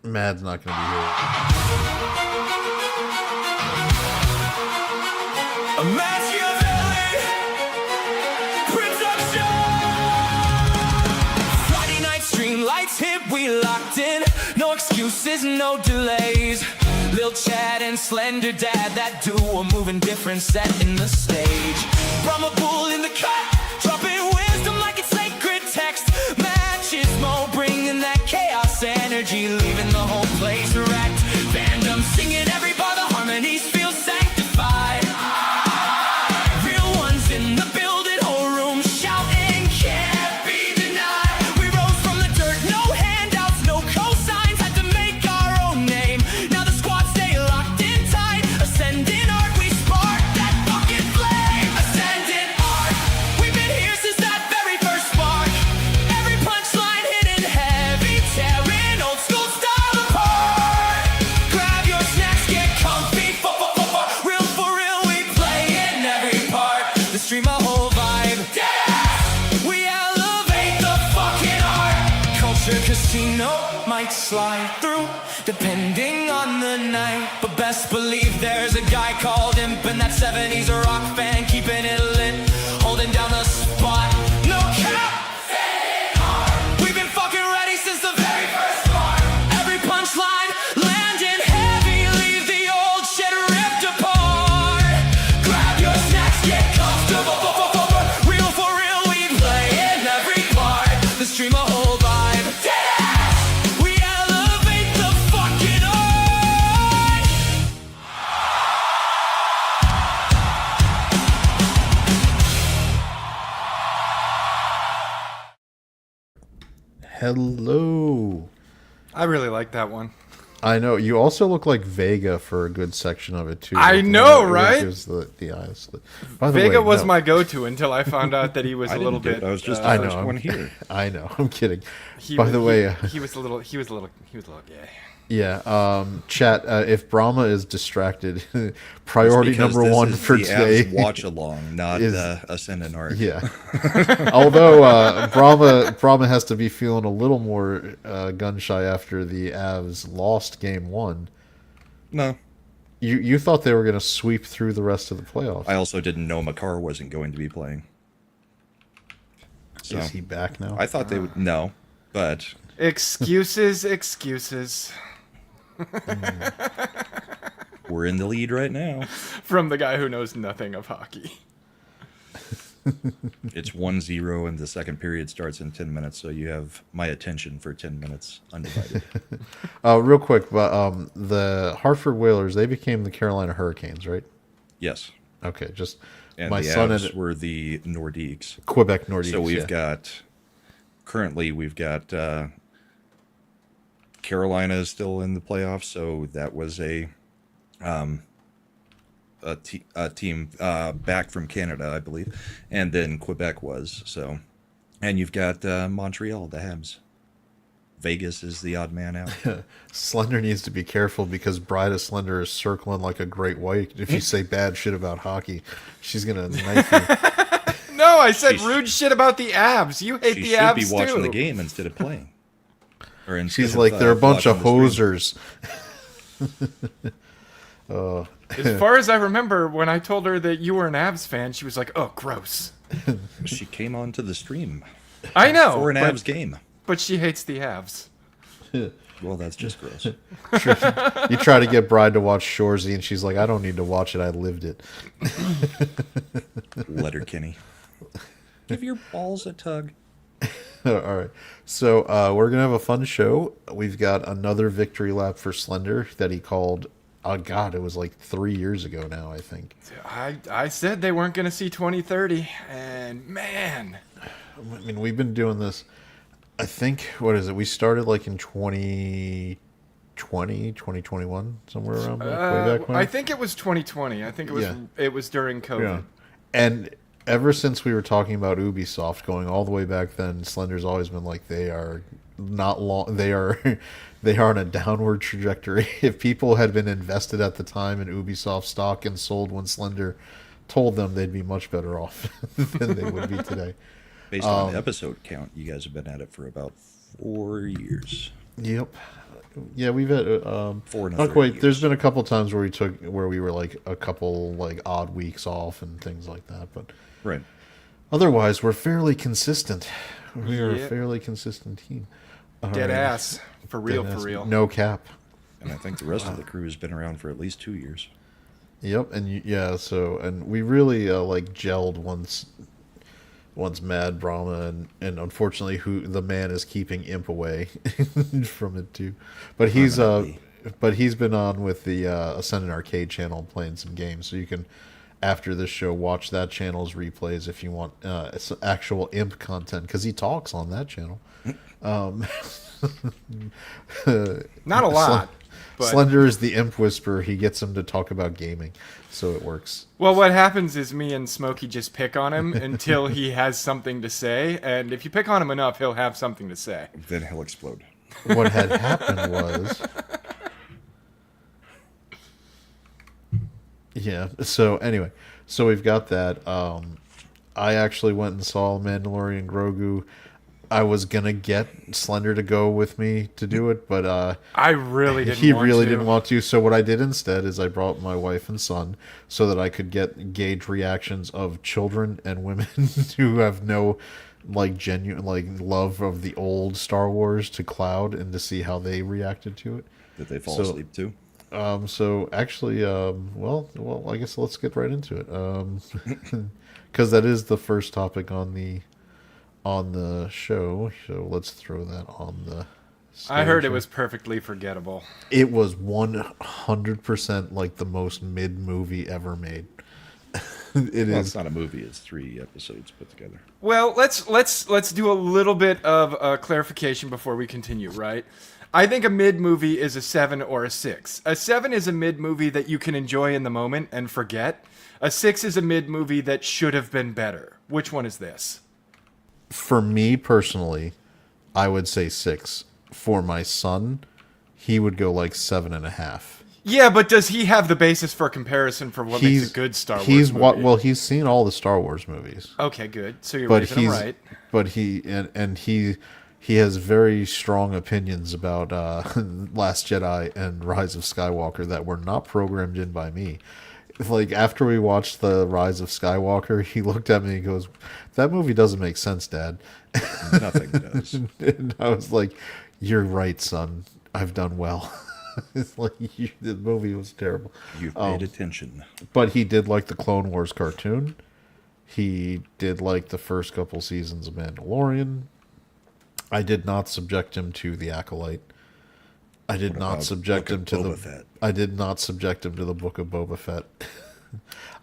Mad's not going to be here. A Machiavelli production. Friday night stream lights hit, we locked in. No excuses, no delays. Lil Chad and Slender Dad, that duo moving different, setting the stage. Brahma Bull in the cut, dropping wisdom like it's sacred text. Machismo bringing that chaos energy, leaving the whole place wrecked. Fandom singing every bar, the harmonies feel sanctified. Real ones in the building, whole room shouting, can't be denied. We rose from the dirt, no handouts, no cosigns, had to make our own name. Now the squad stay locked in tight. Ascendant Art, we spark that fucking flame. Ascendant Art, we've been here since that very first spark. Every punchline hitting heavy, tearing old school style apart. Grab your snacks, get comfy, real for real, we play in every part. The stream a whole vibe. We elevate the fucking art. Culture casino might slide through, depending on the night. But best believe there's a guy called Imp, and that 70s rock fan keeping it lit, holding down the spot. No cap. We've been fucking ready since the very first part. Every punchline landing heavy, leave the old shit ripped apart. Grab your snacks, get comfortable. Real for real, we play in every part. The stream a whole vibe. We elevate the fucking art. Hello. I really like that one. I know. You also look like Vega for a good section of it, too. I Like, know, it right? gives the eyes. By the Vega way, was no. my go-to until I found out that he was a little bit. I was just I the know. first one here. I know. I'm kidding. He By was- the way, he was a little gay. yeah. Chat. If Brahma is distracted, priority Because number this one is for the today. Avs watch along, not is- Ascendant Art. Yeah. Although Brahma has to be feeling a little more gun shy after the Avs lost Game 1. No, You thought they were going to sweep through the rest of the playoffs. I also didn't know Makar wasn't going to be playing. So Is he back now? I thought they would no, but Excuses. we're in the lead right now. From the guy who knows nothing of hockey. It's 1-0 and the second period starts in 10 minutes, so you have my attention for 10 minutes undivided. Real quick, but the Hartford Whalers, they became the Carolina Hurricanes, right? Yes. Okay, just And my the son Avs and were the Nordiques. Quebec Nordiques. So we've yeah. currently we've got Carolina is still in the playoffs, so that was a team back from Canada, I believe, and then Quebec was so, and you've got Montreal, the Habs. Vegas is the odd man out. Slender needs to be careful because Bride of Slender is circling like a great white. If you say bad shit about hockey, she's gonna knife you. No, I said She's- rude shit about the Avs. You hate She the should Avs be watching too. the game instead of playing. Or instead She's of, like, they're a bunch of watching the stream. hosers. As far as I remember, when I told her that you were an Avs fan, she was like, "Oh, gross." She came onto the stream I know, for an but, Avs game. but she hates the Avs. Well, that's just gross. You try to get Bride to watch Shoresy, and she's like, I don't need to watch it. I lived it. Letterkenny. Give your balls a tug. All right. So we're going to have a fun show. We've got another victory lap for Slender that he called, oh, God, it was like 3 years ago now, I think. I said they weren't going to see 2030, and man, I mean, we've been doing this, I think, what is it? We started like in 2020, 2021, somewhere around that, way back when. I think it was 2020. I think it was Yeah. it was during COVID. Yeah. And ever since we were talking about Ubisoft going all the way back then, Slender's always been like they are not long. They are on a downward trajectory. If people had been invested at the time in Ubisoft stock and sold when Slender told them, they'd be much better off than they would be today. Based on the episode count, you guys have been at it for about 4 years. Yep. Yeah, we've had 4 and a not third quite. years. There's been a couple times where we were like a couple like odd weeks off and things like that, but Right. otherwise we're fairly consistent. We are a Yep. fairly consistent team. All Dead right. ass. For real, Dead for ass. real. No cap. And I think the rest of the crew has been around for at least 2 years. Yep, and yeah, so and we really like gelled once Mad Brahma and unfortunately who the man is keeping Imp away from it too. But Permanently. he's been on with the Ascendant Arcade channel playing some games, so you can after this show watch that channel's replays if you want some actual Imp content because he talks on that channel. Not a lot. But, Slender is the Imp whisperer. He gets him to talk about gaming, so it works. well, what happens is me and Smokey just pick on him until he has something to say, and if you pick on him enough, he'll have something to say. Then he'll explode. What had happened was, yeah. So anyway, so we've got that. I actually went and saw Mandalorian and Grogu. I was gonna get Slender to go with me to do it, but I really didn't he want really to. didn't want to. So what I did instead is I brought my wife and son so that I could gauge reactions of children and women who have no like genuine like love of the old Star Wars to Cloud and to see how they reacted to it. Did they fall So- asleep too? So actually, well, I guess let's get right into it. Because that is the first topic on the show. So let's throw that on the. I heard stage it was perfectly forgettable. It was 100% like the most mid movie ever made. It Well, is. it's not a movie. It's 3 episodes put together. Well, let's do a little bit of clarification before we continue, right? I think a mid movie is a 7 or a 6. A 7 is a mid movie that you can enjoy in the moment and forget. A 6 is a mid movie that should have been better. Which one is this? For me personally, I would say 6. For my son, he would go like 7.5. Yeah, but does he have the basis for comparison for what makes a good Star Wars movie? Well, he's seen all the Star Wars movies. Okay, good. So you're But raising him he's right. but he has very strong opinions about Last Jedi and Rise of Skywalker that were not programmed in by me. Like after we watched the Rise of Skywalker, he looked at me and goes, "That movie doesn't make sense, Dad." Nothing does. And I was like, "You're right, son. I've done well." It's like the movie was terrible. You've paid attention. But he did like the Clone Wars cartoon. He did like the first couple seasons of Mandalorian. I did not subject him to the Acolyte. I did not about subject Book him of to Boba the. Fett? I did not subject him to the Book of Boba Fett.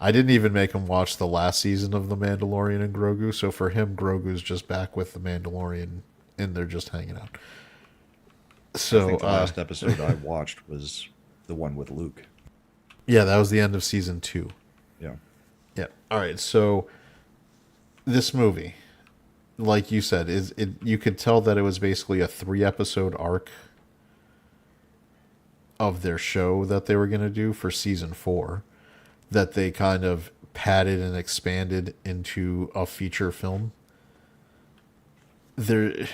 I didn't even make him watch the last season of The Mandalorian and Grogu. So for him, Grogu's just back with the Mandalorian, and they're just hanging out. So I think the last episode I watched was the one with Luke. yeah, that was the end of season 2. Yeah. Yeah. All right. So this movie, like you said, is it? You could tell that it was basically a 3-episode arc of their show that they were going to do for season 4, that they kind of padded and expanded into a feature film. It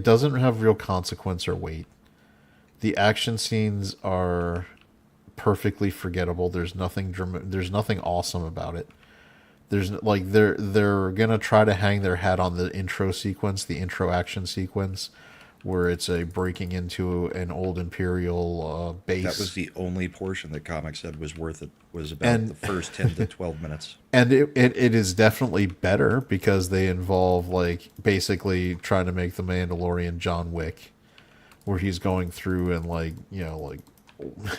doesn't have real consequence or weight. The action scenes are perfectly forgettable. There's nothing there's nothing awesome about it. There's like they're gonna try to hang their hat on the intro sequence, the intro action sequence, where it's a breaking into an old Imperial base. That was the only portion that comics said was worth it. Was about And- the first 10 to 12 minutes. And it is definitely better because they involve like basically trying to make the Mandalorian John Wick, where he's going through and like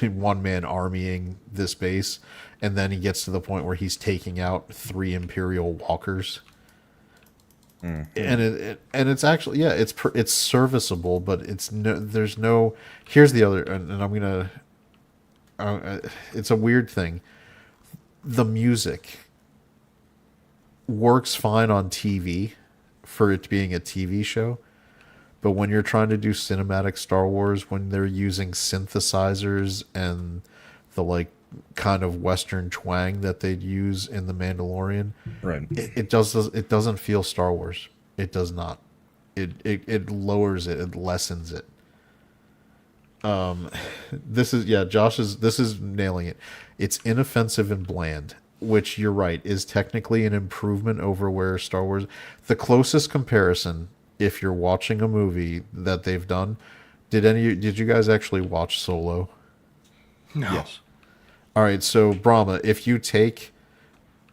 one man armying this base, and then he gets to the point where he's taking out 3 Imperial walkers. And it's actually it's serviceable, but there's no. Here's the other, and I'm gonna. It's a weird thing. The music works fine on TV for it being a TV show, but when you're trying to do cinematic Star Wars, when they're using synthesizers and the like kind of Western twang that they'd use in The Mandalorian, Right. it doesn't feel Star Wars. It does not. It lowers it. It lessens it. This is this is nailing it. It's inoffensive and bland, which you're right is technically an improvement over where Star Wars. The closest comparison, if you're watching a movie that they've done, did you guys actually watch Solo? No. Yes. All right, so Brahma, if you take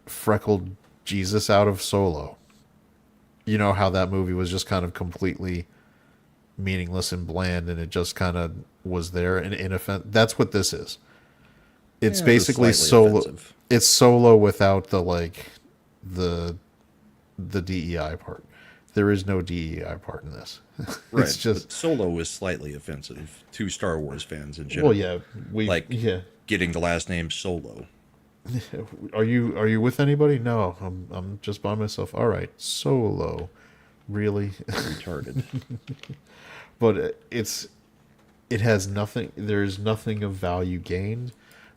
freckled Jesus out of Solo, you know how that movie was just kind of completely meaningless and bland, and it just kind of was there and inoffensive. That's what this is. It's Yeah, basically slightly Solo. offensive. It's Solo without the DEI part. There is no DEI part in this. Right. It's just but Solo was slightly offensive to Star Wars fans in general. well, yeah, yeah. Getting the last name Solo. Are you with anybody? No, I'm just by myself. All right, Solo, really? Retarded. But it has nothing. There's nothing of value gained.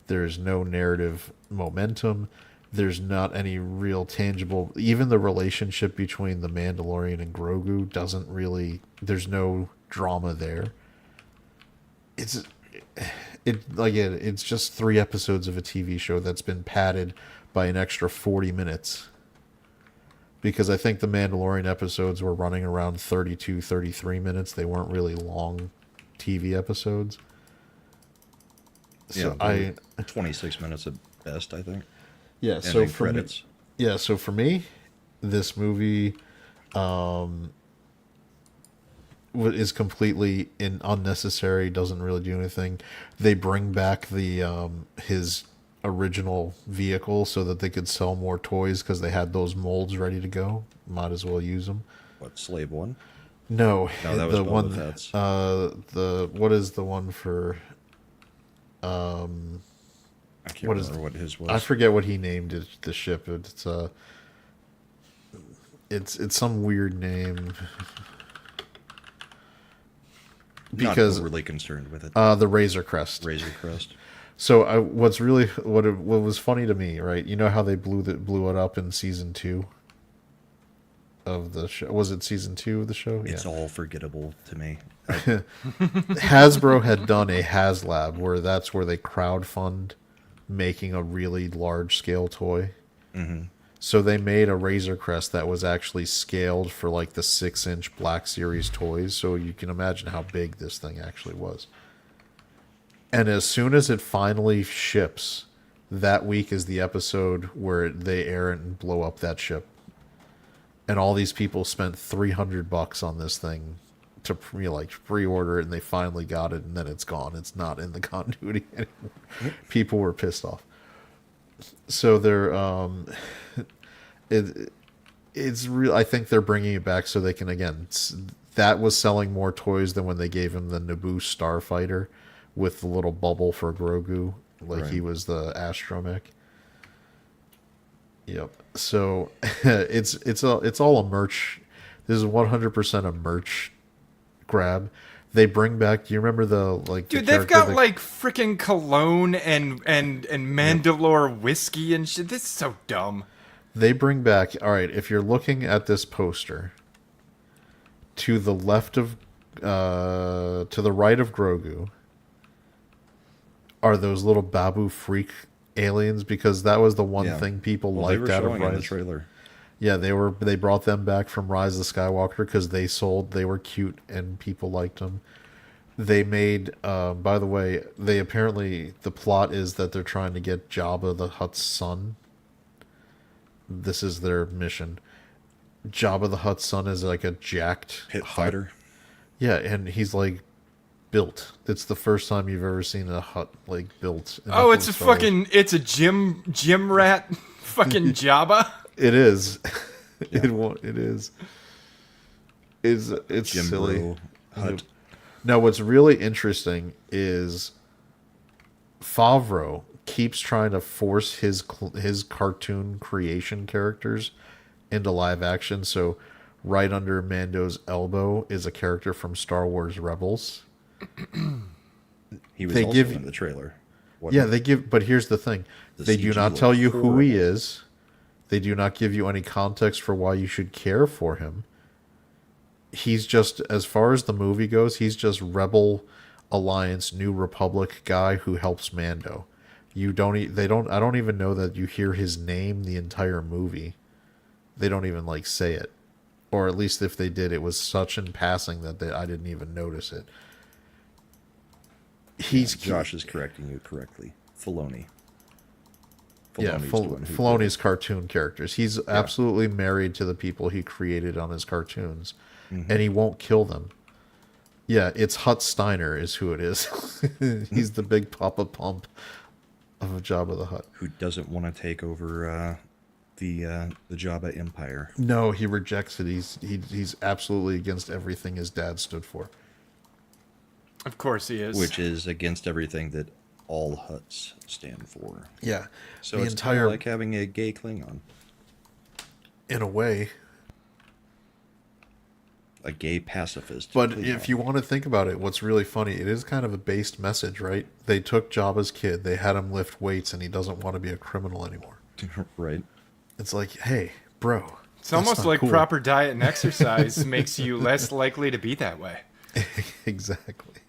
There's no narrative momentum. There's not any real tangible. Even the relationship between the Mandalorian and Grogu doesn't really. There's no drama there. It's just 3 episodes of a TV show that's been padded by an extra 40 minutes. Because I think the Mandalorian episodes were running around 32, 33 minutes. They weren't really long TV episodes. So Yeah, 26 minutes at best, I think. yeah, And so then for me, credits. yeah, so for me, this movie is completely unnecessary, doesn't really do anything. They bring back the his original vehicle so that they could sell more toys because they had those molds ready to go. Might as well use them. What, Slave One? No, No, that was the Boba one. Fett's. What is the one for? I can't What is- remember what his was. I forget what he named it. The ship. It's some weird name. Because Not overly concerned with it. the Razor Crest. Razor Crest. So what was funny to me, right? You know how they blew it up in season 2 of the show? Was it season 2 of the show? It's all forgettable to me. Hasbro had done a HasLab where that's where they crowdfund making a really large scale toy. Mm-hmm. So they made a Razor Crest that was actually scaled for like the 6-inch Black Series toys. So you can imagine how big this thing actually was. And as soon as it finally ships, that week is the episode where they air it and blow up that ship. And all these people spent $300 on this thing to pre-order it, and they finally got it, and then it's gone. It's not in the continuity anymore. People were pissed off. So they're it's real. I think they're bringing it back so they can that was selling more toys than when they gave him the Naboo Starfighter with the little bubble for Grogu, like Right. he was the astromech. Yep. So it's all a merch. This is 100% a merch grab. They bring back. Do you remember Dude, they've got freaking cologne and Mandalore whiskey and shit. This is so dumb. They bring back. All right, if you're looking at this poster, to the left of, to the right of Grogu, are those little Babu freak aliens? Because that was the one Yeah. thing people Well, they liked were out of showing in the Rise. trailer. Yeah, they brought them back from Rise of Skywalker because they were cute and people liked them. They made, by the way, the plot is that they're trying to get Jabba the Hutt's son. This is their mission. Jabba the Hutt's son is like a jacked Pit Hutt. fighter. Yeah, and he's like built. It's the first time you've ever seen a Hutt like built. in Oh, it's a Star Wars. it's a gym rat fucking Jabba. It is. It is. It's Jim silly. Bro Hutt. Now, what's really interesting is Favreau keeps trying to force his cartoon creation characters into live action. So, right under Mando's elbow is a character from Star Wars Rebels. He was They also give- in the trailer. Yeah, they give, but here's the thing: The they do CG not looked tell you who he horrible. is. They do not give you any context for why you should care for him. He's just, as far as the movie goes, he's just rebel Alliance New Republic guy who helps Mando. I don't even know that you hear his name the entire movie. They don't even like say it. Or at least if they did, it was such in passing that I didn't even notice it. Josh is correcting you correctly. Filoni. Filoni's cartoon characters. He's absolutely married to the people he created on his cartoons, and he won't kill them. Yeah, it's Hut Steiner is who it is. He's the big Papa Pump of Jabba the Hutt. Who doesn't want to take over the Jabba Empire? No, he rejects it. He's absolutely against everything his dad stood for. Of course he is. Which is against everything that all Hutts stand for. Yeah. So the it's entire, like having a gay Klingon. in a way. A gay pacifist. But Klingon. if you want to think about it, what's really funny, it is kind of a based message, right? They took Jabba's kid, they had him lift weights, and he doesn't want to be a criminal anymore. Right. It's like, hey, bro. It's almost like cool. proper diet and exercise makes you less likely to be that way. Exactly.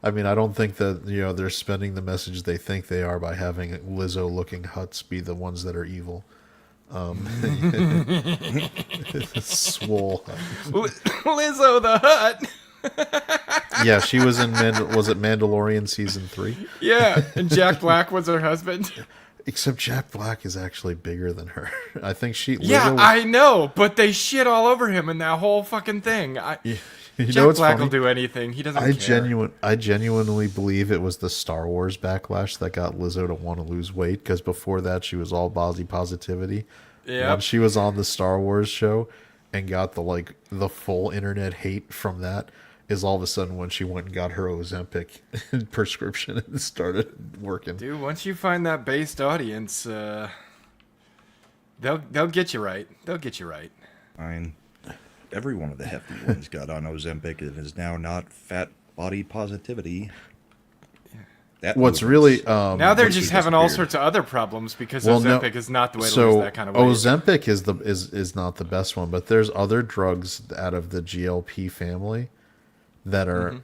I mean, I don't think that, they're spending the message they think they are by having Lizzo-looking Hutts be the ones that are evil. Swole Hutt. Lizzo the Hutt. Yeah, she was in was it Mandalorian season 3? Yeah, and Jack Black was her husband. Except Jack Black is actually bigger than her. I think Yeah, Lizzo, I know, but they shit all over him in that whole fucking thing. Jack Black will do anything. He doesn't care. I genuinely believe it was the Star Wars backlash that got Lizzo to want to lose weight, because before that she was all body positivity. Yeah. Once she was on the Star Wars show and got the full internet hate from that, is all of a sudden when she went and got her Ozempic prescription and started working. Dude, once you find that based audience, they'll get you right. They'll get you right. Fine. Every one of the hefty ones got on Ozempic and is now not fat body positivity. That What's really now they're just having all sorts of other problems because Ozempic is not the way to lose that kind of weight. Ozempic is not the best one, but there's other drugs out of the GLP family that are.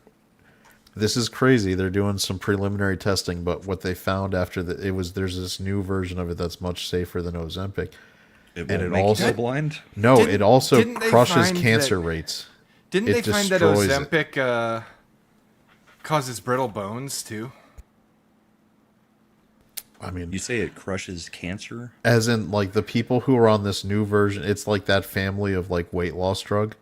This is crazy. They're doing some preliminary testing, but what they found after there's this new version of it that's much safer than Ozempic. It also you blind. No, it also crushes cancer rates. Didn't they find that Ozempic causes brittle bones too? I mean, you say it crushes cancer? As in, like, the people who are on this new version, it's like that family of, like, weight loss drug,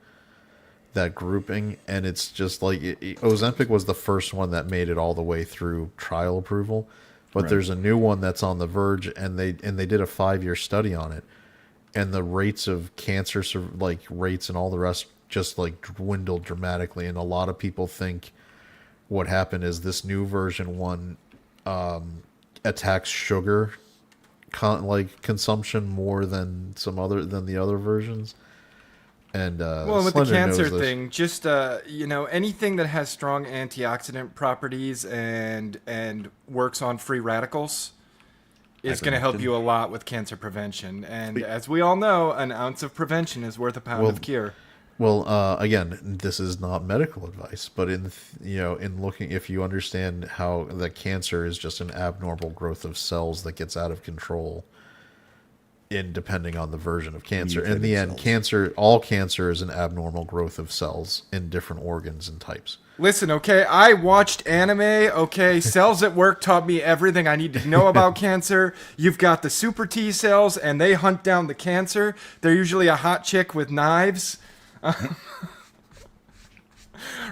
that grouping, and it's just like, Ozempic was the first one that made it all the way through trial approval, but there's a new one that's on the verge, and they did a 5-year study on it, and the rates of cancer, like, rates and all the rest just, like, dwindled dramatically, and a lot of people think what happened is this new version one, attacks sugar consumption more than the other versions. And well, with the cancer thing, just anything that has strong antioxidant properties and works on free radicals is going to help you a lot with cancer prevention. And as we all know, an ounce of prevention is worth a pound of cure. Well, again, this is not medical advice, but in looking, if you understand how the cancer is just an abnormal growth of cells that gets out of control, depending on the version of cancer. In the end, all cancer is an abnormal growth of cells in different organs and types. Listen, okay, I watched anime, okay, Cells at Work taught me everything I need to know about cancer. You've got the super T cells, and they hunt down the cancer. They're usually a hot chick with knives.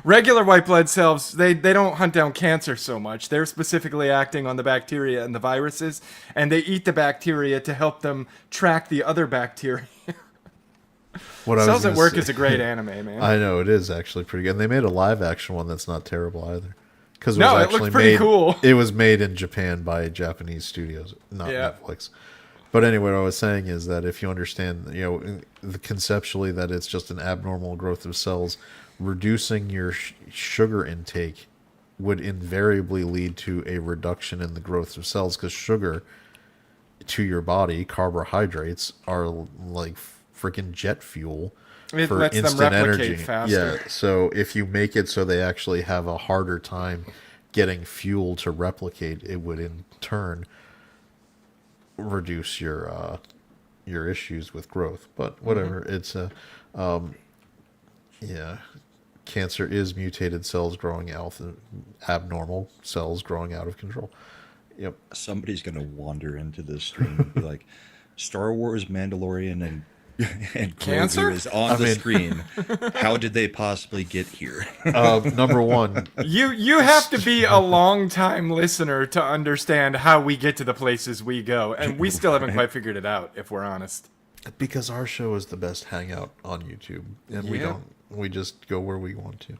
Regular white blood cells, they don't hunt down cancer so much. They're specifically acting on the bacteria and the viruses, and they eat the bacteria to help them track the other bacteria. Cells at Work is a great anime, man. I know, it is actually pretty good. And they made a live action one that's not terrible either. Because it looked pretty cool. It was made in Japan by Japanese studios, not Netflix. But anyway, what I was saying is that if you understand, conceptually that it's just an abnormal growth of cells, reducing your sugar intake would invariably lead to a reduction in the growth of cells, because sugar to your body, carbohydrates, are like freaking jet fuel. It for lets them instant replicate energy. faster. Yeah, so if you make it so they actually have a harder time getting fuel to replicate, it would in turn reduce your issues with growth. But whatever, it's a yeah. Cancer is mutated cells growing out, abnormal cells growing out of control. Yep. Somebody's gonna wander into this stream and be like, "Star Wars, Mandalorian, and and Cancer? Grogu is on the screen. How did they possibly get here?" Number one, You have to be a long-time listener to understand how we get to the places we go, and we still haven't quite figured it out, if we're honest. because our show is the best hangout on YouTube, and we just go where we want to.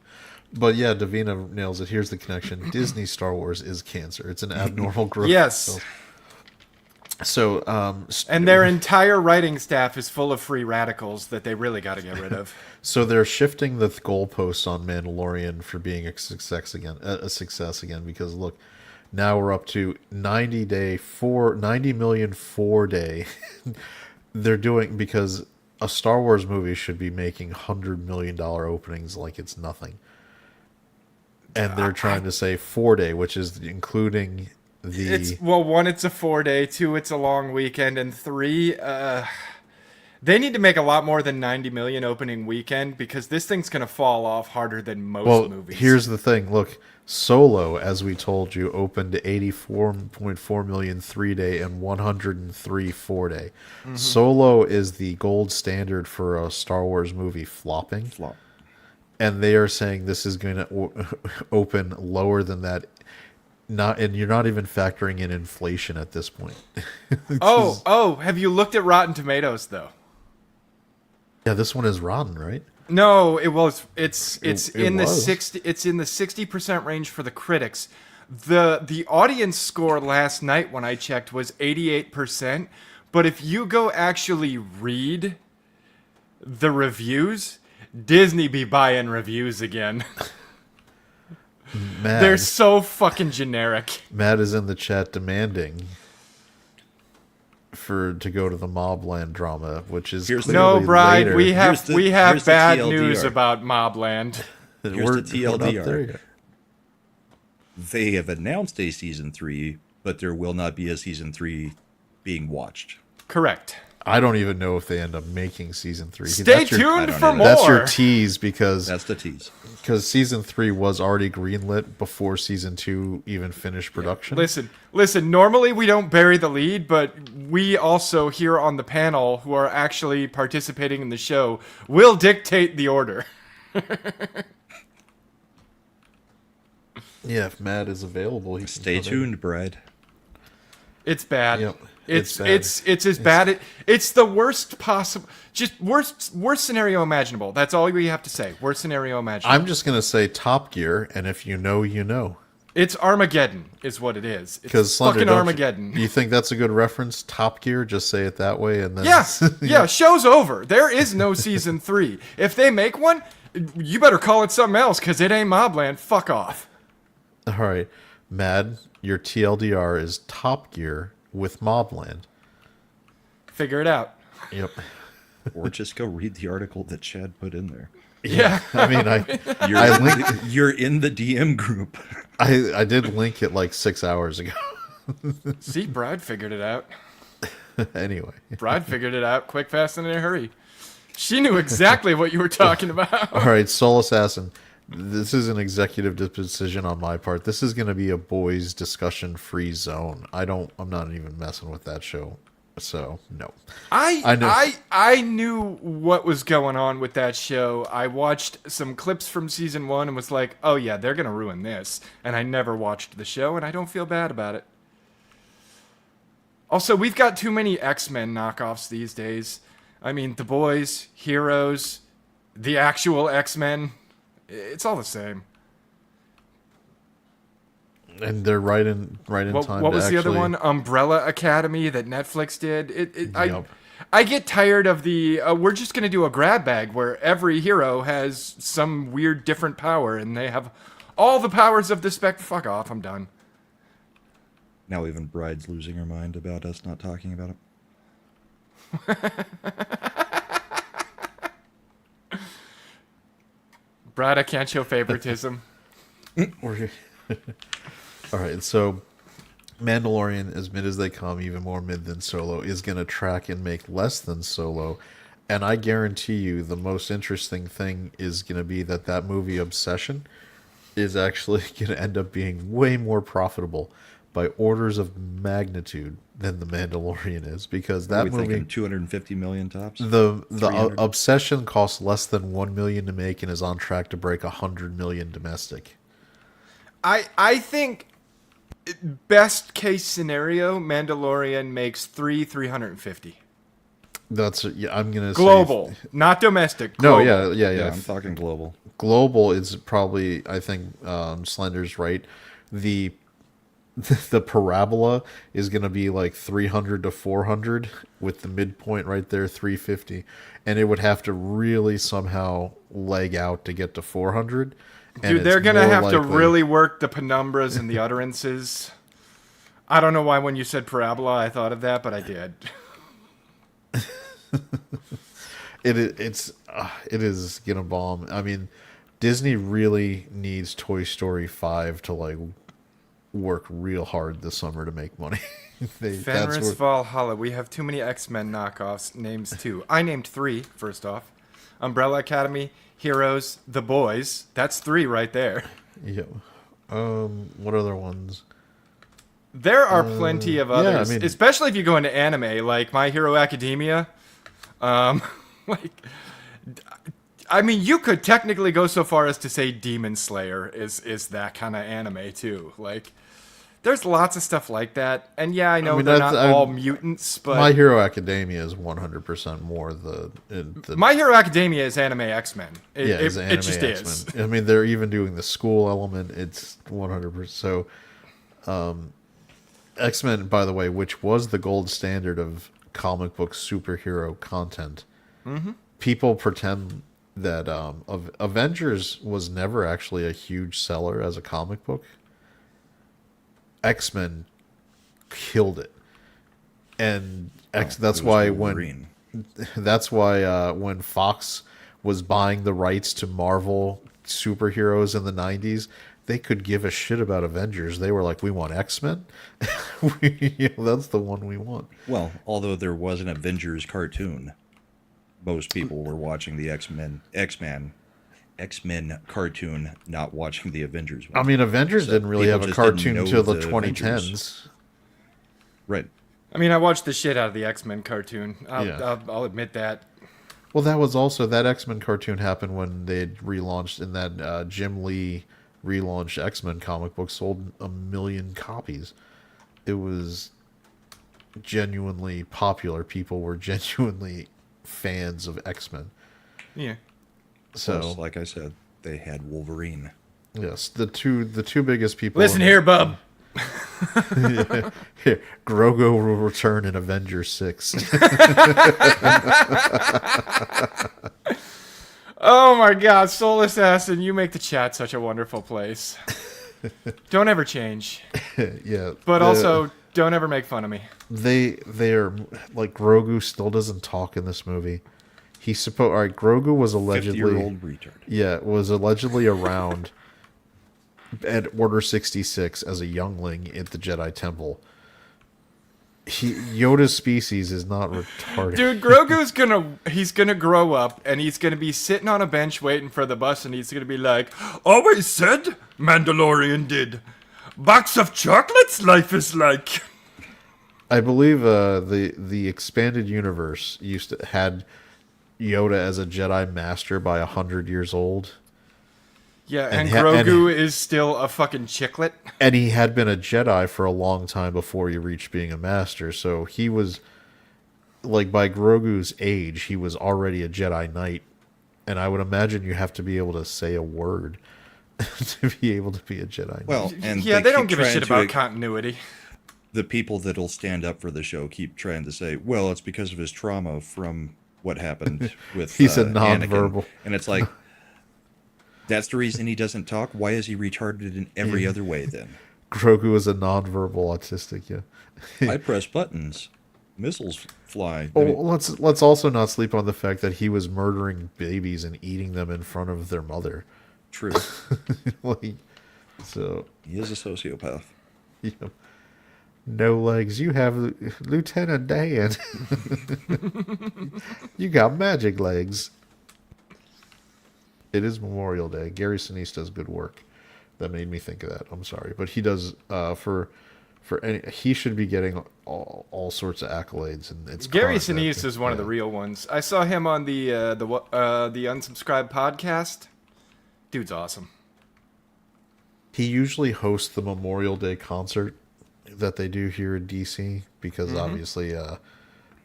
But yeah, Davina nails it. Here's the connection: Disney Star Wars is cancer. It's an abnormal growth. Yes. So, And their entire writing staff is full of free radicals that they really got to get rid of. so they're shifting the goalposts on Mandalorian for being a success again. Because look, now we're up to 90 million 4-day. They're doing, because a Star Wars movie should be making $100 million openings like it's nothing. And they're trying to say 4-day, which is including the... It's one, it's a 4-day, 2, it's a long weekend, and 3, they need to make a lot more than 90 million opening weekend, because this thing's going to fall off harder than most movies. Here's the thing. Look, Solo, as we told you, opened to 84.4 million 3-day and 103 4-day. Solo is the gold standard for a Star Wars movie flopping. Flop. And they are saying this is going to open lower than that. And you're not even factoring in inflation at this point. Have you looked at Rotten Tomatoes though? Yeah, this one is rotten, right? No, it was. It's It in the was. 60. It's in the 60% range for the critics. The audience score last night when I checked was 88%. But if you go actually read the reviews, Disney be buying reviews again. Mad. They're so fucking generic. Matt is in the chat demanding to go to the Mobland drama, which is Here's the- clearly No, Bride, later. we have here's the bad TLDR. news about Mobland. Here's We're the not TLDR. there yet. They have announced a season 3, but there will not be a season 3 being watched. Correct. I don't even know if they end up making season 3. Stay That's your- tuned don't for know. more. That's your tease because That's the tease. season 3 was already greenlit before season 2 even finished production. Listen. Normally we don't bury the lead, but we also here on the panel, who are actually participating in the show, will dictate the order. Yeah, if Matt is available, he can Stay come in. tuned, Bride. It's bad. Yep, It's it's as bad. It's the worst possible. Just worst scenario imaginable. That's all we have to say. Worst scenario imaginable. I'm just gonna say Top Gear, and if you know, you know. It's Armageddon, is what it is. Because It's Slender, fucking don't Armageddon. You think that's a good reference? Top Gear, just say it that way, and then Yeah, show's over. There is no season 3. If they make one, you better call it something else, because it ain't Mobland. Fuck off. All right, Mad, your TLDR is Top Gear with Mobland. Figure it out. Yep. Or just go read the article that Chad put in there. Yeah. I mean, You're in the DM group. I did link it like 6 hours ago. See, Bride figured it out. Anyway, Bride figured it out quick, fast, and in a hurry. She knew exactly what you were talking about. all right, Soul Assassin. This is an executive decision on my part. This is going to be a boys discussion free zone. I'm not even messing with that show. So no. I know. I knew what was going on with that show. I watched some clips from season 1 and was like, oh yeah, they're gonna ruin this. And I never watched the show, and I don't feel bad about it. Also, we've got too many X-Men knockoffs these days. I mean, The Boys, Heroes, the actual X-Men. It's all the same. And they're right in time. What to was the other actually- one? Umbrella Academy that Netflix did. Yup. I get tired of the. We're just gonna do a grab bag where every hero has some weird different power, and they have all the powers of the spec. Fuck off! I'm done. Now even Bride's losing her mind about us not talking about it. Brad, I can't show favoritism. All right, so Mandalorian, as mid as they come, even more mid than Solo, is going to track and make less than Solo. And I guarantee you the most interesting thing is going to be that movie Obsession is actually going to end up being way more profitable by orders of magnitude than The Mandalorian is, because that movie, thinking 250 million tops. the 300? Obsession costs less than 1 million to make and is on track to break 100 million domestic. I think best case scenario, Mandalorian makes 350. That's yeah. I'm gonna Global, say, not domestic. no, Global. yeah. I'm talking global. Global is probably, I think, Slender's right. The parabola is going to be like 300 to 400 with the midpoint right there, 350. And it would have to really somehow leg out to get to 400. And Dude, they're it's going to more have to likely- really work the penumbras and the utterances. I don't know why when you said parabola I thought of that, but I did. It is gonna bomb. I mean, Disney really needs Toy Story 5 to like work real hard this summer to make money. Fenris Valhalla. We have too many X-Men knockoffs. Names too. I named 3, first off. Umbrella Academy, Heroes, The Boys. That's 3 right there. Yeah. What other ones? There are plenty of others, I mean- especially if you go into anime, like My Hero Academia. Like, I mean, you could technically go so far as to say Demon Slayer is that kind of anime too. Like, there's lots of stuff like that, and yeah, I know they're not all mutants, but My Hero Academia is 100% more the My Hero Academia is anime X-Men. is anime It just X-Men. is. I mean, they're even doing the school element. It's 100%. So, X-Men, by the way, which was the gold standard of comic book superhero content. Mm-hmm. People pretend that Avengers was never actually a huge seller as a comic book. X-Men killed it, and that's why Wolverine. when Fox was buying the rights to Marvel superheroes in the 90s, they could give a shit about Avengers. They were like, we want X-Men. That's the one we want. Well, although there was an Avengers cartoon, most people were watching the X-Men cartoon, not watching the Avengers one. I mean, Avengers So didn't really people have a just didn't cartoon know until the the 2010s. Avengers. Right. I mean, I watched the shit out of the X-Men cartoon. Yeah. I'll admit that. Well, that was also, that X-Men cartoon happened when they relaunched, in that Jim Lee relaunched X-Men comic book, sold 1 million copies. It was genuinely popular. People were genuinely fans of X-Men. Yeah. So, Plus, like I said, they had Wolverine. yes, the two biggest people. Listen here, bub. Here, Grogu will return in Avengers 6. Oh my God, Soul Assassin, you make the chat such a wonderful place. Don't ever change, Yeah, but also don't ever make fun of me. they are like, Grogu still doesn't talk in this movie. He's supposed. All right, Grogu was allegedly 50-year-old retard. Yeah, was allegedly around at Order 66 as a youngling at the Jedi Temple. Yoda's species is not retarded. Dude, Grogu's gonna grow up and he's gonna be sitting on a bench waiting for the bus and he's gonna be like, always said Mandalorian did. Box of chocolates life is like. I believe the expanded universe had Yoda as a Jedi Master by 100 years old. Yeah, and And Grogu is still a fucking chicklet. And he had been a Jedi for a long time before he reached being a Master. So he was, like, by Grogu's age, he was already a Jedi Knight. And I would imagine you have to be able to say a word to be able to be a Jedi Knight. Well, and Yeah, they don't keep give a trying shit to- about continuity. The people that'll stand up for the show keep trying to say, well, it's because of his trauma from what happened with He's a Anakin. nonverbal. And it's like, that's the reason he doesn't talk? Why is he retarded in every other way then? Grogu is a nonverbal autistic, yeah. I press buttons. Missiles fly. Oh, let's also not sleep on the fact that he was murdering babies and eating them in front of their mother. True. Like, so, He is a sociopath. you know, no legs. You have Lieutenant Dan. You got magic legs. It is Memorial Day. Gary Sinise does good work. That made me think of that. I'm sorry, but he does he should be getting all sorts of accolades, and it's Gary current, Sinise is one of the real ones. I saw him on the Unsubscribed podcast. Dude's awesome. He usually hosts the Memorial Day concert that they do here in DC because obviously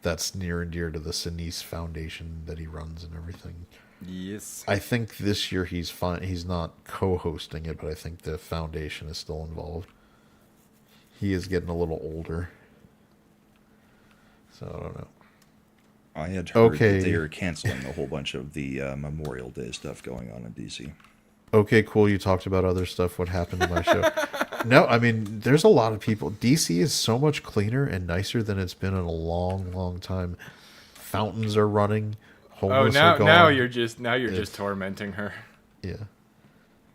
that's near and dear to the Sinise Foundation that he runs and everything. Yes. I think this year he's fine. He's not co-hosting it, but I think the foundation is still involved. He is getting a little older, so I don't know. I had heard that they are canceling a whole bunch of the Memorial Day stuff going on in DC. Okay, cool. You talked about other stuff. What happened to my show? No, I mean, there's a lot of people. DC is so much cleaner and nicer than it's been in a long, long time. Fountains are running. Homeless are gone. now you're just tormenting her. Yeah.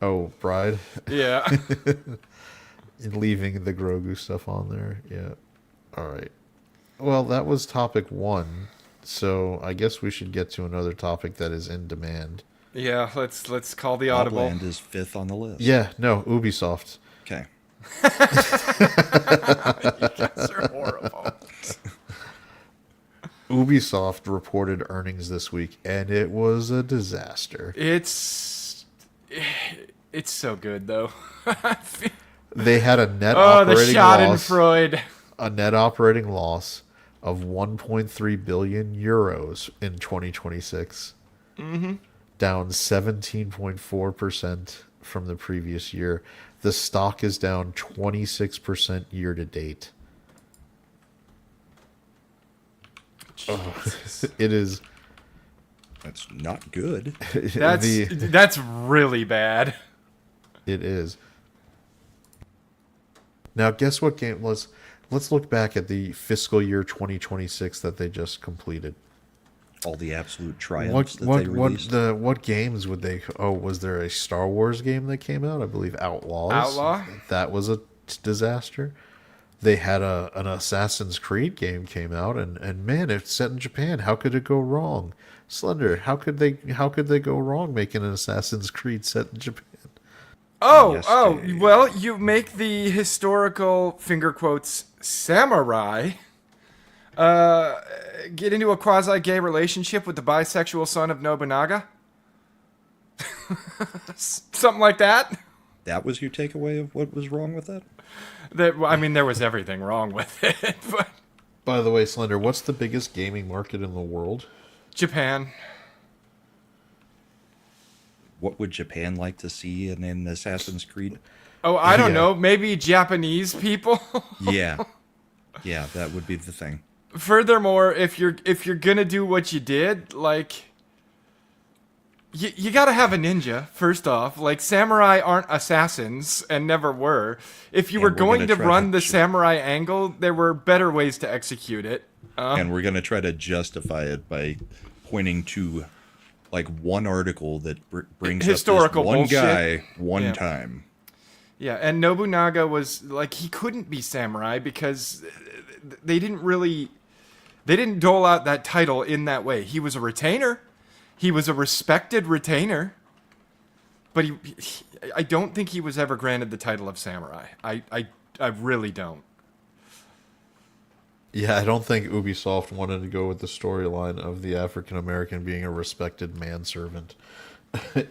Oh, Bride. Yeah. And leaving the Grogu stuff on there. Yeah. All right. Well, that was topic 1. So I guess we should get to another topic that is in demand. Yeah, let's call the audible. Mobland is 5th on the list. Yeah, no, Ubisoft. Okay. You guys are horrible. Ubisoft reported earnings this week, and it was a disaster. It's so good though. They had a net the operating loss. Schadenfreude. A net operating loss of 1.3 billion euros in 2026. Down 17.4% from the previous year. The stock is down 26% year to date. It is. That's not good. That's really bad. It is. Now, guess what game? Let's look back at the fiscal year 2026 that they just completed. All the absolute triumphs they released. What games would they? Oh, was there a Star Wars game that came out? I believe Outlaw. That was a disaster. They had an Assassin's Creed game came out, and man, it's set in Japan. How could it go wrong? Slender, how could they go wrong making an Assassin's Creed set in Japan? Well, you make the historical finger quotes samurai get into a quasi-gay relationship with the bisexual son of Nobunaga. Something like that. That was your takeaway of what was wrong with that? There was everything wrong with it. But By the way, Slender, what's the biggest gaming market in the world? Japan. What would Japan like to see in an Assassin's Creed? Oh, I don't know. Maybe Japanese people. Yeah, that would be the thing. Furthermore, if you're gonna do what you did, like, you gotta have a ninja. First off, like, samurai aren't assassins and never were. If you were going to run the samurai angle, there were better ways to execute it. And we're gonna try to justify it by pointing to like one article that brings historical up this one bullshit. guy one time. Yeah, and Nobunaga was like, he couldn't be samurai because they didn't dole out that title in that way. He was a retainer. He was a respected retainer. But I don't think he was ever granted the title of samurai. I really don't. Yeah, I don't think Ubisoft wanted to go with the storyline of the African American being a respected manservant.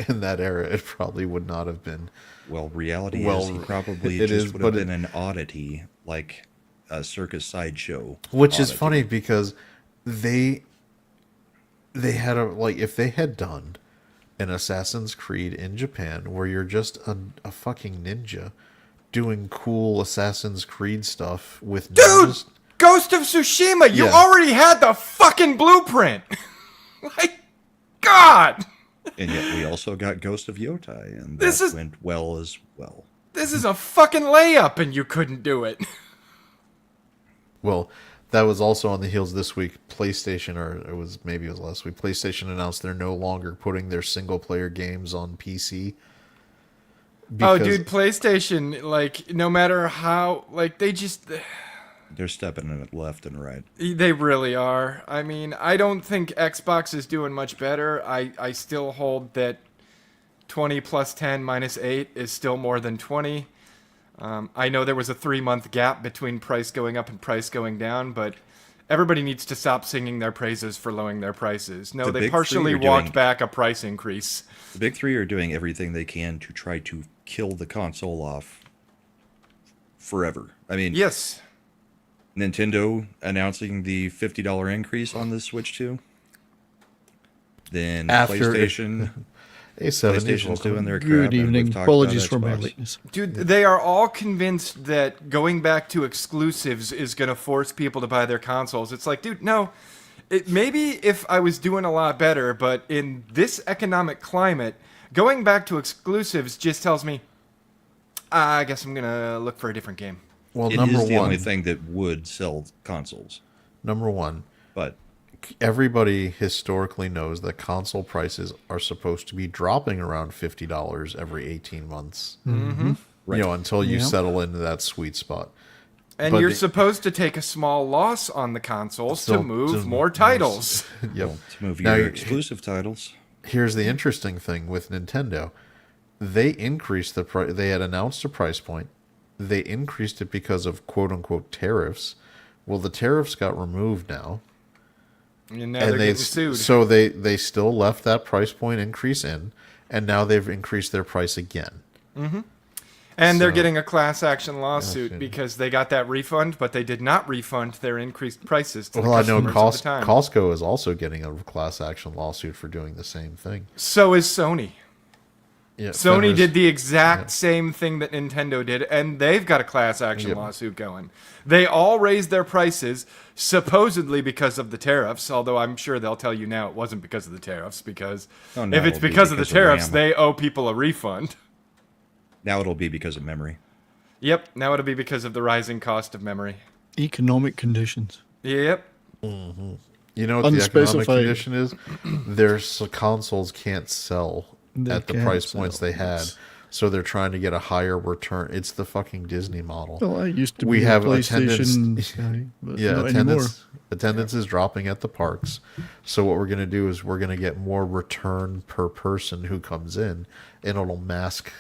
In that era, it probably would not have been. Well, reality is he probably just would have been an oddity, like a circus sideshow. Which is funny because they had if they had done an Assassin's Creed in Japan where you're just a fucking ninja doing cool Assassin's Creed stuff with ninjas. Ghost of Tsushima, you already had the fucking blueprint. Like, God. And yet we also got Ghost of Yotai, and that went well as well. This is a fucking layup, and you couldn't do it. Well, that was also on the heels this week. PlayStation, or maybe it was last week, PlayStation announced they're no longer putting their single-player games on PC. Oh, Because dude, PlayStation, like, no matter how, like, They're stepping in it left and right. they really are. I mean, I don't think Xbox is doing much better. I still hold that 20 plus 10 minus 8 is still more than 20. I know there was a 3-month gap between price going up and price going down, but everybody needs to stop singing their praises for lowering their prices. No, The they big partially three are walked doing- back a price increase. The big three are doing everything they can to try to kill the console off forever. I mean, Yes. Nintendo announcing the $50 increase on the Switch 2. Then After- PlayStation. hey, 70s, PlayStation's welcome. doing their crap. Good and we've evening. talked Apologies about for my Xbox. lateness. Dude, they are all convinced that going back to exclusives is going to force people to buy their consoles. It's like, dude, no. Maybe if I was doing a lot better, but in this economic climate, going back to exclusives just tells me, I guess I'm going to look for a different game. Well, It number is the one, only thing that would sell consoles. number one, But everybody historically knows that console prices are supposed to be dropping around $50 every 18 months. Mm-hmm. Right. You know, until you Yeah. settle into that sweet spot. And But you're it- supposed to take a small loss on the consoles Still- to move to- more titles. Yep. to move Now, your exclusive titles. Here's the interesting thing with Nintendo. They increased the price. They had announced a price point. They increased it because of quote unquote tariffs. Well, the tariffs got removed now. And now they're getting sued. So they still left that price point increase in, and now they've increased their price again. And they're So- getting a class action lawsuit shit. because they got that refund, but they did not refund their increased prices to Well, the I know customers at the time. Costco is also getting a class action lawsuit for doing the same thing. So is Sony. Yeah, Sony Fender's- did the exact same thing that Nintendo did, and they've got a class action Yep. lawsuit going. They all raised their prices, supposedly because of the tariffs, although I'm sure they'll tell you now it wasn't because of the tariffs, because Oh, no, if it's it'll be because of the because of tariffs, RAM. they owe people a refund. Now it'll be because of memory. Yep, now it'll be because of the rising cost of memory. Economic conditions. Yep. You know what the economic Unspecified. condition is? Their consoles can't sell They at the can't price points sell, they had, yes. so they're trying to get a higher return. It's the fucking Disney model. Well, I used to We be a have PlayStation attendance- guy, but Yeah, not anymore. attendance is dropping at the parks. So what we're gonna do is we're gonna get more return per person who comes in, and it'll mask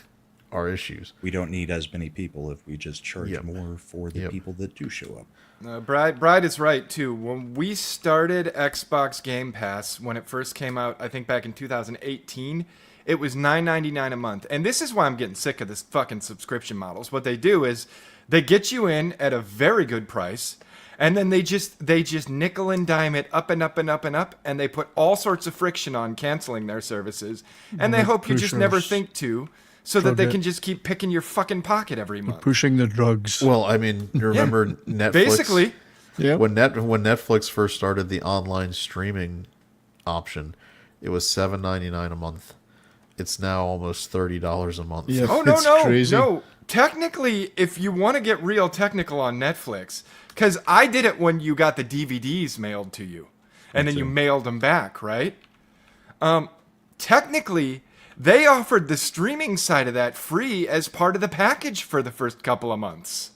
our issues. We don't need as many people if we just charge Yep. more for the Yep. people that do show up. Bride is right too. When we started Xbox Game Pass, when it first came out, I think back in 2018, it was $9.99 a month. And this is why I'm getting sick of this fucking subscription models. What they do is they get you in at a very good price, and then they just nickel and dime it up and up and up and up, and they put all sorts of friction on canceling their services, and they hope you just never pushers. think to, so that they Drug can it. just keep picking your fucking pocket every month. Pushing the drugs. Well, I mean, you remember Netflix? Basically. yeah. when Netflix first started the online streaming option, it was $7.99 a month. It's now almost $30 a month. Yeah. Oh, no, It's no, crazy. no. Technically, if you want to get real technical on Netflix, because I did it when you got the DVDs mailed to you, and then you mailed them back, right? Technically, they offered the streaming side of that free as part of the package for the first couple of months.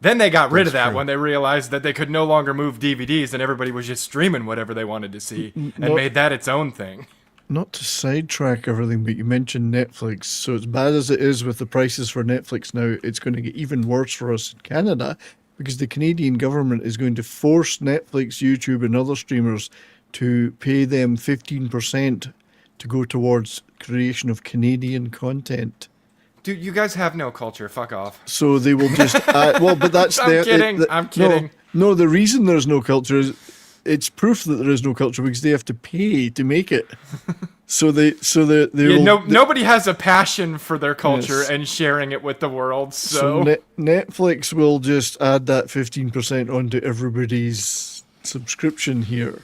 Then they got rid of That's that true. when they realized that they could no longer move DVDs and everybody was just streaming whatever they wanted to see and Well- made that its own thing. Not to sidetrack everything, but you mentioned Netflix. So as bad as it is with the prices for Netflix now, it's going to get even worse for us in Canada because the Canadian government is going to force Netflix, YouTube, and other streamers to pay them 15% to go towards creation of Canadian content. Dude, you guys have no culture. Fuck off. So they will just well, but that's I'm kidding, I'm kidding. No, the reason there's no culture is it's proof that there is no culture because they have to pay to make it. So they Yeah, will, nobody has a passion for their culture Yes. and sharing it with the world. So So, Netflix will just add that 15% onto everybody's subscription here.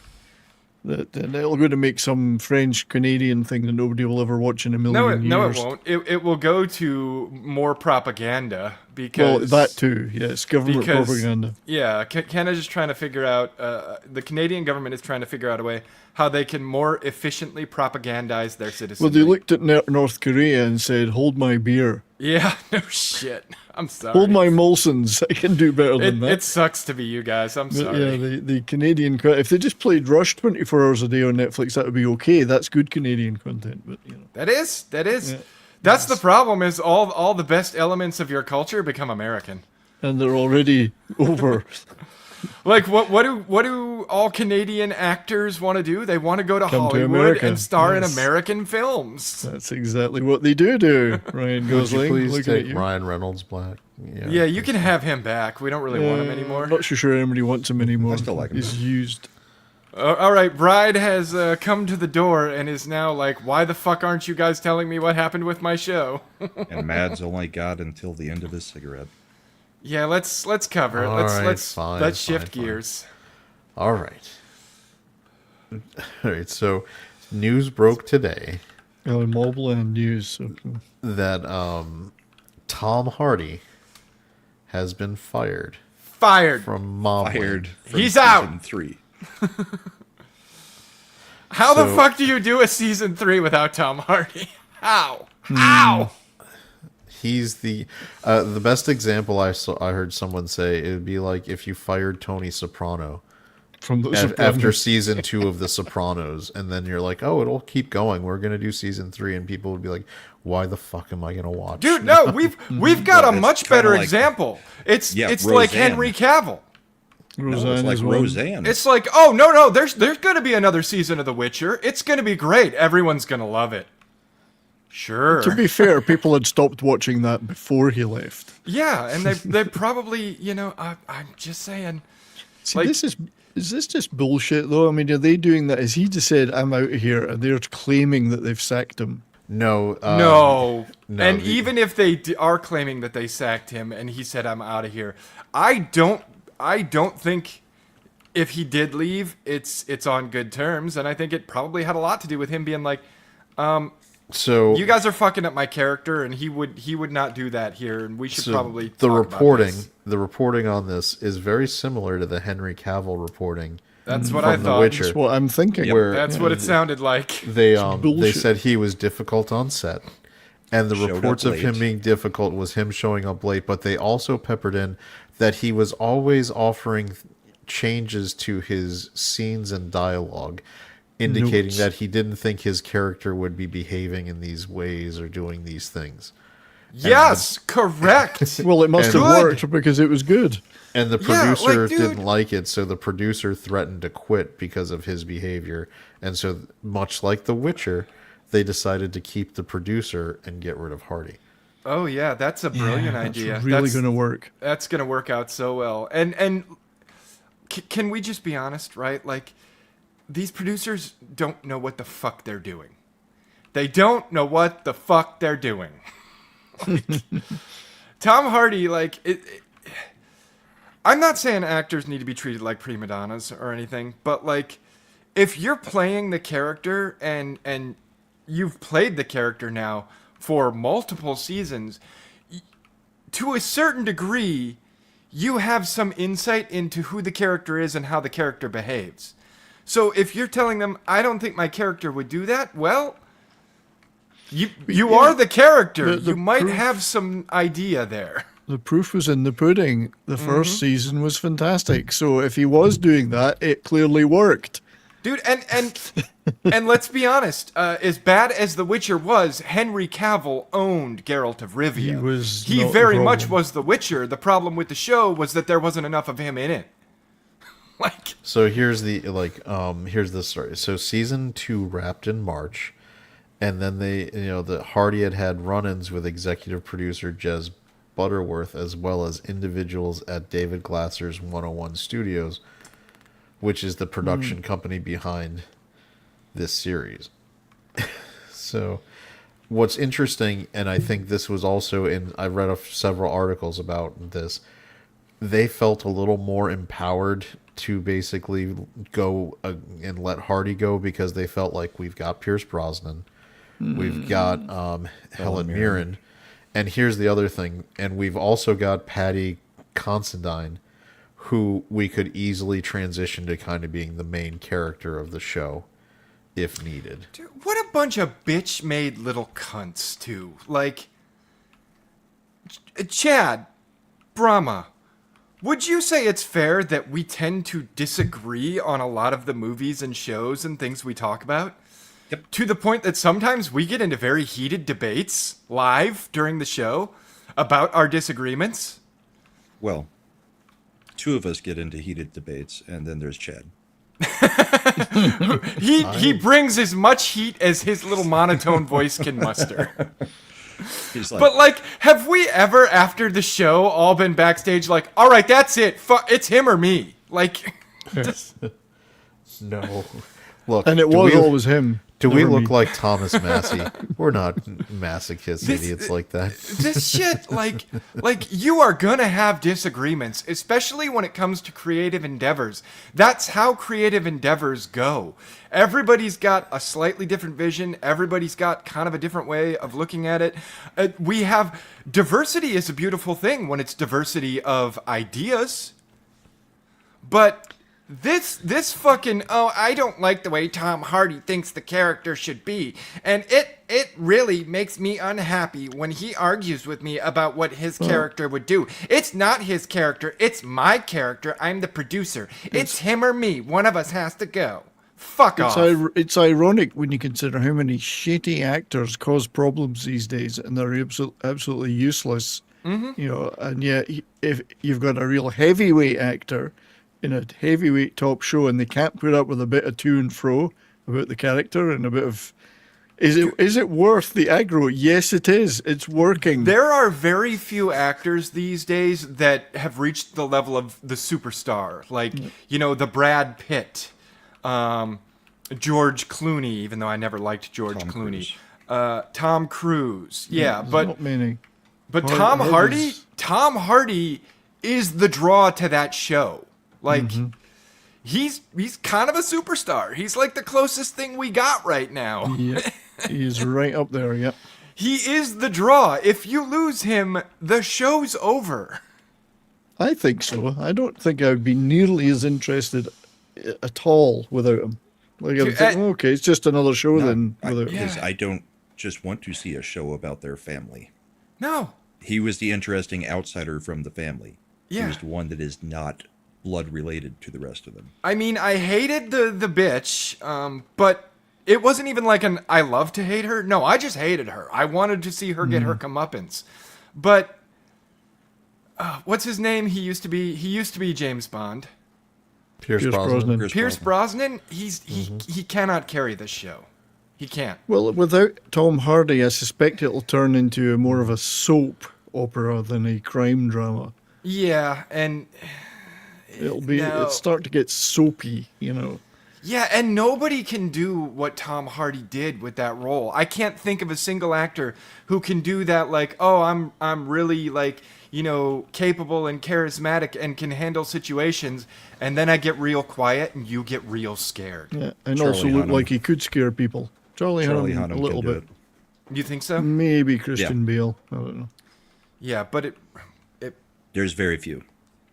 And it'll go to make some French Canadian thing that nobody will ever watch in a million years. no, it won't. It will go to more propaganda because that too. Yes, government because, propaganda. Yeah, Canada's just trying to figure out. The Canadian government is trying to figure out a way how they can more efficiently propagandize their citizens. Well, they looked at North Korea and said, "Hold my beer. Yeah, no shit. I'm sorry. Hold my Molsons. I can do better than that." It sucks to be you guys. I'm But sorry. yeah, the Canadian. If they just played Rush 24 hours a day on Netflix, that would be okay. That's good Canadian content. But That is. Yeah. That's the problem. Is all the best elements of your culture become American. and they're already over. Like what do all Canadian actors want to do? They want to go to Come to Hollywood America. and star in Yes. American films. That's exactly what they do. Ryan Would you Gosling, please looking at take you. Ryan Reynolds back? Yeah, you can have him back. We don't really want him anymore. I'm not so sure anybody wants him anymore. I still like him. He's used. All right, Bride has come to the door and is now like, "Why the fuck aren't you guys telling me what happened with my show?" And Mads only got until the end of his cigarette. Yeah, let's cover it. All Let's right, let's fine, let's shift fine. gears. All right. All right. So, news broke today Mobland news. So. that Tom Hardy has been fired Fired. from Mobland. Fired from He's season out. 3. How the So- fuck do you do a season 3 without Tom Hardy? How? How? He's the best example I heard someone say it would be like if you fired Tony Soprano From the after Sopranos. season 2 of The Sopranos, and then you're like, oh, it'll keep going. We're gonna do season 3, and people would be like, why the fuck am I gonna watch? Dude, no, we've got a it's much kinda better like- example. It's Yeah, like Roseanne. Henry Cavill. No, it's Roseanne like is one. Roseanne. It's like, oh no, there's gonna be another season of The Witcher. It's gonna be great. Everyone's gonna love it. Sure. To be fair, people had stopped watching that before he left. Yeah, and they probably, I'm just saying. See, Like- this is this just bullshit though? I mean, are they doing that? Has he just said, "I'm out of here," and they're claiming that they've sacked him? No, No. no, And the- even if they are claiming that they sacked him and he said, "I'm out of here," I don't think if he did leave, it's on good terms, and I think it probably had a lot to do with him being like, So "You guys are fucking up my character," and he would not do that here, and we should so probably the talk about reporting this. the reporting on this is very similar to the Henry Cavill reporting. That's what from I The thought. Witcher. That's what I'm thinking. Where That's what it sounded like. they bullshit. said he was difficult on set, and the Showed up reports of him late. being difficult was him showing up late. But they also peppered in that he was always offering changes to his scenes and dialogue, indicating Notes. that he didn't think his character would be behaving in these ways or doing these things. Yes, correct. Well, it must And- have Good. worked because it was good. And the Yeah, like, producer dude- didn't like it, so the producer threatened to quit because of his behavior. And so, much like The Witcher, they decided to keep the producer and get rid of Hardy. Oh yeah, that's a brilliant That's idea. really going to work. That's gonna work out so well. And can we just be honest, right? Like, these producers don't know what the fuck they're doing. They don't know what the fuck they're doing. Tom Hardy, like, I'm not saying actors need to be treated like prima donnas or anything, but like, if you're playing the character and you've played the character now for multiple seasons, to a certain degree, you have some insight into who the character is and how the character behaves. So if you're telling them, "I don't think my character would do that," well, you are the character. The You might proof- have some idea there. The proof was in the pudding. The first season was fantastic. So if he was doing that, it clearly worked. Dude, and let's be honest, as bad as The Witcher was, Henry Cavill owned Geralt of Rivia. He not very the much problem. was The Witcher. The problem with the show was that there wasn't enough of him in it. Like, So here's the here's the story. So season 2 wrapped in March, and then the Hardy had run-ins with executive producer Jez Butterworth, as well as individuals at David Glasser's 101 Studios, which is the production company behind this series. So what's interesting, and I think this was also I read several articles about this, they felt a little more empowered to basically go and let Hardy go, because they felt like we've got Pierce Brosnan, we've got Helen Mirren, And here's the other thing, and we've also got Patty Considine, who we could easily transition to kind of being the main character of the show if needed. Dude, what a bunch of bitch-made little cunts, too. Like, Chad, Brahma, would you say it's fair that we tend to disagree on a lot of the movies and shows and things we talk about? Yep. To the point that sometimes we get into very heated debates live during the show about our disagreements? Well, two of us get into heated debates, and then there's Chad. He brings as much heat as his little monotone voice can muster. He's like, But, like, have we ever, after the show, all been backstage like, all right, that's it. It's him or me. Like, just, No. Look, And it do was we- always him. Do we never look me. like Thomas Massey? We're not masochist idiots like that. this shit, like, you are gonna have disagreements, especially when it comes to creative endeavors. That's how creative endeavors go. Everybody's got a slightly different vision. Everybody's got kind of a different way of looking at it. We have diversity is a beautiful thing when it's diversity of ideas. But this fucking, oh, I don't like the way Tom Hardy thinks the character should be. And it really makes me unhappy when he argues with me about what his character would do. It's not his character, it's my character. I'm the producer. It's him or me. One of us has to go. Fuck off. It's ironic when you consider how many shitty actors cause problems these days, and they're absolutely useless. Mm-hmm. You know, and yet if you've got a real heavyweight actor in a heavyweight top show, and they can't put up with a bit of to and fro about the character and a bit of, is it worth the aggro? Yes, it is. It's working. There are very few actors these days that have reached the level of the superstar. Like, you know, the Brad Pitt, George Clooney, even though I never liked George Clooney. Tom Cruise. Yeah, There's but not many. Tom Hardy, Hardy's- Tom Hardy is the draw to that show. Like, he's kind of a superstar. He's like the closest thing we got right now. Yeah, he's right up there. Yep. He is the draw. If you lose him, the show's over. I think so. I don't think I would be nearly as interested at all without him. Like, I would think, okay, it's just another show then without him. because I don't just want to see a show about their family. No. He was the interesting outsider from the family. Yeah. He was the one that is not blood related to the rest of them. I mean, I hated the bitch, but it wasn't even like an I love to hate her. No, I just hated her. I wanted to see her get her comeuppance. But what's his name? He used to be James Bond. Pierce Pierce Brosnan. Brosnan. Pierce Brosnan, he cannot carry this show. He can't. Well, without Tom Hardy, I suspect it'll turn into more of a soap opera than a crime drama. Yeah, and It'll start to get soapy, you know. yeah, and nobody can do what Tom Hardy did with that role. I can't think of a single actor who can do that. Like, oh, I'm really, like, you know, capable and charismatic and can handle situations, and then I get real quiet and you get real scared. Yeah, and Charlie also look Hunnam. like he could scare people. Charlie Charlie Hunnam, Hunnam a little can do bit. it. You think so? Maybe Christian Bale. I don't know. Yeah, but it There's very few.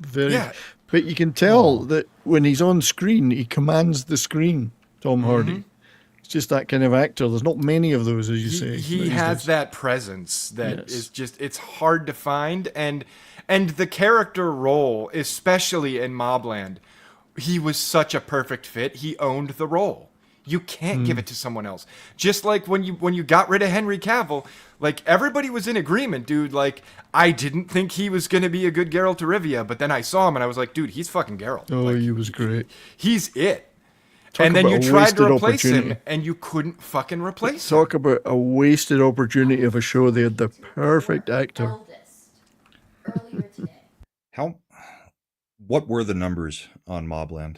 Very. Yeah. But you can tell that when he's on screen, he commands the screen. Tom Hardy. It's just that kind of actor. There's not many of those, as you say. he these has days. that presence that Yes. is just, it's hard to find, and the character role, especially in Mobland, he was such a perfect fit. He owned the role. You can't give it to someone else. Just like when you got rid of Henry Cavill, like, everybody was in agreement, dude. Like, I didn't think he was gonna be a good Geralt of Rivia, but then I saw him and I was like, dude, he's fucking Geralt. Oh, Like, he was great. he's it. Talk And then about you a tried to wasted replace him, opportunity. and you couldn't fucking replace him. Talk about a wasted opportunity of a show. They had the perfect actor. Eldest, earlier today. What were the numbers on Mobland?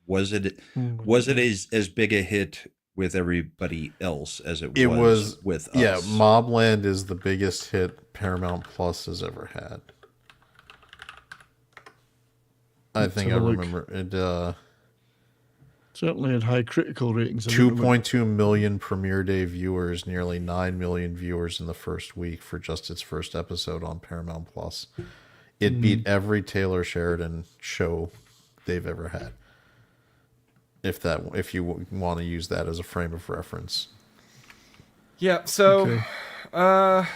Was it as big a hit with everybody else as it was with us? Yeah, Mobland is the biggest hit Paramount Plus has ever had. I think I have a look. remember it. Certainly had high critical ratings. I don't know about- 2.2 million premiere day viewers, nearly 9 million viewers in the first week for just its first episode on Paramount Plus. It beat every Taylor Sheridan show they've ever had. If you want to use that as a frame of reference. Yeah, so Okay.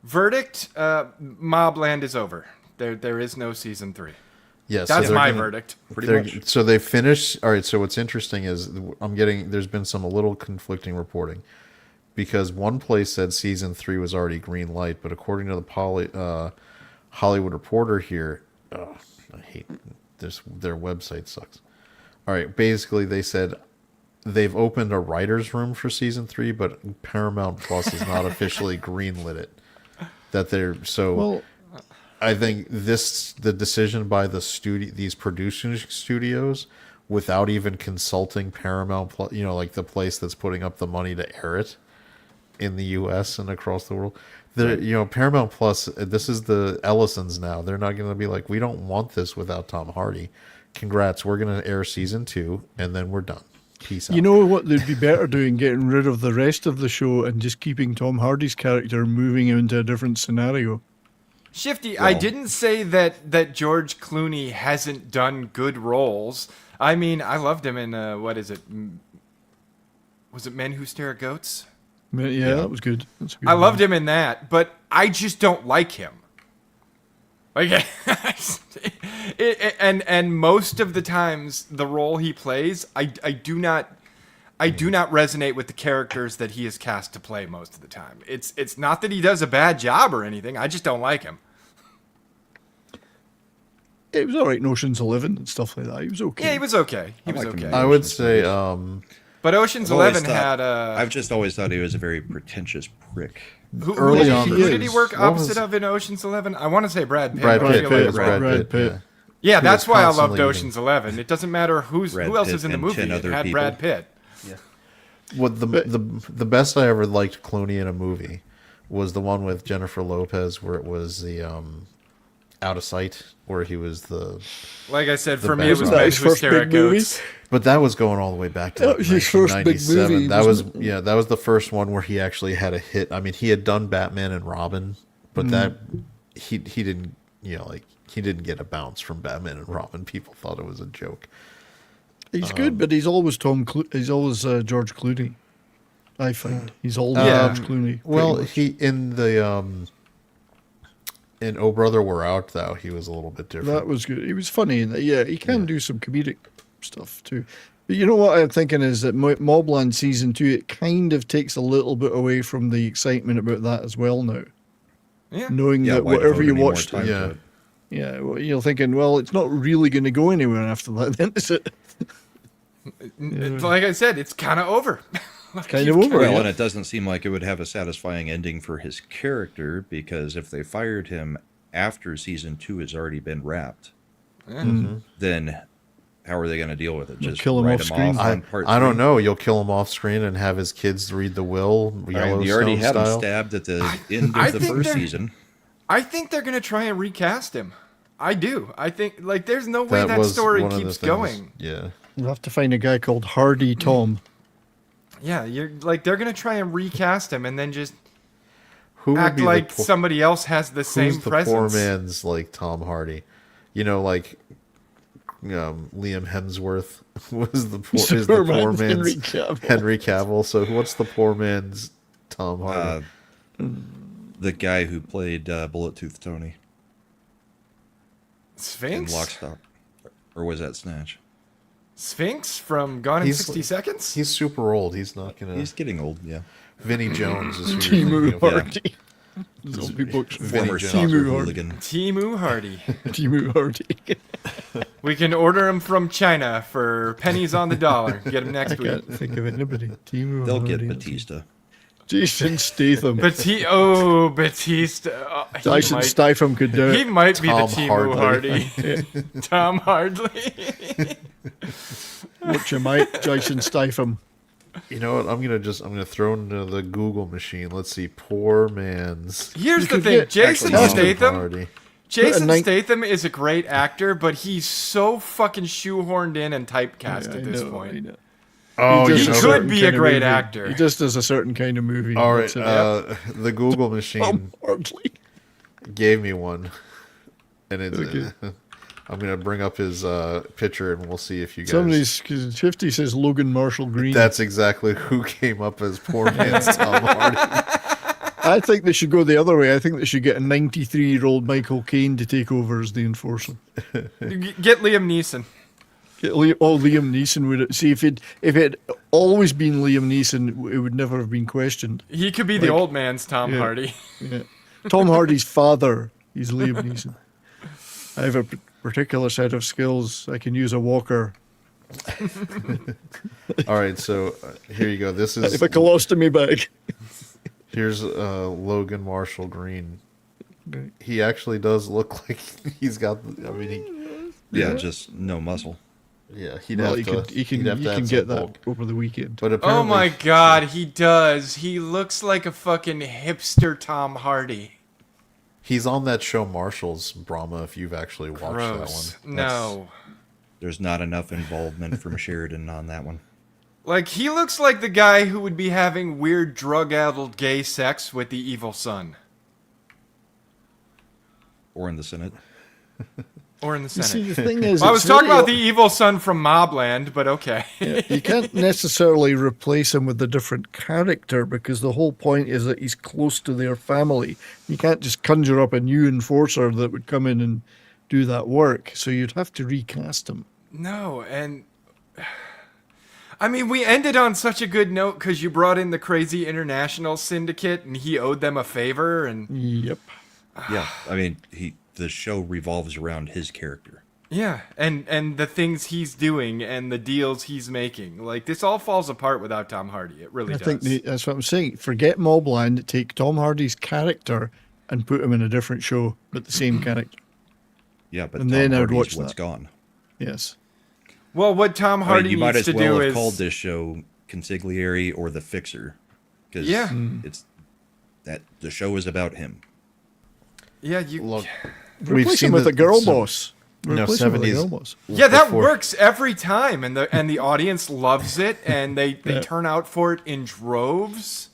verdict, Mobland is over. There is no season 3. Yes, That's my verdict. Pretty much. So they finished. All right. So what's interesting is there's been some a little conflicting reporting, because one place said season 3 was already green light, but according to the Hollywood Reporter here, I hate this. Their website sucks. All right. Basically, they said they've opened a writer's room for season 3, but Paramount Plus has not officially greenlit it. That they're so. Well, I think the decision by these producing studios, without even consulting Paramount Plus, like the place that's putting up the money to air it in the U.S. and across the world. Paramount Plus, this is the Ellisons now. They're not going to be like, we don't want this without Tom Hardy. Congrats, we're going to air season 2, and then we're done. Peace out. you know what they'd be better doing? Getting rid of the rest of the show and just keeping Tom Hardy's character and moving him into a different scenario. Shifty, I didn't say that George Clooney hasn't done good roles. I mean, I loved him in, what is it? Was it Men Who Stare at Goats? Yeah, that was good. That's a good I one. loved him in that, but I just don't like him. Like, and most of the times, the role he plays, I do not resonate with the characters that he is cast to play most of the time. It's not that he does a bad job or anything. I just don't like him. It was all right in Ocean's 11 and stuff like that. He was okay. Yeah, he was okay. He was liked him. okay. I would say, But Ocean's I've always 11 thought- had I've just always thought he was a very pretentious prick. who early did on, who did he yes. work What opposite was- of in Ocean's 11? I want to say Brad Pitt. Brad but I Pitt. feel like it was Brad wrong. Pitt. Yeah, He that's was why I loved constantly Ocean's 11. It doesn't matter who Brad else Pitt is in the and movie. 10 It other had people. Brad Pitt. What the best I ever liked Clooney in a movie was the one with Jennifer Lopez, where it was the Out of Sight, where he was the. Like I said, The for me, it was best Men His Who first Stare at big movie. Goats. But that was going all the way back to That was his first big 1997. movie, That was wasn't it? that was the first one where he actually had a hit. I mean, he had done Batman and Robin, but that he didn't he didn't get a bounce from Batman and Robin. People thought it was a joke. He's good, but he's always he's always George Clooney. I find he's always Yeah. George Clooney. Well, pretty much. he in the in Oh Brother We're Out though he was a little bit different. That was good. He was funny in that. Yeah, he can do some comedic stuff too. But you know what I'm thinking is that Mobland season 2, it kind of takes a little bit away from the excitement about that as well now. Yeah. Knowing Yeah, that why whatever devote you any more watched, time to Yeah. it? yeah, well, you're thinking, well, it's not really going to go anywhere after that, then is it? Like I said, it's kind of over. Kind of over. Well, yeah. and it doesn't seem like it would have a satisfying ending for his character, because if they fired him after season 2 has already been wrapped, then how are they going to deal with it? Just kill him write off screen. on part I don't 3? know. You'll kill him off screen and have his kids read the will, I Yellowstone mean, you already had him style. stabbed at the end I of the think first they're- season. I think they're gonna try and recast him. I do. I think there's no way that was story one of the keeps things- going. Yeah. We'll have to find a guy called Hardy Tom. Yeah, they're gonna try and recast him and then just Who would act be like the poor, somebody else has the same who's the presence. poor man's like Tom Hardy? Like Liam Hemsworth was the poor is the Poor poor man's man's Henry Cavill. So what's the poor man's Tom Hardy? The guy who played Bullet-Tooth Tony in Sphinx? Lock, Stock, or was that Snatch? Sphinx from Gone in He's- 60 Seconds? He's super old. He's not gonna. He's getting old, yeah. Vinnie Jones is who you're Timu thinking of. Hardy. Zombie books. Former Jones. soccer Timu Hardy. hooligan. Timu Hardy. Timu Hardy. We can order him from China for pennies on the dollar. Get him next week. Can't think of anybody. Timu They'll Hardy. get Batista. Jason Statham. Batista. He Jason might- Statham could do He it. might be the Tom Timu Hardley. Hardy. Tom Hardley. Watch your mate, Jason Statham. You know what? I'm gonna throw into the Google machine. Let's see. Poor man's Here's the could thing. get- Jason actually, Statham. Hardy. Jason nine- Statham is a great actor, but he's so fucking shoehorned in and typecast at this point. Oh, He He does a could certain be a kind of great movie. actor. He just does a certain kind of movie. all right. That's it. The Google machine Hardly. gave me one, and it's. Okay. I'm gonna bring up his picture, and we'll see if you guys. Somebody's 50 says Logan Marshall Green. That's exactly who came up as poor man's Tom Hardy. I think they should go the other way. I think they should get a 93-year-old Michael Caine to take over as the enforcer. Get Liam Neeson. Liam Neeson would see if it had always been Liam Neeson, it would never have been questioned. He could be the old man's Tom yeah. Hardy. Yeah. Tom Hardy's father is Liam Neeson. I have a particular set of skills. I can use a walker. All right, so here you go. This I is have a colostomy bag. here's Logan Marshall Green. He actually does look like he's got. I mean, Yeah, just no muscle. he'd Well, have to. you he'd have to can add get some that bulk. over the weekend. But Oh apparently, my god, he does. He looks like a fucking hipster Tom Hardy. he's on that show Marshall's Brahma. If you've actually watched Gross. that one, No. There's not enough involvement from Sheridan on that one. Like, he looks like the guy who would be having weird drug-addled gay sex with the evil son. Or in the Senate. Or in the You Senate. see, the thing is, Well, I was it's talking very about the evil son from Mobland, but okay. You can't necessarily replace him with a different character because the whole point is that he's close to their family. You can't just conjure up a new enforcer that would come in and do that work. So you'd have to recast him. No, and... I mean, we ended on such a good note because you brought in the crazy international syndicate and he owed them a favor, and... Yep. Yeah, I mean, the show revolves around his character. Yeah, and the things he's doing and the deals he's making. Like, this all falls apart without Tom Hardy. It really I does. think that's what I'm saying. Forget Mobland, take Tom Hardy's character and put him in a different show, but the same character. Yeah, but And Tom then I would Hardy's watch what's that. gone. Yes. Well, what Tom I Hardy mean, you might needs as to well do have is... called this show Consigliere or The Fixer. Because Yeah. it's that the show is about him. Yeah, you... look, Replace him with a girl boss. No, Replace him with a 70s. girl boss. Yeah, that before- works every time, and the audience loves it, and they turn out for it in droves.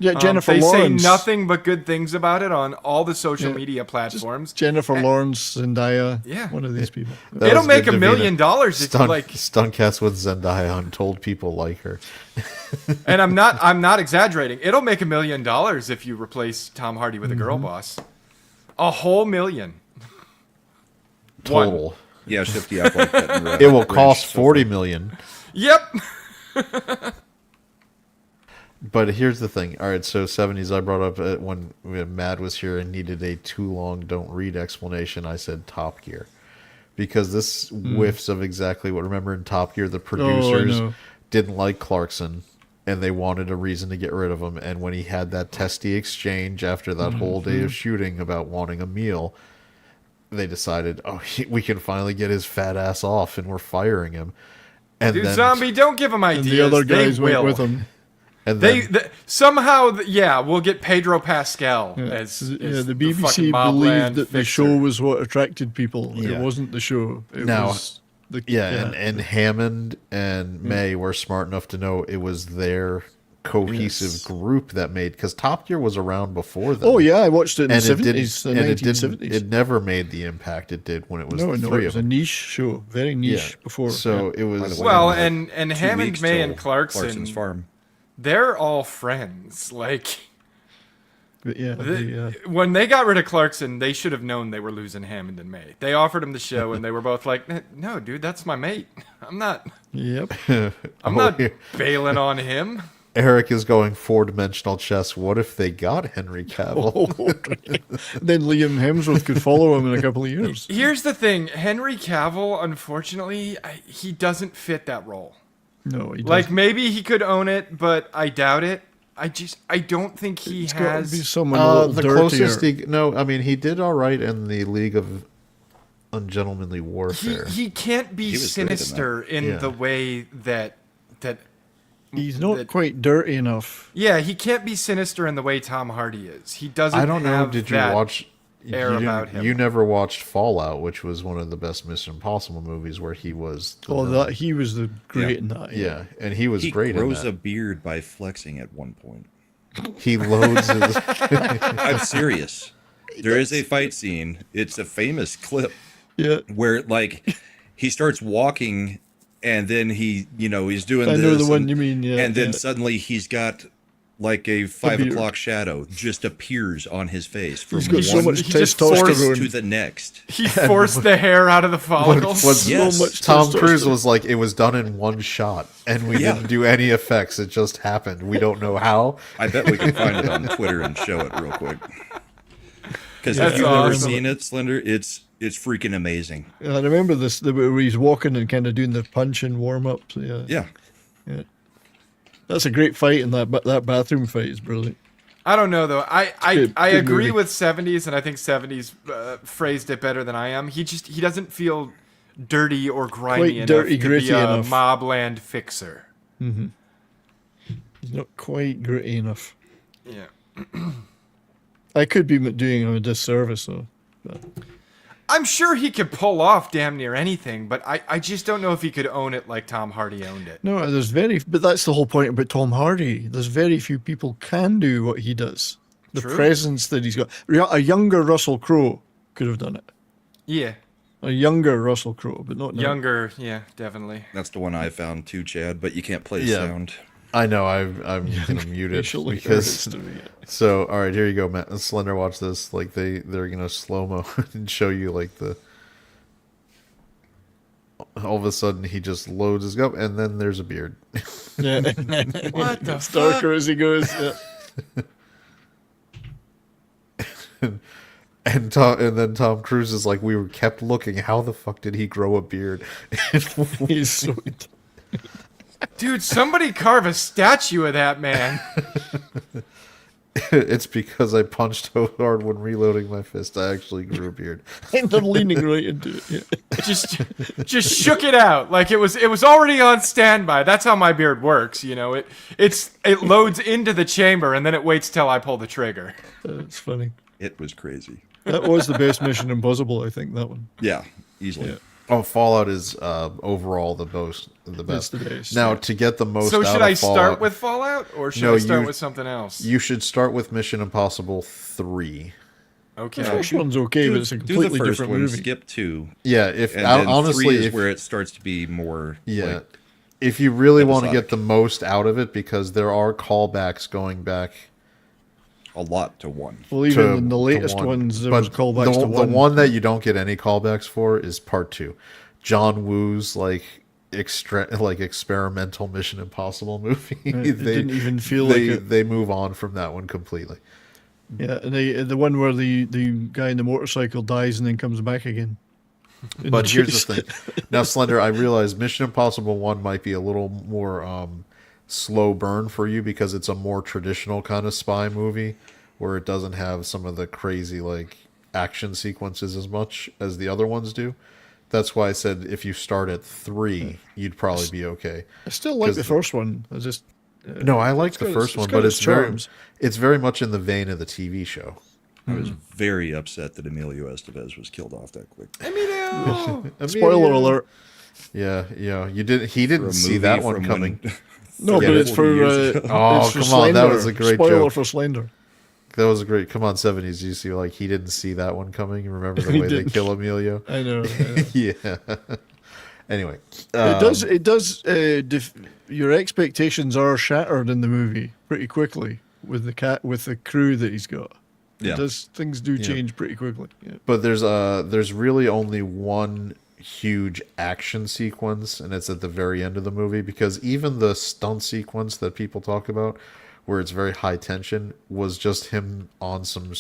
Yeah, Jennifer they Lawrence. say nothing but good things about it on all the social Yeah, media platforms. Jennifer Lawrence, Zendaya. Yeah. One of these people. That It'll was make good $1 to million be a if you like. stunt cast with Zendaya. I'm told people like her. And I'm not exaggerating. It'll make $1 million if you replace Tom Hardy with a girl boss. A whole million. Total. Yeah, shift the Affleck button. It will cost 40 million. Yep. But here's the thing. All right, so 70s, I brought up when Mad was here and needed a too long don't read explanation. I said Top Gear. Because this whiffs of exactly what, remember in Top Gear, the producers know. didn't like Clarkson and they wanted a reason to get rid of him. And when he had that testy exchange after that whole day of shooting about wanting a meal, they decided, we can finally get his fat ass off and we're firing him. And Dude, then, Zombie, don't give them ideas. And the other guys they went will. with him. and They, then somehow, yeah, we'll get Pedro Pascal as Yeah, the fucking BBC Mobland believed that the fixer. show was what attracted people. Yeah. It wasn't the show. It Now- was the, and Hammond and May were smart enough to know it was their cohesive Yes. group that made, because Top Gear was around before them. Oh, yeah, I watched it in the and it didn't, 70s, the and it 1970s. didn't. It never made the impact it did when it was no, the no, three it was of a them. niche show. Very niche before. So yeah. it was. the way, Well, like, and 2 Hammond, weeks May, till and Clarkson, Clarkson's farm. they're all friends. Like, But yeah, when they got rid of Clarkson, they should have known they were losing Hammond and May. They offered him the show, and they were both like, "No, dude, that's my mate. I'm not yep. bailing on him." Eric is going 4-dimensional chess. What if they got Henry Cavill? Then Liam Hemsworth could follow him in a couple of years. Here's the thing: Henry Cavill, unfortunately, he doesn't fit that role. No, he Like, doesn't. maybe he could own it, but I doubt it. I don't think he It's got to be has. someone a little The dirtier. closest I mean, he did all right in the League of Ungentlemanly Warfare. He can't be was great in that. sinister in Yeah. the way that He's not that- quite dirty enough. yeah, he can't be sinister in the way Tom Hardy is. He doesn't. I don't know. have Did you that- watch? air about him. You never watched Fallout, which was one of the best Mission Impossible movies, where he was. He was the great in that. Yeah, and he was He great in grows that. a beard by flexing at one point. He loads his. I'm serious. There is a fight scene. It's a famous clip Yeah. where like he starts walking and then he's doing I this. know the one and, you mean, yeah. And then yeah. suddenly he's got like a 5 beard. o'clock shadow just appears on his face from He's got so one much He just forced testosterone. to the next. He forced the hair out of the follicles. What's Yes. So much Tom testosterone. Cruise was like, it was done in one shot, and we Yeah. didn't do any effects. It just happened. We don't know how. I bet we can find it on Twitter and show it real quick. Because That's if you've never awesome. seen it, Slender, it's freaking amazing. Yeah, I remember this, where he's walking and kind of doing the punch and warm ups. Yeah. Yeah. That's a great fight, and that bathroom fight is brilliant. I don't know though. I Good agree movie. with 70s, and I think 70s phrased it better than I am. He doesn't feel dirty or grimy Quite enough dirty, to gritty be a enough. mobland fixer. He's not quite gritty enough. Yeah. I could be doing him a disservice, though. I'm sure he could pull off damn near anything, but I just don't know if he could own it like Tom Hardy owned it. No, but that's the whole point about Tom Hardy. There's very few people can do what he does. The True. presence that he's got. A younger Russell Crowe could have done it. Yeah. A younger Russell Crowe, but not now. Younger, yeah, definitely. That's the one I found too, Chad, but you can't play Yeah. sound. I know. I'm gonna mute it Facial because. appearance to me. So, all right, here you go, Matt. Slender, watch this. Like they're gonna slow mo and show you like the. All of a sudden, he just loads his up, and then there's a beard. Yeah. What the It's darker as he goes. Yeah. And then Tom Cruise is like, we were kept looking. How the fuck did he grow a beard? He's so. Dude, somebody carve a statue of that man. It's because I punched so hard when reloading my fist. I actually grew a beard. And they're leaning right into it. Yeah. Just shook it out like it was already on standby. That's how my beard works, you know. It loads into the chamber and then it waits till I pull the trigger. It's funny. It was crazy. That was the best Mission Impossible, I think, that one. Yeah, easily. Yeah. Oh, Fallout is overall the best. It's the best, Now, yeah. to get the most So out should of I start Fallout, with Fallout or should No, I start you- with something else? You should start with Mission Impossible 3. The Okay. first one's okay, but it's a Do the completely first different one, movie. skip 2, Yeah, if and then honestly, 3 is if, where it starts to be more. yeah, like, if you really want to episodic. get the most out of it, because there are callbacks going back a lot to 1. Well, even to in the to ast one. ones, there But was callbacks the, to the one. one that you don't get any callbacks for is part 2. John Woo's experimental Mission Impossible movie. Right, it didn't even feel like it. They move on from that one completely. Yeah, and the one where the guy in the motorcycle dies and then comes back again. In But the here's chase. the thing. Now, Slender, I realize Mission Impossible 1 might be a little more slow burn for you because it's a more traditional kind of spy movie where it doesn't have some of the crazy action sequences as much as the other ones do. That's why I said if you start at 3, you'd probably be okay. I still like 'Cause the first one. I just No, I like the got first its- one, it's got but its charms. it's very much in the vein of the TV show. I was very upset that Emilio Estevez was killed off that quick. Emilio! spoiler alert. Yeah, he didn't For a see movie that one from coming. when- No, Get but it? it's for 40 years ago. Oh, it's for come on, that Slender. was a great Spoiler joke. for Slender. That was a great. Come on, 70s. You see, he didn't see that one coming. You remember the He way they didn't. kill Emilio? I know. Yeah. Anyway, It does. Your expectations are shattered in the movie pretty quickly with the crew that he's got. Yeah. Things do change pretty quickly. Yeah. but there's really only one huge action sequence, and it's at the very end of the movie, because even the stunt sequence that people talk about, where it's very high tension, was just him on some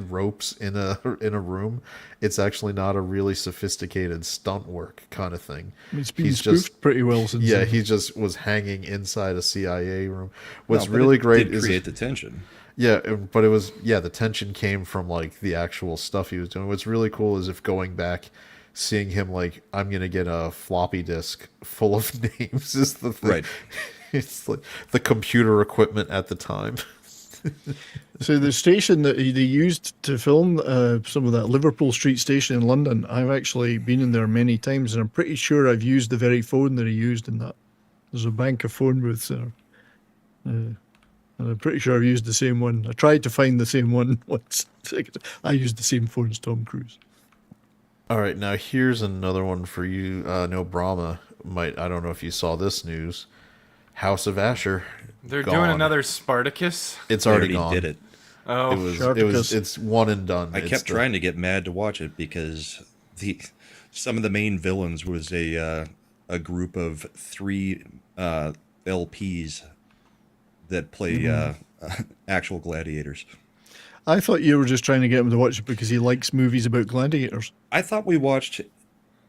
ropes in a room. It's actually not a really sophisticated stunt work kind of thing. It's been He's spoofed just pretty well since. Yeah, then. he just was hanging inside a CIA room. What's No, but really it great did is create the tension. yeah, but it was the tension came from the actual stuff he was doing. What's really cool is if going back, seeing him I'm gonna get a floppy disk full of names is the thing. Right. It's like the computer equipment at the time. So the station that they used to film some of that Liverpool Street station in London, I've actually been in there many times, and I'm pretty sure I've used the very phone that he used in that. There's a bank of phone booths there. And I'm pretty sure I've used the same one. I tried to find the same one once. I used the same phone as Tom Cruise. All right, now here's another one for you. No, Brahma might. I don't know if you saw this news. House of Asher. They're gone. doing another Spartacus. It's They already already gone. did it. Oh, It's one and done. I kept trying to get mad to watch it because some of the main villains was a group of 3 LPs that play actual gladiators. I thought you were just trying to get him to watch it because he likes movies about gladiators. I thought we watched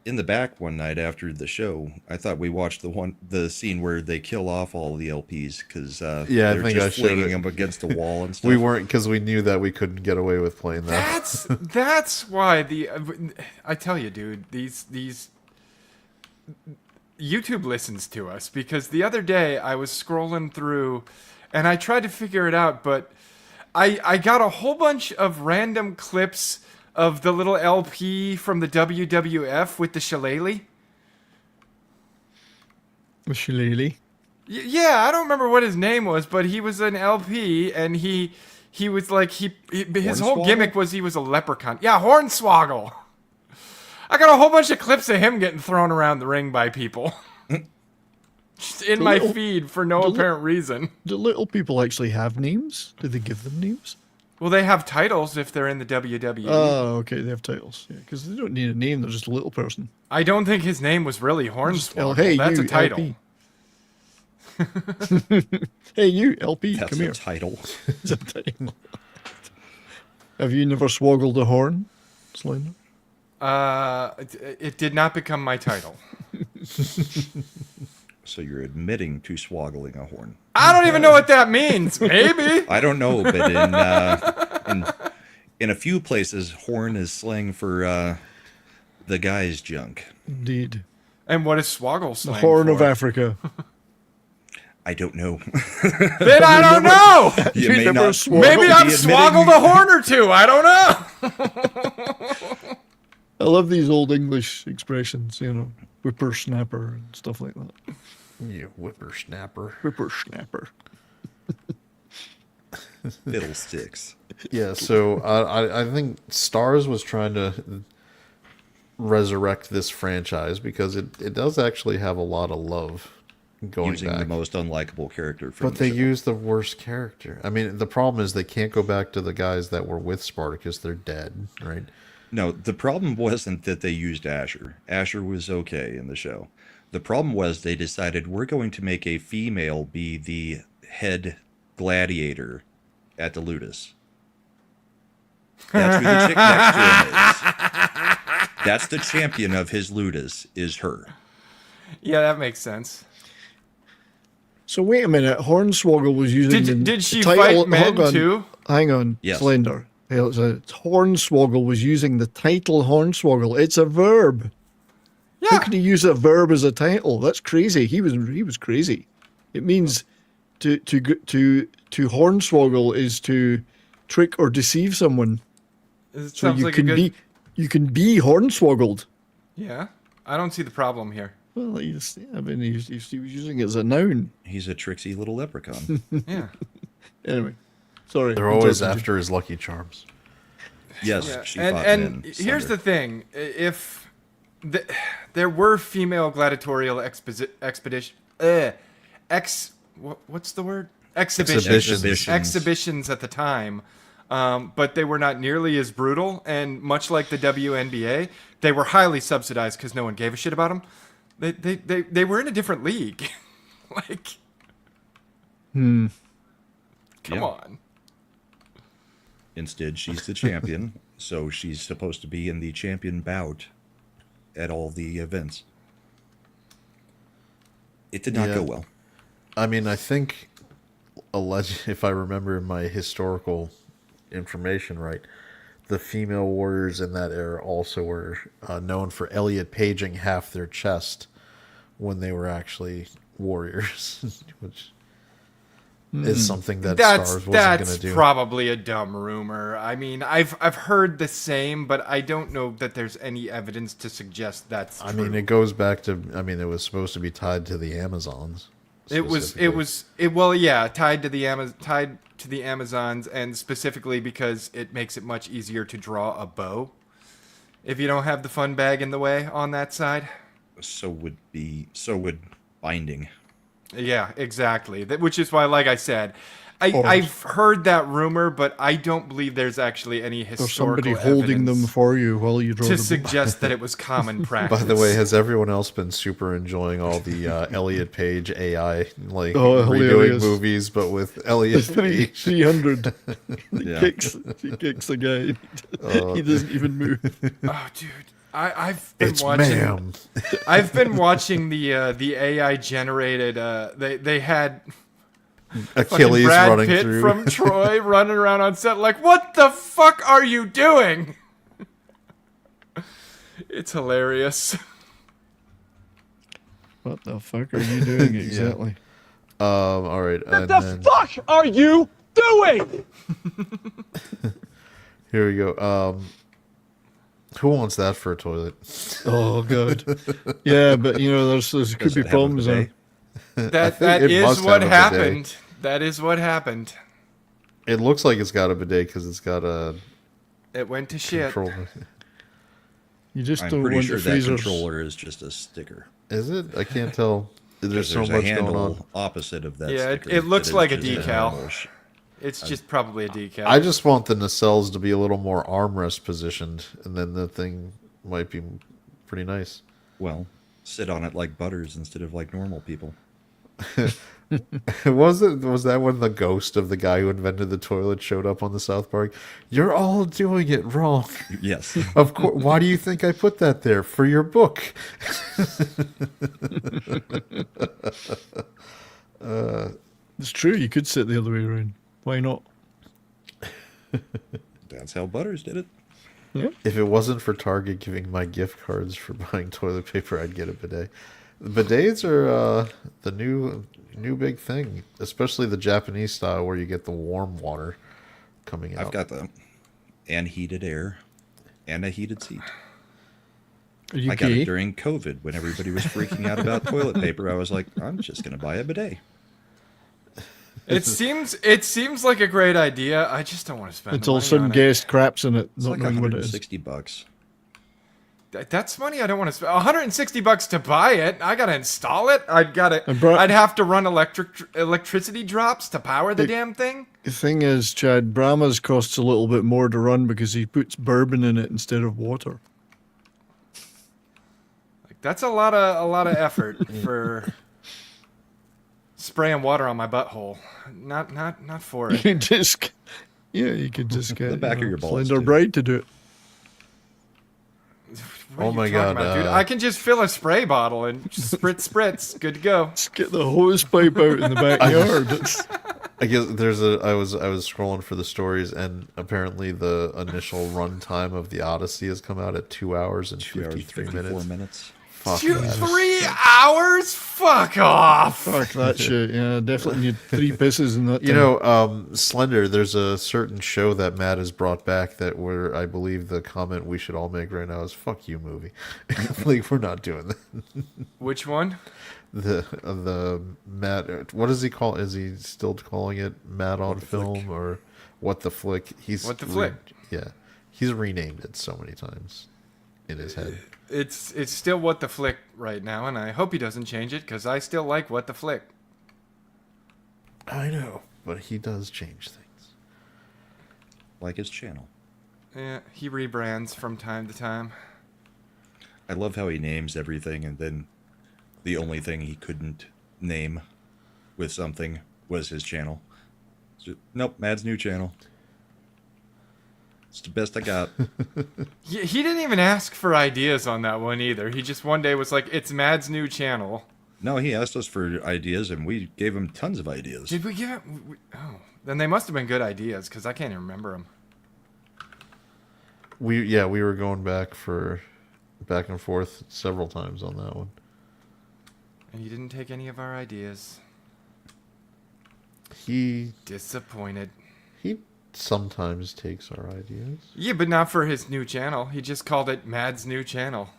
in the back one night after the show. I thought we watched the scene where they kill off all the LPs because I they're think I just showed flinging it. them against the wall and stuff. We weren't because we knew that we couldn't get away with playing that. that's why I tell you, dude, these YouTube listens to us because the other day I was scrolling through and I tried to figure it out, but I got a whole bunch of random clips of the little LP from the WWF with the shillelagh. The shillelagh. Yeah, I don't remember what his name was, but he was an LP, and he was like his whole Hornswoggle? gimmick was he was a leprechaun. Yeah, Hornswoggle. I got a whole bunch of clips of him getting thrown around the ring by people. Just in my feed for no apparent reason. Do little people actually have names? Do they give them names? Well, they have titles if they're in the WWE. Oh, okay, they have titles. Yeah, because they don't need a name; they're just a little person. I don't think his name was really Hornswoggle. Hey, That's you, a title. LP. Hey, you, LP, That's come a here. title. It's a title. Have you never swoggled a horn, Slender? It did not become my title. So you're admitting to swoggling a horn. I don't even know what that means. Maybe. I don't know, but in a few places, horn is slang for the guy's junk. Indeed. And what is swoggle The slang Horn for? of Africa. I don't know. Then I don't know. You may never not swoggled- Maybe be I've admitting- swoggled a horn or two. I don't know. I love these old English expressions, you know, whippersnapper and stuff like that. You whippersnapper. Whippersnapper. Fiddlesticks. Yeah, so I think Stars was trying to resurrect this franchise because it does actually have a lot of love going Using back. the most unlikable character from But the they show. use the worst character. I mean, the problem is they can't go back to the guys that were with Spartacus. They're dead, right? No, the problem wasn't that they used Asher. Asher was okay in the show. The problem was they decided we're going to make a female be the head gladiator at the Ludus. That's who the chick next to him is. That's the champion of his Ludus, is her. Yeah, that makes sense. So wait a minute, Hornswoggle was using the Did she title. fight men Hang on, too? Hang on, Yes. Slender. Hornswoggle was using the title Hornswoggle. It's a verb. How Yeah. can you use a verb as a title? That's crazy. He was crazy. It means to hornswoggle is to trick or deceive someone. It So sounds you like a can good. be hornswoggled. Yeah, I don't see the problem here. Well, he was using it as a noun. He's a tricksy little leprechaun. Yeah. Anyway, sorry. They're always interrupted you. after his Lucky Charms. Yes, Yeah, she and fought and men. here's the Slender. thing: if there were female gladiatorial expedition, what's the word? Exhibitions at the time, but they were not nearly as brutal, and much like the WNBA, they were highly subsidized because no one gave a shit about them. They were in a different league, like. Come Yeah. on. Instead, she's the champion, so she's supposed to be in the champion bout at all the events. It did not Yeah. go well. I mean, I think, if I remember my historical information right, the female warriors in that era also were known for Elliot paging half their chest when they were actually warriors, which is something that Star Wars wasn't going to That's do. probably a dumb rumor. I mean, I've heard the same, but I don't know that there's any evidence to suggest that's true. I mean, it goes back to. I mean, it was supposed to be tied to the Amazons. Tied to the Amazons, and specifically because it makes it much easier to draw a bow if you don't have the fun bag in the way on that side. So would binding. Yeah, exactly. Which is why, like I said, I've heard that rumor, but I don't believe there's actually any Or historical somebody holding them evidence for you while you draw to the book. suggest that it was common practice. By the way, has everyone else been super enjoying all the Elliot Page AI redoing hilarious. movies, but with Elliot Page? 300. Yeah. He kicks the guy. He doesn't even move. Oh, dude. I've been It's watching. ma'am. I've been watching the AI generated. They had fucking Achilles Brad running Pitt through. from Troy running around on set like, what the fuck are you doing? It's hilarious. What the fuck are you doing exactly? All right. What the fuck are you doing? Here we go. Who wants that for a toilet? Oh god. Yeah, but there's could Does be it have a problems bidet? there. That it is must what have a bidet. happened. That is what happened. It looks like it's got a bidet because it's got a It went to shit. control. You just I'm don't pretty want sure the that freezers. controller is just a sticker. Is it? I can't tell. There's so There's much a handle going on. opposite of that Yeah, sticker. it looks that is like a just decal. normal It's just probably a decal. I just want the nacelles to be a little more armrest positioned, and then the thing might be pretty nice. Well, sit on it like Butters instead of like normal people. Was that when the ghost of the guy who invented the toilet showed up on the South Park? You're all doing it wrong. Yes. Of course. Why do you think I put that there? For your book. It's true. You could sit the other way around. Why not? That's how Butters did it. If it wasn't for Target giving my gift cards for buying toilet paper, I'd get a bidet. Bidets are the new big thing, especially the Japanese style where you get the warm water coming out. I've got them. And heated air. And a heated seat. Are you I got gay? it during COVID when everybody was freaking out about toilet paper. I was like, I'm just going to buy a bidet. It seems like a great idea. I just don't want to spend. It's the all money sudden on it. guest craps in it, It's not like knowing what it is. $160. That's money I don't want to spend. $160 to buy it. I gotta install it. And bro- I'd have to run electricity drops to power the damn thing. The thing is, Chad, Brahma's costs a little bit more to run because he puts bourbon in it instead of water. That's a lot of effort for spraying water on my butthole. Not for it. You just, you could just get The back of your balls, Slender too. Bride to do it. What are Oh you my talking God, about, dude! I can just fill a spray bottle and just spritz. Good to go. Just get the hose pipe out in the backyard. It's- I guess I was scrolling for the stories, and apparently the initial run time of the Odyssey has come out at 2 hours and 2 hours, 53 54 minutes. minutes. Fuck 3 hours? Fuck off! Fuck that shit. Yeah, definitely need 3 pisses in that. You time. know, Slender, there's a certain show that Matt has brought back that where I believe the comment we should all make right now is "fuck you" movie. Like, we're not doing that. Which one? The Matt, what does he call? Is he still calling it Matt on Film or What the Flick? He's What the Flick? Yeah, he's renamed it so many times in his head. It's still What the Flick right now, and I hope he doesn't change it because I still like What the Flick. I know, but he does change things. Like his channel. Yeah, he rebrands from time to time. I love how he names everything, and then the only thing he couldn't name with something was his channel. So, nope, Mad's new channel. It's the best I got. He didn't even ask for ideas on that one either. He just one day was like, "It's Mad's new channel." No, he asked us for ideas, and we gave him tons of ideas. Did we give him? Oh, then they must have been good ideas because I can't even remember them. We were going back and forth several times on that one. And you didn't take any of our ideas. He Disappointed. he sometimes takes our ideas. Yeah, but not for his new channel. He just called it Mad's new channel.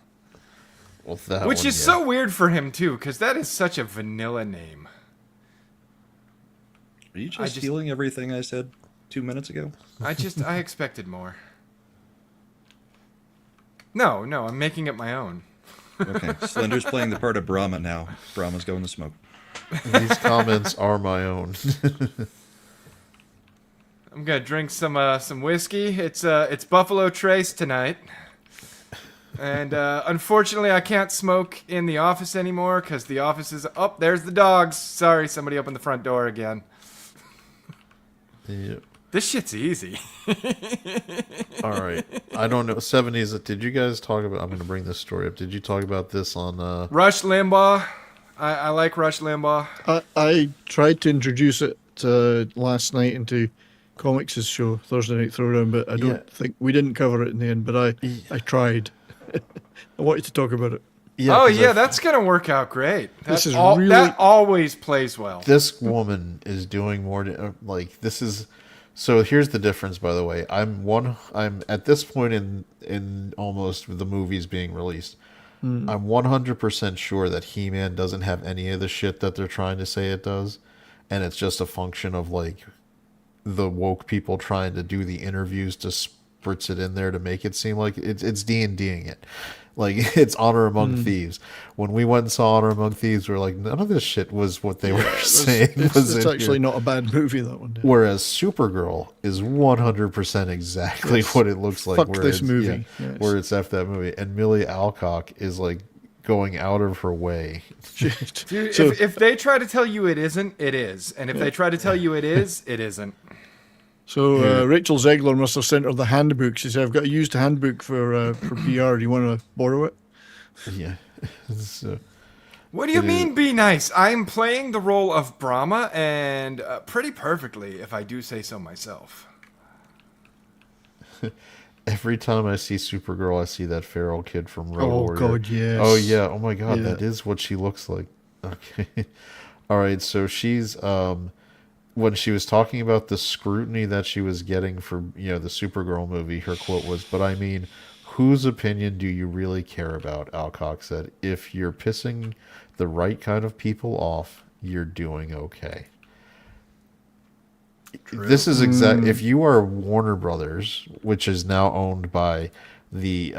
Well, that Which one, is so weird for him, too, because that is such a vanilla name. Are you just stealing everything I said 2 minutes ago? I expected more. No, I'm making it my own. Okay, Slender's playing the part of Brahma now. Brahma's going to smoke. These comments are my own. I'm gonna drink some whiskey. It's Buffalo Trace tonight, and unfortunately I can't smoke in the office anymore because the office is up. There's the dogs. Sorry, somebody opened the front door again. Yep. This shit's easy. All right. I don't know. 70s. Did you guys talk about? I'm going to bring this story up. Did you talk about this on? Rush Limbaugh. I like Rush Limbaugh. I tried to introduce it last night into Comics' show, Thursday Night Throwdown, but I don't think we didn't cover it in the end, but I tried. I wanted to talk about it. Yeah, that's going to work out great. That always plays well. This woman is doing more this is. So here's the difference, by the way. I'm at this point in almost the movies being released. I'm 100% sure that He-Man doesn't have any of the shit that they're trying to say it does, and it's just a function of like the woke people trying to do the interviews to spritz it in there to make it seem like it's D&Ding it. Like, it's Honor Among Thieves. When we went and saw Honor Among Thieves, we were like, none of this shit was what they were saying. It's actually not a bad movie, that one. Yeah. Whereas Supergirl is 100% exactly what it looks like. Fuck this movie. Yeah, where it's F that movie. And Millie Alcock is like going out of her way. Dude, if they try to tell you it isn't, it is. And if they try to tell you it is, it isn't. So Rachel Zegler must have sent her the handbook. She said, I've got a used handbook for PR. Do you want to borrow it? Yeah. So, what do you mean, be nice? I'm playing the role of Brahma, and pretty perfectly, if I do say so myself. every time I see Supergirl, I see that feral kid from Road Warrior. Oh, God, yes. Oh, yeah. Oh, my God. Yeah. That is what she looks like. Okay. All right. So she's... when she was talking about the scrutiny that she was getting for, the Supergirl movie, her quote was, "But I mean, whose opinion do you really care about?" Alcock said. "If you're pissing the right kind of people off, you're doing okay." True. This is if you are Warner Brothers, which is now owned by the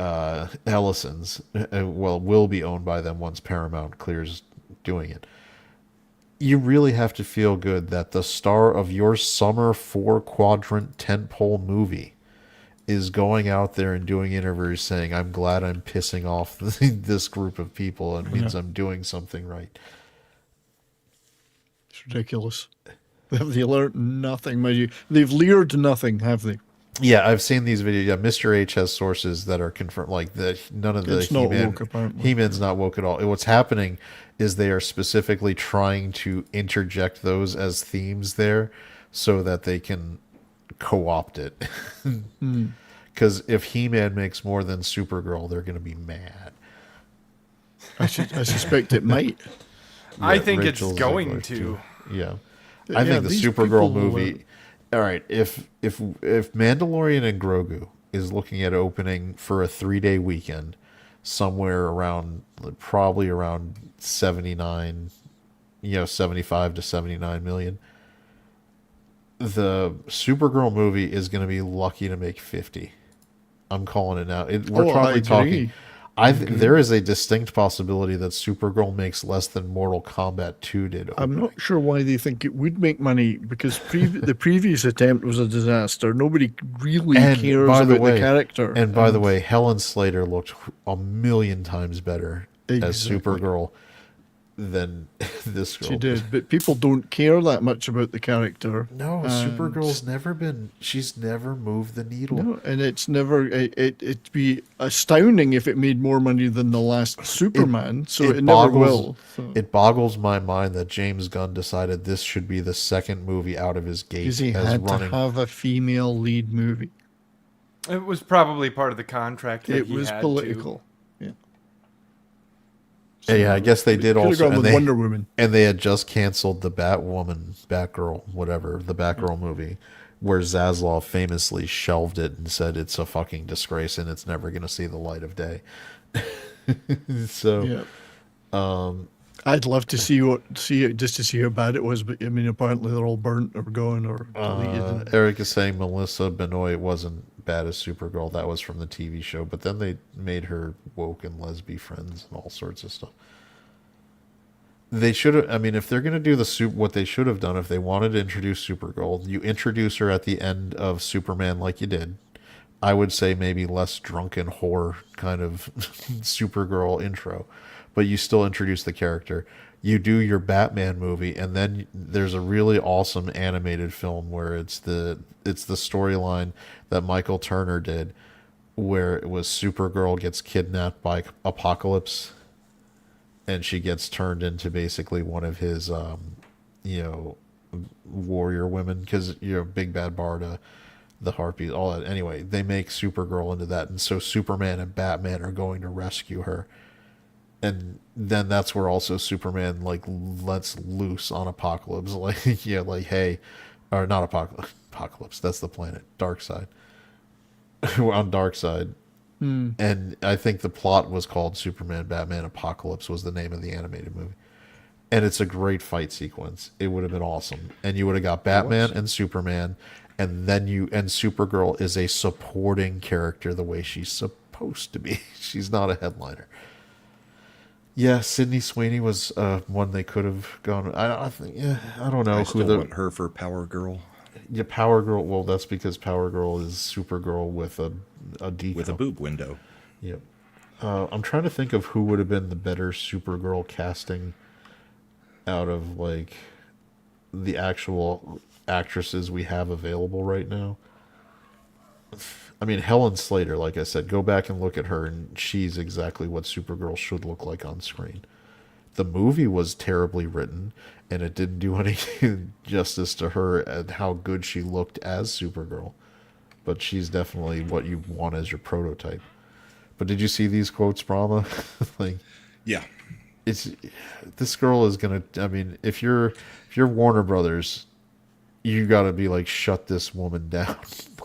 Ellisons, will be owned by them once Paramount clears doing it. You really have to feel good that the star of your summer 4-quadrant tentpole movie is going out there and doing interviews saying, "I'm glad I'm pissing off this group of people. It means I'm doing something right." It's ridiculous. They learned nothing. They've leered nothing, have they? Yeah, I've seen these videos. Yeah, Mr. H has sources that are confirmed. Like that, none of the He-Man's not woke at all. What's happening is they are specifically trying to interject those as themes there, so that they can co-opt it. Because if He-Man makes more than Supergirl, they're going to be mad. I suspect it might. Yeah, I think Rachel's it's going like, to. Yeah, I think the Supergirl movie. All right, if Mandalorian and Grogu is looking at opening for a 3-day weekend somewhere around probably around 75 to 79 million, the Supergirl movie is going to be lucky to make 50. I'm calling it now. We're probably talking. There is a distinct possibility that Supergirl makes less than Mortal Kombat 2 did. I'm not sure why they think it would make money, because the previous attempt was a disaster. Nobody really cares about the character. And by the way, Helen Slater looked a million times better as Supergirl than this girl. She did, but people don't care that much about the character. No, Supergirl's she's never moved the needle. No, and it's never, it'd be astounding if it made more money than the last Superman, it never will. So. It boggles my mind that James Gunn decided this should be the second movie out of his gate. Because he had to have a female lead movie. It was probably part of the contract that it was political. Yeah. Yeah, I guess they did Could have also, gone and with Wonder Woman. and they had just canceled the Batgirl, whatever, the Batgirl movie, where Zaslav famously shelved it and said it's a fucking disgrace and it's never going to see the light of day. So, Yeah. I'd love to see it just to see how bad it was, but I mean, apparently they're all burnt or gone or deleted. Eric is saying Melissa Benoist wasn't bad as Supergirl. That was from the TV show, but then they made her woke and lesbian friends and all sorts of stuff. They should have. I mean, if they're going to do what they should have done, if they wanted to introduce Supergirl, you introduce her at the end of Superman, like you did. I would say maybe less drunken whore kind of Supergirl intro, but you still introduce the character. You do your Batman movie, and then there's a really awesome animated film where it's the storyline that Michael Turner did, where it was Supergirl gets kidnapped by Apocalypse, and she gets turned into basically one of his, warrior women, because Big Bad Barda, the Harpies, all that. Anyway, they make Supergirl into that, and so Superman and Batman are going to rescue her. And then that's where also Superman lets loose on Apocalypse, hey, or not Apocalypse, that's the planet, Darkseid. On Darkseid. And I think the plot was called Superman, Batman, Apocalypse was the name of the animated movie. And it's a great fight sequence. It would have been awesome. And you would have got Batman and Superman, and then and Supergirl is a supporting character the way she's supposed to be. She's not a headliner. Yeah, Sydney Sweeney was one they could have gone. I think. Yeah, I don't know I who still want her for Power Girl. Yeah, Power Girl. Well, that's because Power Girl is Supergirl with a decal. With a boob window. Yep. I'm trying to think of who would have been the better Supergirl casting out of the actual actresses we have available right now. I mean, Helen Slater, like I said, go back and look at her, and she's exactly what Supergirl should look like on screen. The movie was terribly written, and it didn't do any justice to her and how good she looked as Supergirl. But she's definitely what you want as your prototype. But did you see these quotes, Brahma? Yeah. This girl is gonna. I mean, if you're Warner Brothers, you got to be shut this woman down.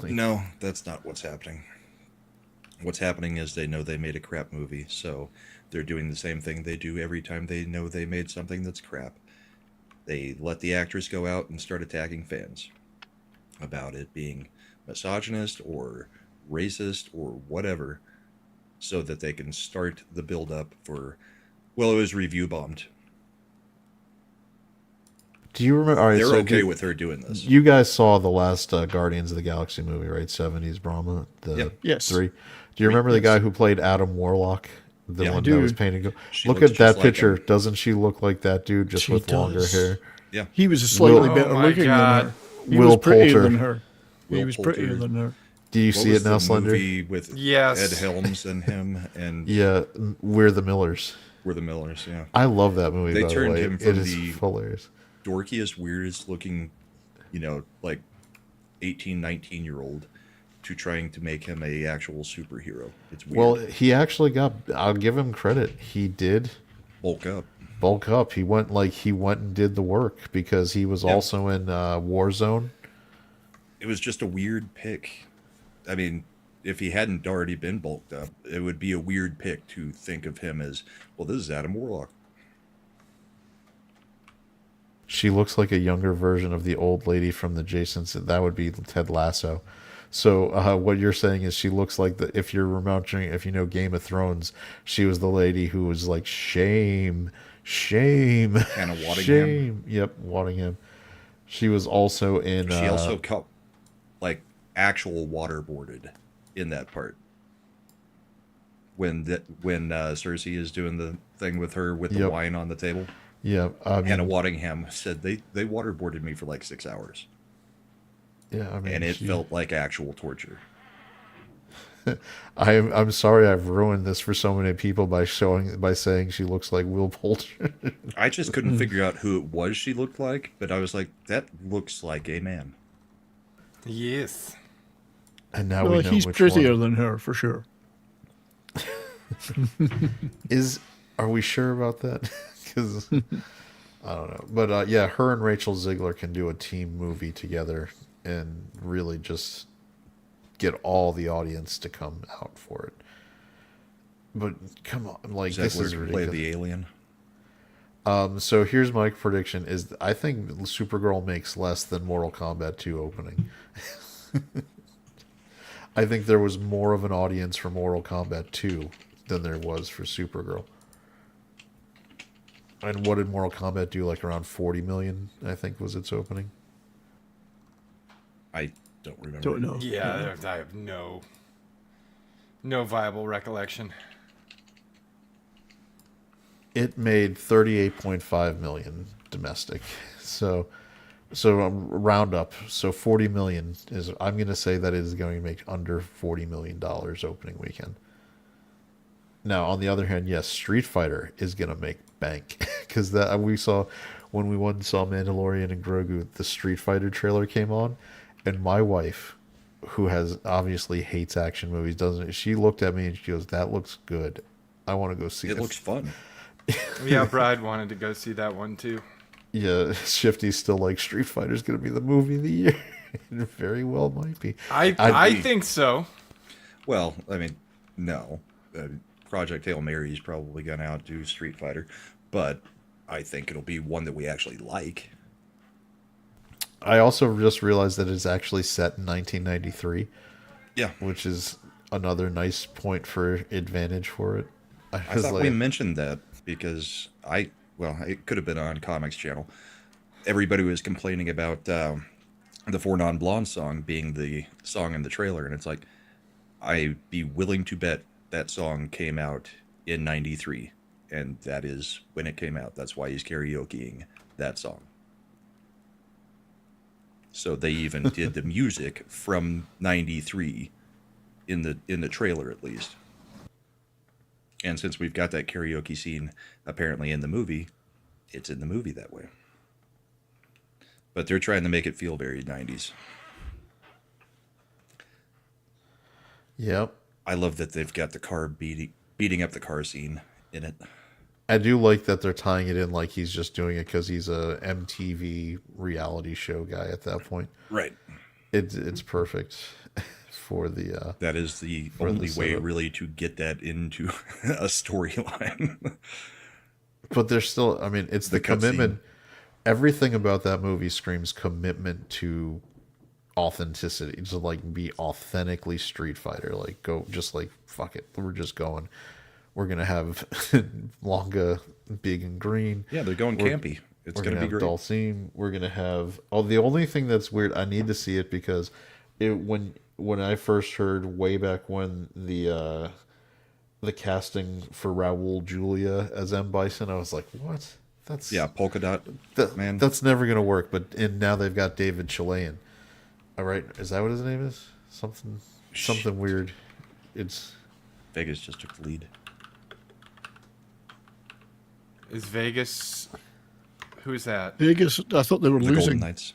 No, that's not what's happening. What's happening is they know they made a crap movie, so they're doing the same thing they do every time they know they made something that's crap. They let the actress go out and start attacking fans about it being misogynist or racist or whatever, so that they can start the build-up for, well, it was review bombed. Do you remember? All right, they're so okay with her doing this. You guys saw the last Guardians of the Galaxy movie, right? 70s Brahma? Yes. 3. Do you remember the guy who played Adam Warlock? The one that was painted. Look looks at that just picture. like him. Doesn't she look like that dude, just She with longer does. hair? Yeah. He was slightly Will- better Oh my looking God. than her. He Will was prettier Poulter. than her. He Will was prettier Poulter. than her. Do you What see was it now, the Slender? movie with Yes. Ed Helms and him and Yeah, We're the Millers. We're the Millers, yeah. I love that movie, They by the turned way. him It from is the- hilarious. Dorkiest, weirdest looking, 18, 19-year-old to trying to make him a actual superhero. It's weird. Well, he actually got. I'll give him credit. He did bulk up. bulk up. He went and did the work because he was also in Warzone. It was just a weird pick. I mean, if he hadn't already been bulked up, it would be a weird pick to think of him as, well, this is Adam Warlock. She looks like a younger version of the old lady from the Jason's. That would be Ted Lasso. So what you're saying is she looks like if you know Game of Thrones, she was the lady who was like shame, Hannah Waddingham. shame. Yep, Waddingham. She was also in. She also got actual waterboarded in that part. When Cersei is doing the thing with her with the wine on the table. Yeah, Hannah Waddingham said they waterboarded me for 6 hours. Yeah, I mean, and it felt like actual torture. I'm sorry I've ruined this for so many people by saying she looks like Will Poulter. I just couldn't figure out who it was she looked like, but I was like, that looks like a man. Yes. And now Well, we know he's which prettier one. than her for sure. Is Are we sure about that? Because I don't know. But yeah, her and Rachel Ziegler can do a team movie together and really just get all the audience to come out for it. But come on, like this is play ridiculous. the alien. So here's my prediction: is I think Supergirl makes less than Mortal Kombat 2 opening. I think there was more of an audience for Mortal Kombat 2 than there was for Supergirl. And what did Mortal Kombat do? Like around 40 million, I think, was its opening. I don't remember. Don't know. Yeah, I have no viable recollection. It made 38.5 million domestic. So round up. So 40 million is, I'm going to say that it is going to make under $40 million opening weekend. Now, on the other hand, yes, Street Fighter is going to make bank. Because that we saw, when we went and saw Mandalorian and Grogu, the Street Fighter trailer came on. And my wife, who has obviously hates action movies, doesn't, she looked at me and she goes, that looks good. I want to go see it. It looks fun. Yeah, Bride wanted to go see that one too. Yeah, Shifty's still like Street Fighter's going to be the movie of the year. It very well might be. I think so. Well, I mean, no. Project Hail Mary is probably going to outdo Street Fighter, but I think it'll be one that we actually like. I also just realized that it's actually set in 1993. Yeah. Which is another nice point for advantage for it. I thought we mentioned that because it could have been on Comics Channel. Everybody was complaining about the Four Non Blondes song being the song in the trailer, and it's like, I'd be willing to bet that song came out in 93, and that is when it came out. That's why he's karaokeing that song. So they even did the music from 93 in the trailer, at least. And since we've got that karaoke scene apparently in the movie, it's in the movie that way. But they're trying to make it feel very 90s. Yep. I love that they've got the car beating up the car scene in it. I do like that they're tying it in like he's just doing it because he's a MTV reality show guy at that point. Right. It's perfect for the... that is the only way really to get that into a storyline. But there's still, I mean, it's the commitment. Everything about that movie screams commitment to authenticity, to like be authentically Street Fighter. Like go, just like fuck it, we're just going. We're gonna have Longa big and green. Yeah, they're going campy. It's gonna be great. Dulcine. We're gonna have. Oh, the only thing that's weird, I need to see it because when I first heard way back when the casting for Raul Julia as M. Bison, I was like, what? That's polka dot man. That's never gonna work. But now they've got David Chilean. All right, is that what his name is? Something weird. It's Vegas just took the lead. Is Vegas? Who's that? Vegas, I thought they were The losing. Golden Knights.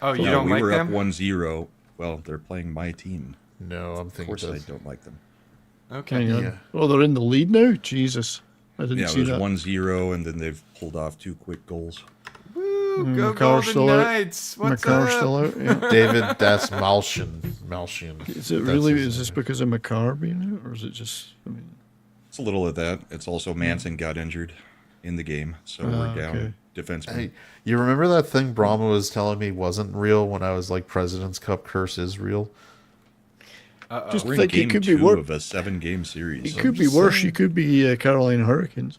Oh, you don't we like were them? up 1-0. Well, they're playing my team. No, I'm Of thinking. course, I don't like them. Okay. Hang on. Yeah. Oh, they're in the lead now? Jesus. I didn't Yeah, it see was that. 1-0, and then they've pulled off 2 quick goals. Woo, go McCarr's Golden still out. Knights! What's McCar's up? still out. Yeah. David, that's Malshian. Is it That's really? his Is this name. because of McCarr being out, or is it just? I mean, It's a little of that. It's also Manson got injured in the game, so we're down okay. defenseman. Hey, you remember that thing Brahma was telling me wasn't real when I was like, President's Cup curse is real? just We're in think it game could be 2 worse. of a 7-game series. It could be worse. You could be Carolina Hurricanes.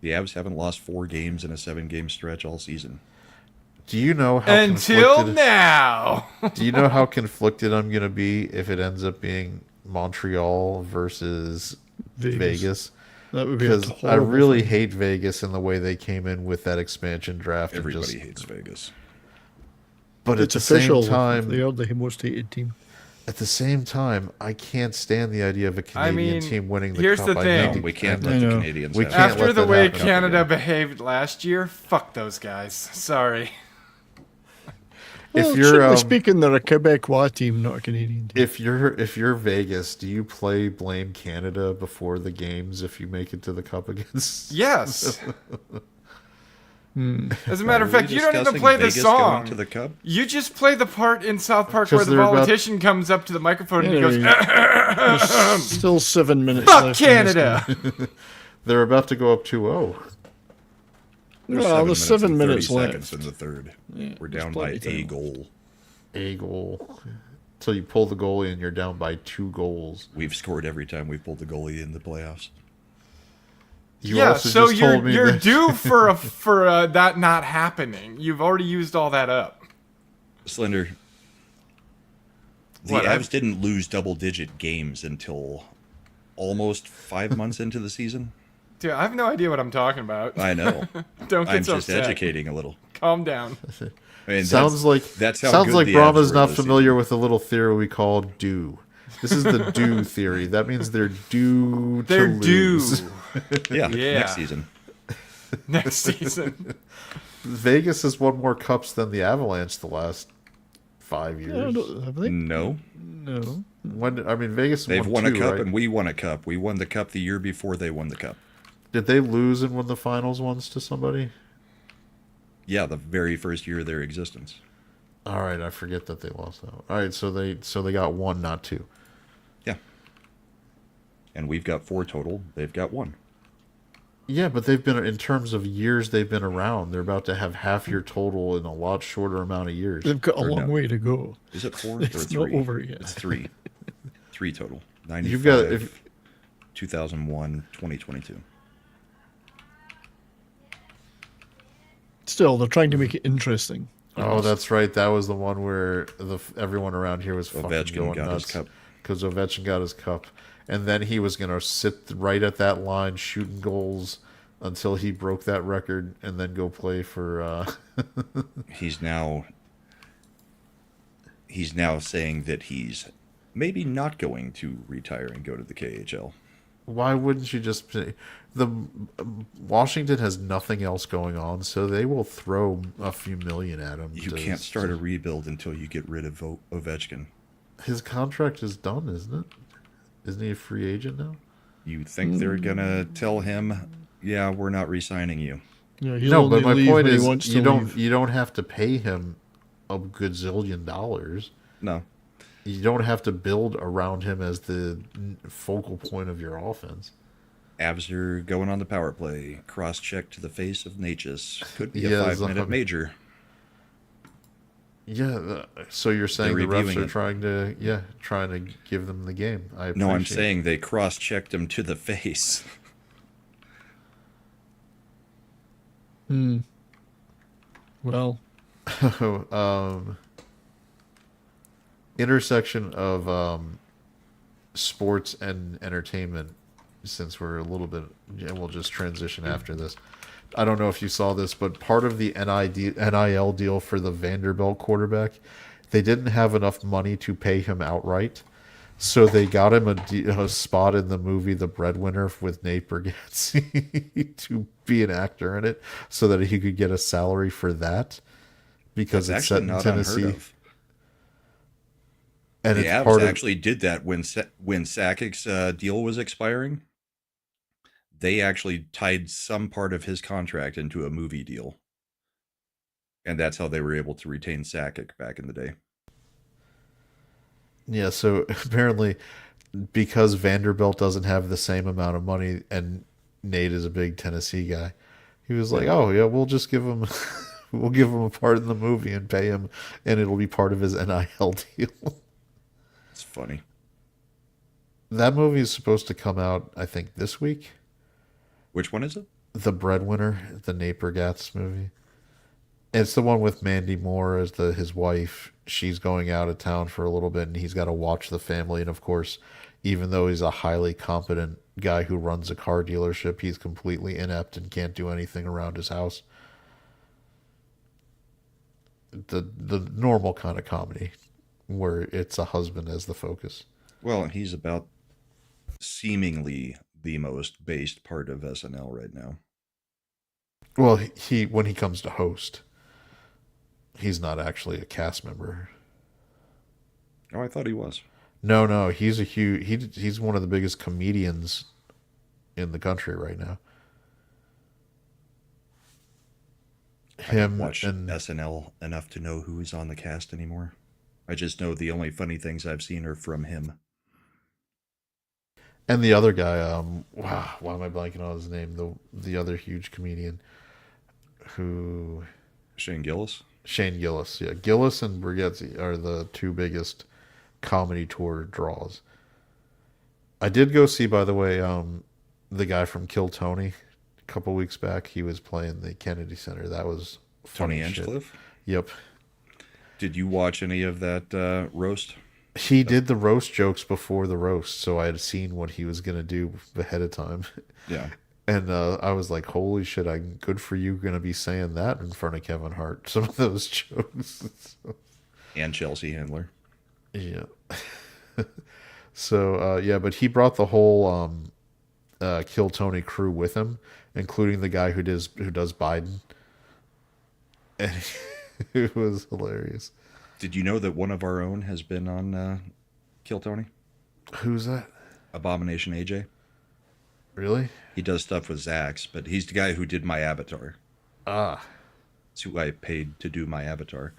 The Avs haven't lost 4 games in a 7-game stretch all season. Do you know how Until conflicted, now. do you know how conflicted I'm gonna be if it ends up being Montreal versus Vegas? That would be Because I horrible really thing. hate Vegas and the way they came in with that expansion draft. and Everybody just, hates Vegas. but It's at the official. same time, They are the most hated team. at the same time, I can't stand the idea of a Canadian mean, team winning the here's cup. the I thing. need to- We can't I let the know. Canadians We have can't it. After let the that way happen. Canada behaved last year, fuck those guys. Sorry. Well, you're strictly speaking, they're a Quebecois team, not a Canadian team. if you're Vegas, do you play Blame Canada before the games if you make it to the cup against? Yes. As a matter of Are we fact, you don't even discussing play the Vegas going song. to the Cup? You just play the part in South Park where 'Cause the they're about- politician comes up to the microphone and he goes, There's still 7 minutes "Fuck left. in this Canada." They're about to go up 2-0. game. Well, there's 7 minutes seconds left. in the third. We're there's down by plenty a of time. goal. A goal. So you pull the goalie and you're down by 2 goals. We've scored every time we've pulled the goalie in the playoffs. You Yeah, also so just told me you're that- due for that not happening. You've already used all that up. Slender. The What, I've- Avs didn't lose double-digit games until almost 5 months into the season. Dude, I have no idea what I'm talking about. I know. Don't get I'm so just upset. educating a little. Calm down. I mean, Sounds like that's how sounds good like the Brahma's Avs were not this familiar season. with a little theory we call do. This is the do theory. That means they're due They're to due lose. Yeah, Yeah. next season. next season. Vegas has won more cups than the Avalanche the last 5 Yeah, years. have they? No, No. Vegas they've won won a 2, cup right? and we won a cup. We won the cup the year before they won the cup. Did they lose and win the finals once to somebody? Yeah, the very first year of their existence. All right, I forget that they lost that. All right, so they got 1, not 2. Yeah. And we've got 4 total. They've got 1. Yeah, but they've been in terms of years they've been around. They're about to have half your total in a lot shorter amount of years. They've got a Or long no. way to go. Is it 4 or It's 3? not over yet. It's 3. 3 total. 95, You've got 2001, 2022. Still, they're trying to make it interesting. Oh, that's right. That was the one where everyone around here was fucking Ovechkin going got his nuts cup. because Ovechkin got his cup, and then he was gonna sit right at that line shooting goals until he broke that record, and then go play for. He's now saying that he's maybe not going to retire and go to the KHL. Why wouldn't you just? Washington has nothing else going on, so they will throw a few million at him. You can't start a rebuild until you get rid of Ovechkin. His contract is done, isn't it? Isn't he a free agent now? You think they're gonna tell him, "Yeah, we're not re-signing you"? Yeah, he'll No, only but my leave point when he is, wants to you don't leave. have to pay him a gazillion dollars. No. You don't have to build around him as the focal point of your offense. Avs are going on the power play. Cross-check to the face of Natchez. Could be a Yeah, 5-minute major. Yeah, so you're saying the They're refs reviewing are trying to give them the game. I No, I'm appreciate saying they cross-checked him to the face. Well, intersection of sports and entertainment, since we're a little bit, and we'll just transition after this. I don't know if you saw this, but part of the NIL deal for the Vanderbilt quarterback, they didn't have enough money to pay him outright, so they got him a spot in the movie The Breadwinner with Nate Bargatze to be an actor in it, so that he could get a salary for that, because That's it's set actually in not Tennessee. unheard of. And The it's Avs part of actually did that when Sakic's deal was expiring. They actually tied some part of his contract into a movie deal. And that's how they were able to retain Sakic back in the day. Yeah, so apparently because Vanderbilt doesn't have the same amount of money and Nate is a big Tennessee guy, he was like, "Oh, yeah, we'll just give him we'll give him a part in the movie and pay him, and it'll be part of his NIL deal." It's funny. That movie is supposed to come out, I think, this week. Which one is it? The Breadwinner, the Nate Bargatze movie. It's the one with Mandy Moore as his wife. She's going out of town for a little bit, and he's got to watch the family. And of course, even though he's a highly competent guy who runs a car dealership, he's completely inept and can't do anything around his house. The normal kind of comedy where it's a husband as the focus. Well, and he's about seemingly the most based part of SNL right now. Well, when he comes to host. He's not actually a cast member. Oh, I thought he was. No, he's a huge. He's one of the biggest comedians in the country right now. I don't Him watch and SNL enough to know who is on the cast anymore. I just know the only funny things I've seen are from him. the other guy. Wow, why am I blanking on his name? The other huge comedian who Shane Gillis? Shane Gillis. Yeah, Gillis and Borghetti are the two biggest comedy tour draws. I did go see, by the way, the guy from Kill Tony a couple weeks back. He was playing the Kennedy Center. That was Tony funny as shit. Hinchcliffe? Yep. Did you watch any of that roast? He did the roast jokes before the roast, so I had seen what he was gonna do ahead of time. Yeah. And I was like, "Holy shit! Good for you, gonna be saying that in front of Kevin Hart." Some of those jokes. And Chelsea Handler. Yeah. So yeah, but he brought the whole Kill Tony crew with him, including the guy who does Biden, and it was hilarious. Did you know that one of our own has been on Kill Tony? Who's that? Abomination AJ. Really? He does stuff with Zax, but he's the guy who did my avatar. Ah, It's who I paid to do my avatar.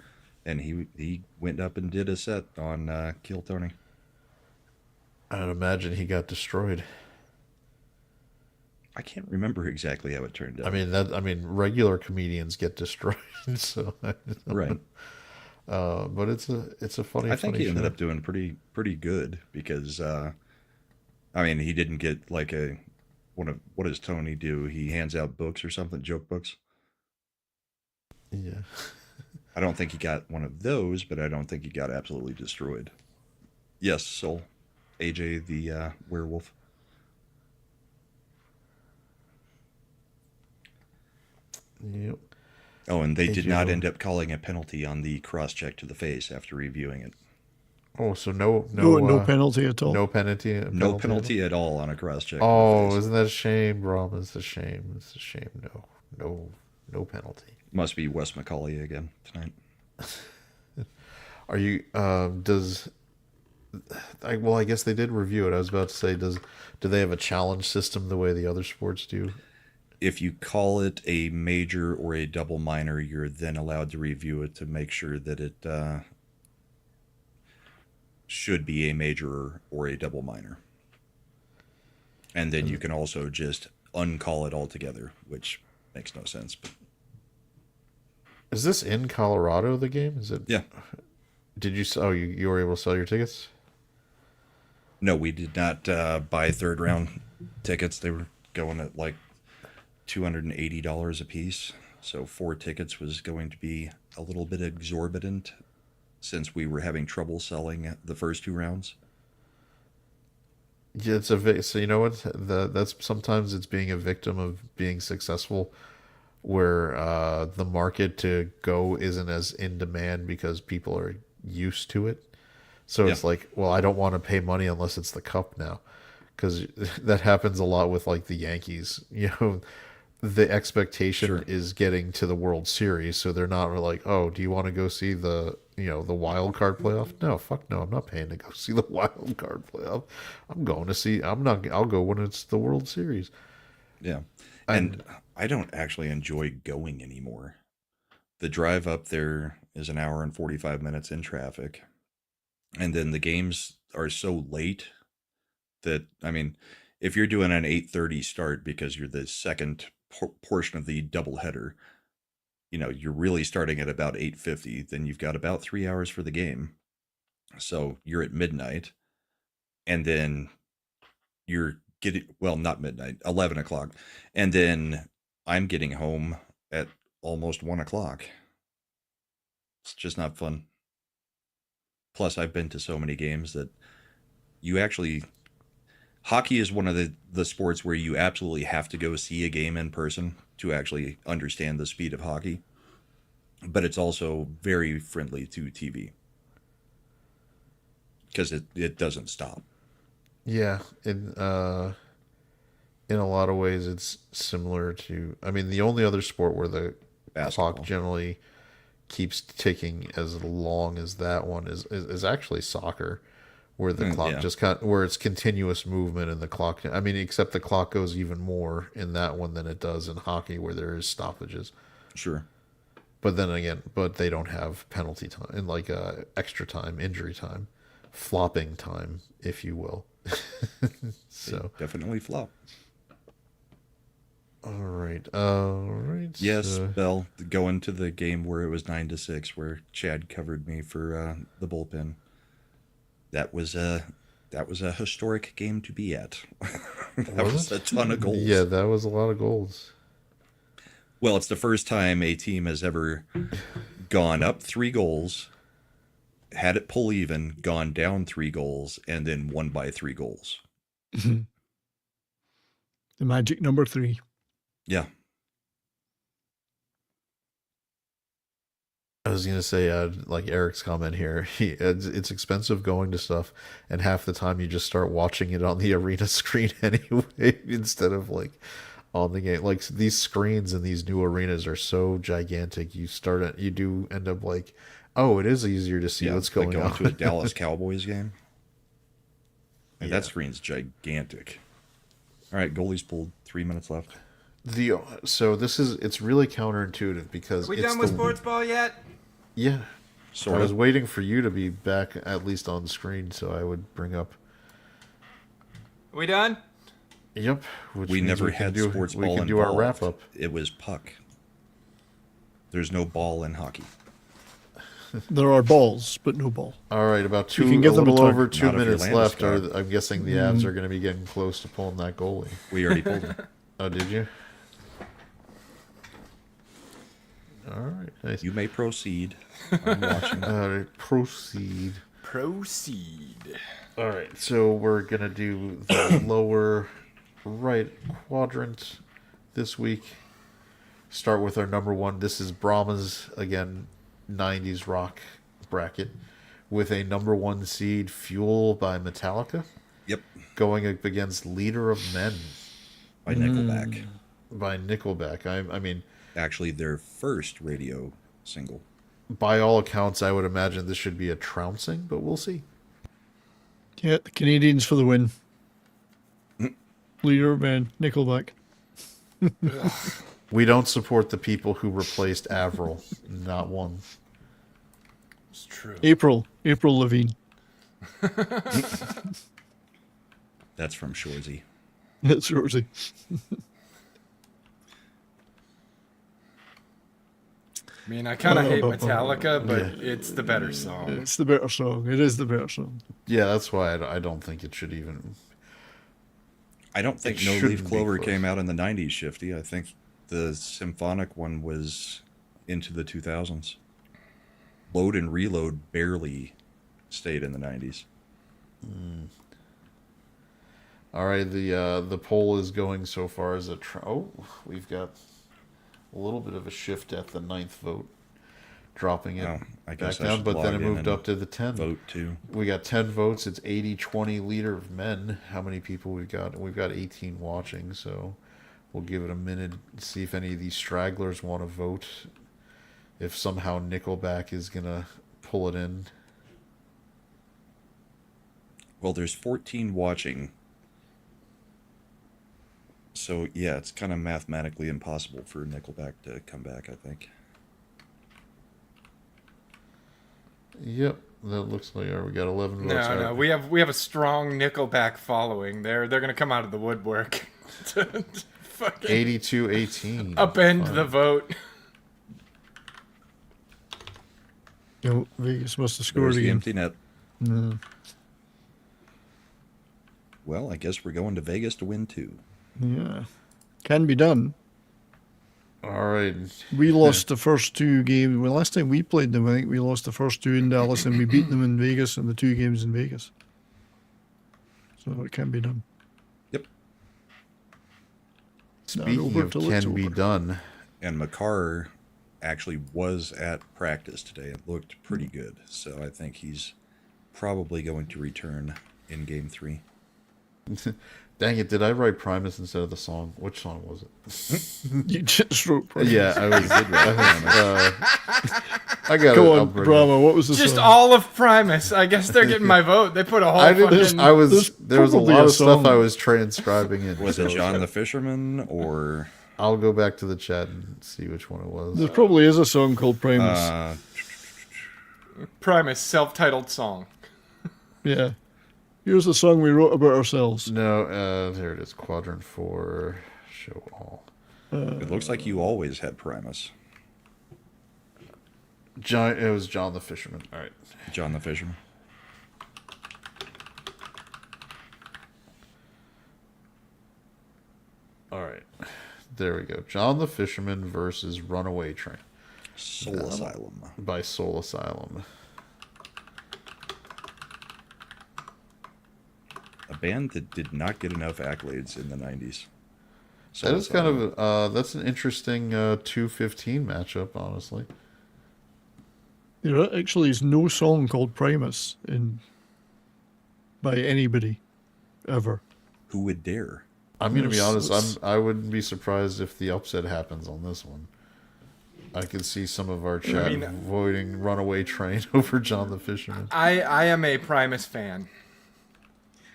And he went up and did a set on Kill Tony. I'd imagine he got destroyed. I can't remember exactly how it turned out. I mean, regular comedians get destroyed, so Right. But it's a funny. I think he ended show. up doing pretty good because I mean he didn't get like what does Tony do? He hands out books or something, joke books. Yeah. I don't think he got one of those, but I don't think he got absolutely destroyed. Yes, Soul. AJ the werewolf. Yep. Oh, and they did not AJ. end up calling a penalty on the cross check to the face after reviewing it. Oh, so no No penalty at all. no penalty. No penalty at all on a cross check. Oh, isn't that a shame, Brom? It's a shame. It's a shame. No penalty. Must be Wes Macaulay again tonight. Are you? Well, I guess they did review it. I was about to say, do they have a challenge system the way the other sports do? If you call it a major or a double minor, you're then allowed to review it to make sure that it should be a major or a double minor. And then you can also just uncall it altogether, which makes no sense. But Is this in Colorado? The game is it? yeah. Did you? Oh, you were able to sell your tickets? No, we did not buy third round tickets. They were going at like $280 a piece. So 4 tickets was going to be a little bit exorbitant since we were having trouble selling the first 2 rounds. Yeah, so you know what? That's sometimes it's being a victim of being successful, where the market to go isn't as in demand because people are used to it. So it's Yeah. like, well, I don't want to pay money unless it's the cup now, because that happens a lot with like the Yankees. You know, the expectation Sure. is getting to the World Series, so they're not like, oh, do you want to go see the the wild card playoff? No, fuck no, I'm not paying to go see the wild card playoff. I'm going to see. I'm not. I'll go when it's the World Series. Yeah. And I don't actually enjoy going anymore. The drive up there is an hour and 45 minutes in traffic. And then the games are so late that, I mean, if you're doing an 8:30 start because you're the second portion of the doubleheader, you're really starting at about 8:50, then you've got about 3 hours for the game. So you're at midnight, and then you're getting, well, not midnight, 11 o'clock. And then I'm getting home at almost 1 o'clock. It's just not fun. Plus, I've been to so many games that hockey is one of the sports where you absolutely have to go see a game in person to actually understand the speed of hockey. But it's also very friendly to TV because it doesn't stop. Yeah, in a lot of ways, it's similar to. I mean, the only other sport where the Basketball. clock generally keeps ticking as long as that one is actually soccer, where the clock just where it's continuous movement and the clock. I mean, except the clock goes even more in that one than it does in hockey, where there is stoppages. Sure. But then again, they don't have penalty time and like extra time, injury time, flopping time, if you will. So They definitely flop. all right. Yes, Bell, going to the game where it was 9-6, where Chad covered me for the bullpen. That was a historic game to be at. That was a ton of goals. Yeah, that was a lot of goals. Well, it's the first time a team has ever gone up 3 goals, had it pull even, gone down 3 goals, and then won by 3 goals. The magic number 3. Yeah. I was gonna say, like Eric's comment here, it's expensive going to stuff, and half the time you just start watching it on the arena screen anyway, instead of like on the game. Like these screens in these new arenas are so gigantic, you do end up like, oh, it is easier to see what's going on. To a Dallas Cowboys game. And that screen's gigantic. All right, goalies pulled. 3 minutes left. So it's really counterintuitive because We done with sports ball yet? Yeah. Sort I was of. waiting for you to be back at least on screen, so I would bring up. We done? Yep. Which We means never can had do, sports we ball can do our wrap up. It was puck. There's no ball in hockey. There are balls, but no ball. All right, about You can give a them a little turn. over 2 Not if you're minutes left. Landeskog. I'm guessing the Avs are going to be getting close to pulling that goalie. We already pulled him. Oh, did you? All right, nice. You may proceed. I'm watching. All right, proceed. Proceed. All right, so we're gonna do the lower right quadrant this week. Start with our number one. This is Brahma's again, 90s rock bracket with a number one seed, Fuel by Metallica, Yep. going up against Leader of Men By Nickelback. by Nickelback. I mean, Actually, their first radio single. by all accounts, I would imagine this should be a trouncing, but we'll see. Yeah, the Canadians for the win. Leader man, Nickelback. We don't support the people who replaced Avril. Not one. It's true. April Levine. That's from Shorzy. That's Rosie. I mean, I kind of hate Metallica, but it's the better song. It's the better song. It is the better song. Yeah, that's why I don't think it should even. I don't think It No Leaf shouldn't be Clover close. came out in the 90s, Shifty. I think the symphonic one was into the 2000s. Load and Reload barely stayed in the 90s. All right, the poll is going so far as we've got a little bit of a shift at the 9th vote, dropping it Oh, I back guess I down, should but then log it in moved and up to the 10. Vote too. We got 10 votes. It's 80-20 Leader of Men. How many people we've got? We've got 18 watching, so we'll give it a minute, see if any of these stragglers want to vote. If somehow Nickelback is going to pull it in. Well, there's 14 watching. So, yeah, it's kind of mathematically impossible for Nickelback to come back, I think. Yep, that looks like we got 11 votes. No, we have a strong Nickelback following. They're gonna come out of the woodwork to fucking 82-18. upend Fine. the vote. No, Vegas must have scored There's the again. empty net. No. Well, I guess we're going to Vegas to win too. Yeah. Can be done. All right. We lost the first 2 games. Well, last time we played them, I think we lost the first 2 in Dallas and we beat them in Vegas in the 2 games in Vegas. So it can be done. Yep. Speaking over of till it's can be over. done, And Makar actually was at practice today and looked pretty good. So I think he's probably going to return in game 3. dang it, did I write Primus instead of the song? Which song was it? You just wrote. Yeah, I was. I got Go it. I'll on, bring it Brahma. What was the Just song? all of Primus. I guess they're getting my vote. They put a whole I didn't. fucking... I was. there's There was a probably lot a of stuff song. I was transcribing in. Was it John the Fisherman or I'll go back to the chat and see which one it was. There probably is a song called Primus. Primus, self-titled song. Yeah. Here's the song we wrote about ourselves. No, there it is. Quadrant 4. Show all. it looks like you always had Primus. John. It was John the Fisherman. All right. John the Fisherman. All right. There we go. John the Fisherman versus Runaway Train Soul Asylum. by Soul Asylum. A band that did not get enough accolades in the 90s. That is kind of that's an interesting 215 matchup, honestly. There actually is no song called Primus by anybody ever. Who would dare? I'm gonna be Yes, honest. I wouldn't be surprised if the upset happens on this one. I could see some of our chat voting Runaway Train over John the Fisherman. I am a Primus fan.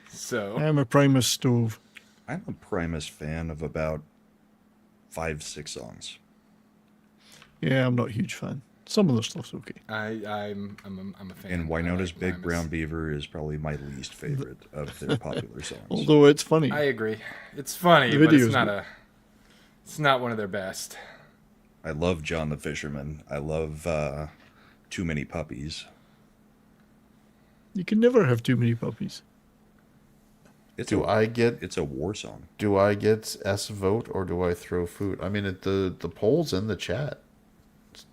I So, am a Primus stove. I'm a Primus fan of about 5-6 songs. Yeah, I'm not a huge fan. Some of the stuff's okay. I'm a fan. And I Winona's like Big Primus. Brown Beaver is probably my least favorite of their popular songs. Although it's funny. I agree. It's funny, The but video's it's not good. it's not one of their best. I love John the Fisherman. I love Too Many Puppies. You can never have too many puppies. It's Do I get It's a war song. S vote or do I throw food? I mean, the poll's in the chat,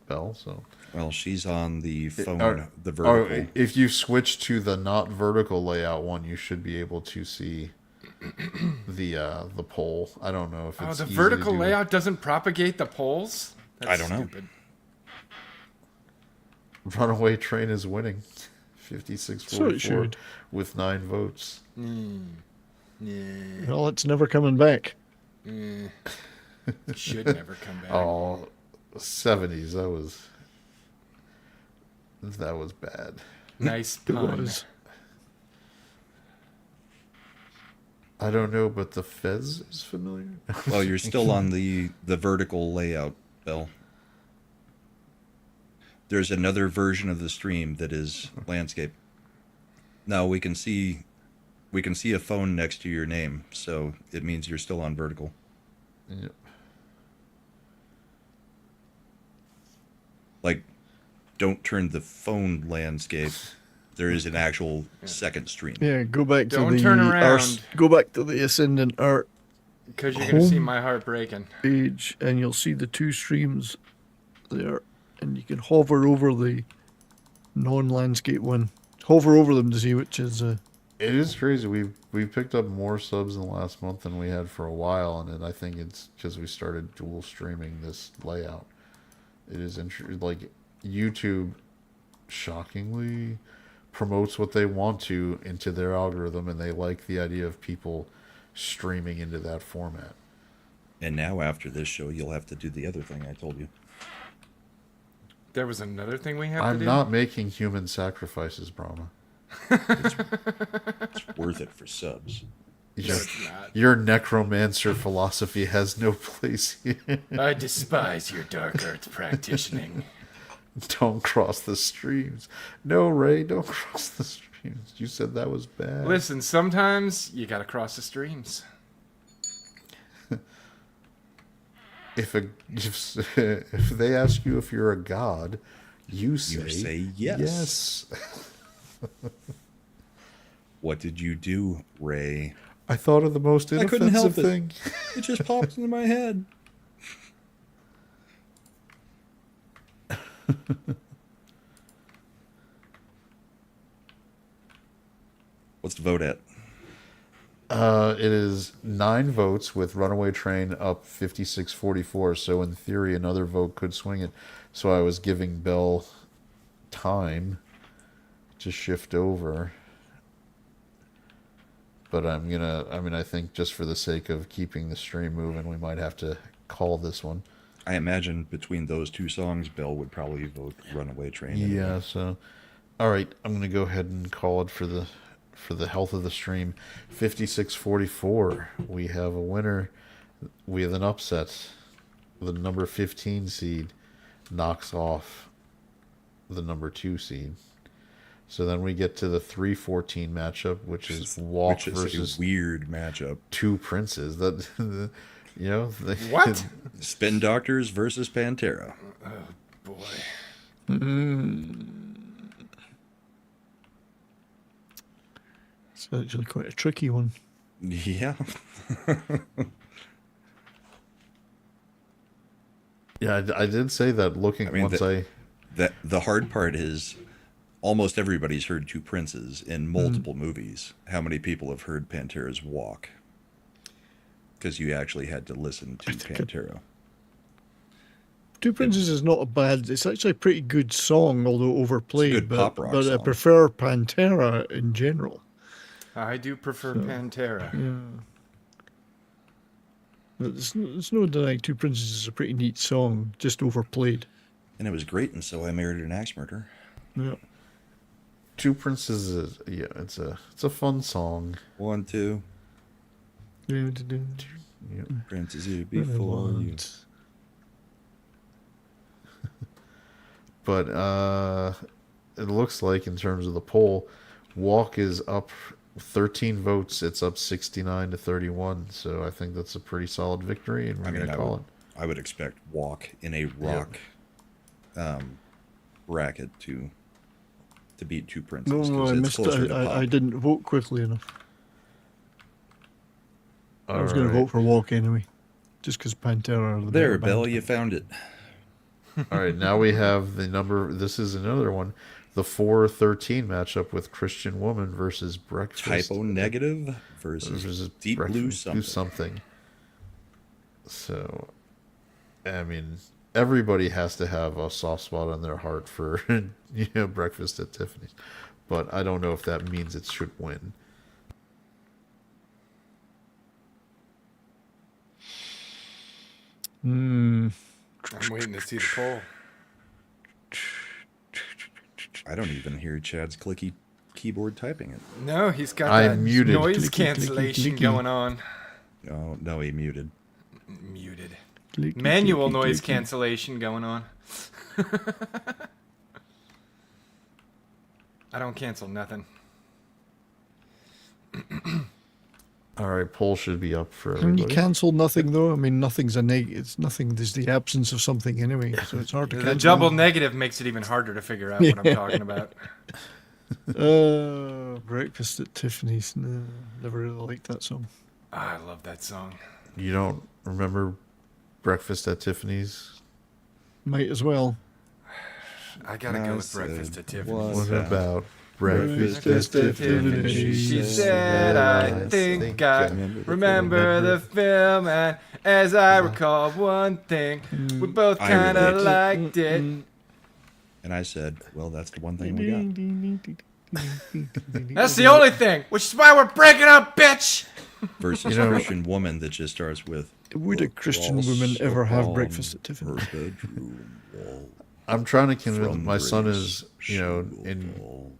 Bell. So Well, she's on the phone, the or vertical. if you switch to the not vertical layout one, you should be able to see the poll. I don't know if Oh, it's the easy to vertical do. layout doesn't propagate the polls? That's I don't know. stupid. Runaway Train is winning, 56-44 So it should. with 9 votes. Well, it's never coming back. Should never come back. Oh, 70s. That was bad. Nice It pun. was. I don't know, but the Fez is familiar. Well, you're still on the vertical layout, Bill. There's another version of the stream that is landscape. Now we can see a phone next to your name, so it means you're still on vertical. Yep. Like, don't turn the phone landscape. There is an actual second stream. Yeah, go back to Don't the turn around. Go back to the Ascendant Art Because you're going to see Home. my heart breaking. page, and you'll see the 2 streams there, and you can hover over the non-landscape one. Hover over them to see which is. It is crazy. We've picked up more subs in the last month than we had for a while, and I think it's because we started dual streaming this layout. It is like YouTube, shockingly, promotes what they want to into their algorithm, and they like the idea of people streaming into that format. And now after this show, you'll have to do the other thing I told you. There was another thing we have to I'm do? not making human sacrifices, Brahma. It's worth it for subs. Your necromancer philosophy has no place here. I despise your dark arts practicing. Don't cross the streams. No, Ray, don't cross the streams. You said that was bad. Listen, sometimes you got to cross the streams. If they ask you if you're a god, you say yes. yes. What did you do, Ray? I thought of the most I couldn't help inoffensive it. thing. It just popped into my head. What's the vote at? It is 9 votes with Runaway Train up 56-44. So in theory, another vote could swing it. So I was giving Bell time to shift over. But I think just for the sake of keeping the stream moving, we might have to call this one. I imagine between those two songs, Bell would probably vote Runaway Train. Yeah, anyway. so all right, I'm going to go ahead and call it for the health of the stream. 56-44. We have a winner. We have an upset. The number 15 seed knocks off the number 2 seed. So then we get to the 3-14 matchup, which is Walk Which is versus a weird matchup. two princes. That you know, What? Spin Doctors versus Pantera. Boy. It's actually quite a tricky one. Yeah. Yeah, I did say that looking That the hard part is almost everybody's heard Two Princes in multiple movies. How many people have heard Pantera's Walk? Because you actually had to listen to Pantera. Two Princes is not a bad. It's actually a pretty good song, although overplayed. It's a good pop rock but I song. prefer Pantera in general. I do prefer Pantera. Yeah. There's no denying Two Princes is a pretty neat song, just overplayed. And it was great, and so I married an axe murderer. Yeah. Two Princes is it's a fun song. 1, 2. Yeah. Princes here before you. But it looks like in terms of the poll, Walk is up 13 votes. It's up 69-31. So I think that's a pretty solid victory, and we're going to call it. I would expect Walk in a rock bracket to beat Two Princes. No, I missed it. I didn't vote quickly enough. I was going to vote for Walk anyway, just because Pantera are the There, better Bell, band. you found it. All right, now we have the number. This is another one. The 4-13 matchup with Christian Woman versus Breakfast. Typo negative versus Deep Blue something. So, I mean, everybody has to have a soft spot on their heart for Breakfast at Tiffany's, but I don't know if that means it should win. I'm waiting to see the poll. I don't even hear Chad's clicky keyboard typing it. No, he's got I that muted. noise Clicky, cancellation clicky. going on. Oh, no, he muted. Muted. Clicky, Manual clicky, noise clicky. cancellation going on. I don't cancel nothing. All right, poll should be up for Can you everybody. cancel nothing though? I mean, nothing's a neg. It's nothing. There's the absence of something anyway, so it's hard to The cancel. double negative makes it even harder to figure out what I'm talking about. Breakfast at Tiffany's. No, never really liked that song. I love that song. You don't remember Breakfast at Tiffany's? Might as well. I gotta go with Breakfast at Tiffany's. What about Breakfast Breakfast at at Tiffany's? Tiffany's. She said, I think I remember the film, and as I recall one thing, we both I kind of relate. liked it. And I said, well, that's the one thing we got. That's the only thing, which is why we're breaking up, bitch! Versus Christian Woman that just starts with, Would a Christian woman ever have breakfast at Tiffany's? her bedroom wall. I'm trying to convince From my son Grace is,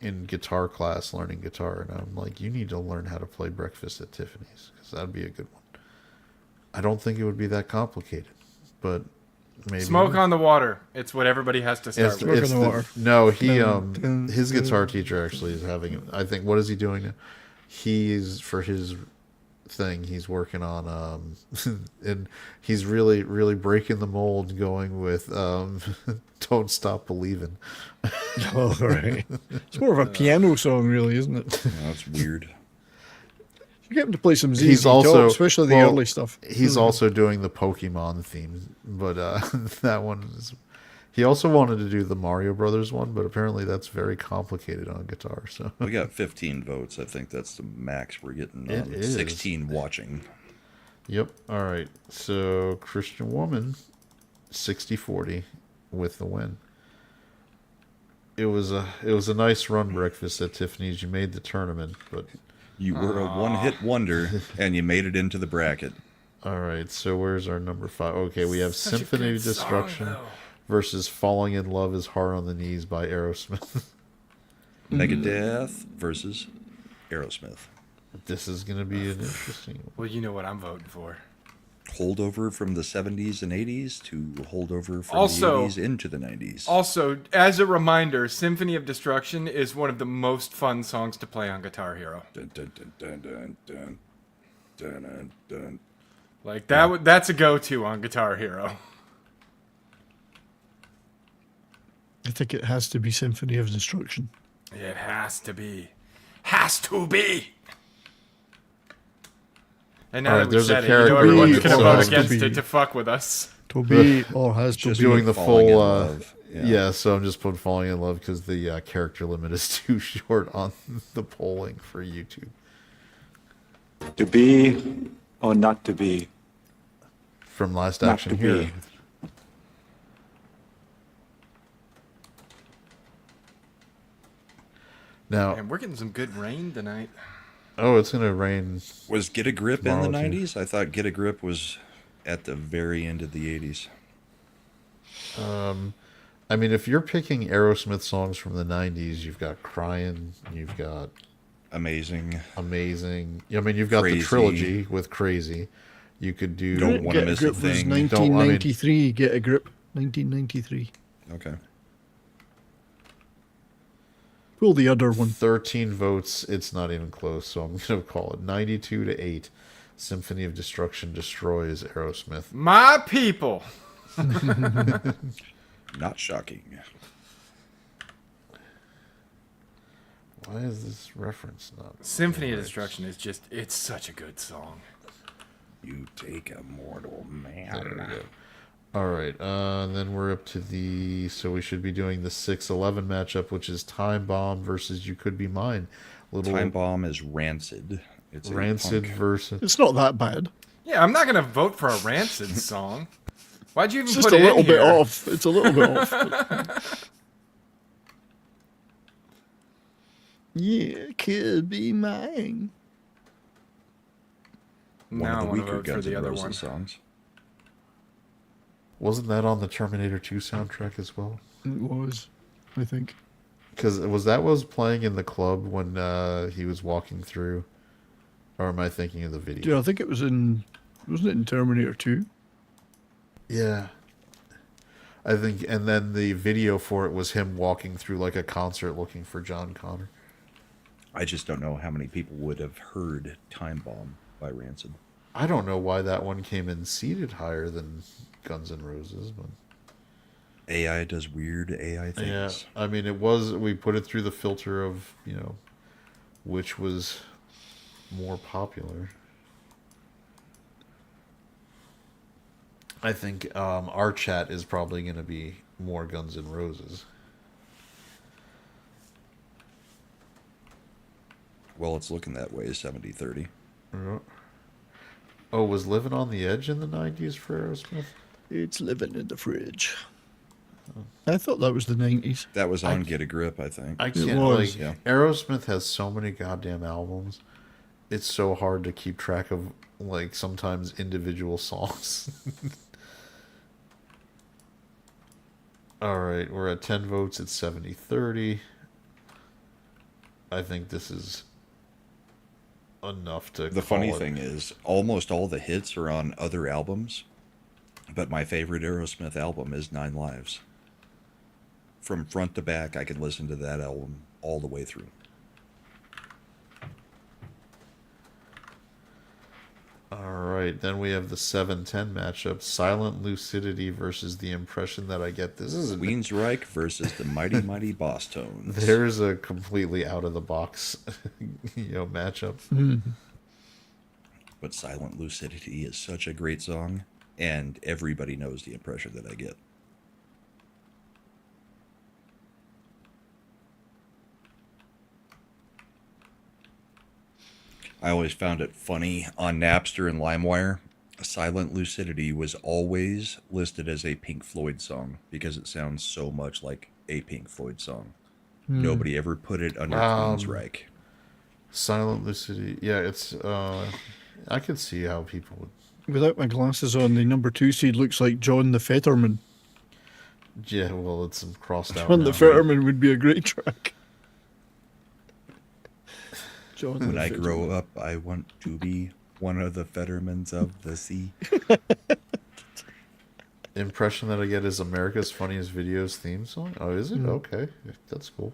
in guitar class learning guitar, and I'm like, you need to learn how to play Breakfast at Tiffany's, because that'd be a good one. I don't think it would be that complicated, but maybe. Smoke on the water. It's what everybody has to start It's, with. it's on the water. no, his guitar teacher actually is having. I think what is he doing now? He's for his thing. He's working on and he's really breaking the mold, going with "Don't Stop Believing." Oh, right. It's more of a piano song, really, isn't it? Oh, that's weird. You get him to play some ZZ He's Top, also especially the early stuff. He's also doing the Pokemon theme, but that one is. He also wanted to do the Mario Brothers one, but apparently that's very complicated on guitar. So We got 15 votes. I think that's the max we're getting. It is. 16 watching. Yep. All right. So Christian Woman, 60-40 with the win. It was a nice run, Breakfast at Tiffany's. You made the tournament, but You were a one-hit wonder, and you made it into the bracket. All right, so where's our number 5? Okay, we have Such a Symphony good of song, Destruction though. versus Falling in Love is Hard on the Knees by Aerosmith. Megadeth versus Aerosmith. This is going to be an interesting one. Well, you know what I'm voting for. Holdover from the 70s and 80s to holdover from Also- the 80s into the 90s. Also, as a reminder, Symphony of Destruction is one of the most fun songs to play on Guitar Hero. Dun, dun, dun, dun, dun, dun, dun, dun, dun. Like that's a go-to on Guitar Hero. I think it has to be Symphony of Destruction. It has to be. Has to be. And now All right, that we there's a said it, you know character everyone's limit going to vote song. against Has to it be. to fuck with us. To be or has to Just be. Doing the Falling in full, Love, yeah. So I'm just putting Falling in Love because the character limit is too short on the polling for YouTube. To be or not to be? From Last Not Action to Hero. be. Now, And we're getting some good rain tonight. oh, it's going to rain. Was Get a Grip in the Tomorrow, too. 90s? I thought Get a Grip was at the very end of the 80s. I mean, if you're picking Aerosmith songs from the 90s, you've got Crying, you've got Amazing. Amazing. I mean, you've got Crazy. the trilogy with Crazy. You could do. Don't wanna Get a miss a Grip was thing. 1993. Get a Grip, 1993. Okay. Pull the other one. 13 votes. It's not even close, so I'm going to call it 92 to 8. Symphony of Destruction destroys Aerosmith. My people. Not shocking. Why is this reference not? Symphony of Destruction is just, it's such a good song. You take a mortal There we man. go. All right, then we're up to the. So we should be doing the 6-11 matchup, which is Time Bomb versus You Could Be Mine. Little Time Bomb is Rancid. It's a Rancid punk. versus. It's not that bad. Yeah, I'm not going to vote for a Rancid song. Why'd you even It's just put a it little in bit here? off. It's a little bit off. Yeah, could be mine. One Now I of the want to weaker vote for Guns the N' other Roses one. songs. Wasn't that on the Terminator 2 soundtrack as well? It was, I think. Because was playing in the club when he was walking through, or am I thinking of the video? Yeah, I think it was in. Wasn't it in Terminator 2? Yeah, I think. And then the video for it was him walking through like a concert looking for John Connor. I just don't know how many people would have heard Time Bomb by Rancid. I don't know why that one came in seated higher than Guns N' Roses, but AI does weird AI yeah, things. I mean we put it through the filter of which was more popular. I think our chat is probably going to be more Guns N' Roses. Well, it's looking that way, 70-30. Yeah. Oh, was Living on the Edge in the 90s for Aerosmith? It's living in the fridge. I thought that was the 90s. That was on Get a Grip, I think. I It can't, was. Yeah. Aerosmith has so many goddamn albums. It's so hard to keep track of, sometimes individual songs. All right, we're at 10 votes. It's 70-30. I think this is enough to The call funny it. thing is, almost all the hits are on other albums, but my favorite Aerosmith album is Nine Lives. From front to back, I could listen to that album all the way through. All right, then we have the 7-10 matchup: Silent Lucidity versus The Impression That I Get. This is Queensryche versus the Mighty Mighty Boss Tones. there's a completely out of the box, matchup. But Silent Lucidity is such a great song, and everybody knows The Impression That I Get. I always found it funny on Napster and LimeWire. Silent Lucidity was always listed as a Pink Floyd song because it sounds so much like a Pink Floyd song. Nobody ever put it under Queensryche. Silent Lucidity, yeah, it's. I could see how people would Without my glasses on, the number 2 seed looks like John the Fetterman. Yeah, well, it's crossed out John now. the Fetterman would be a great track. John When the I Fetterman. grow up, I want to be one of the Fettermans of the sea. Impression that I get is America's Funniest Videos theme song. Oh, is it? Mm. Okay, that's cool.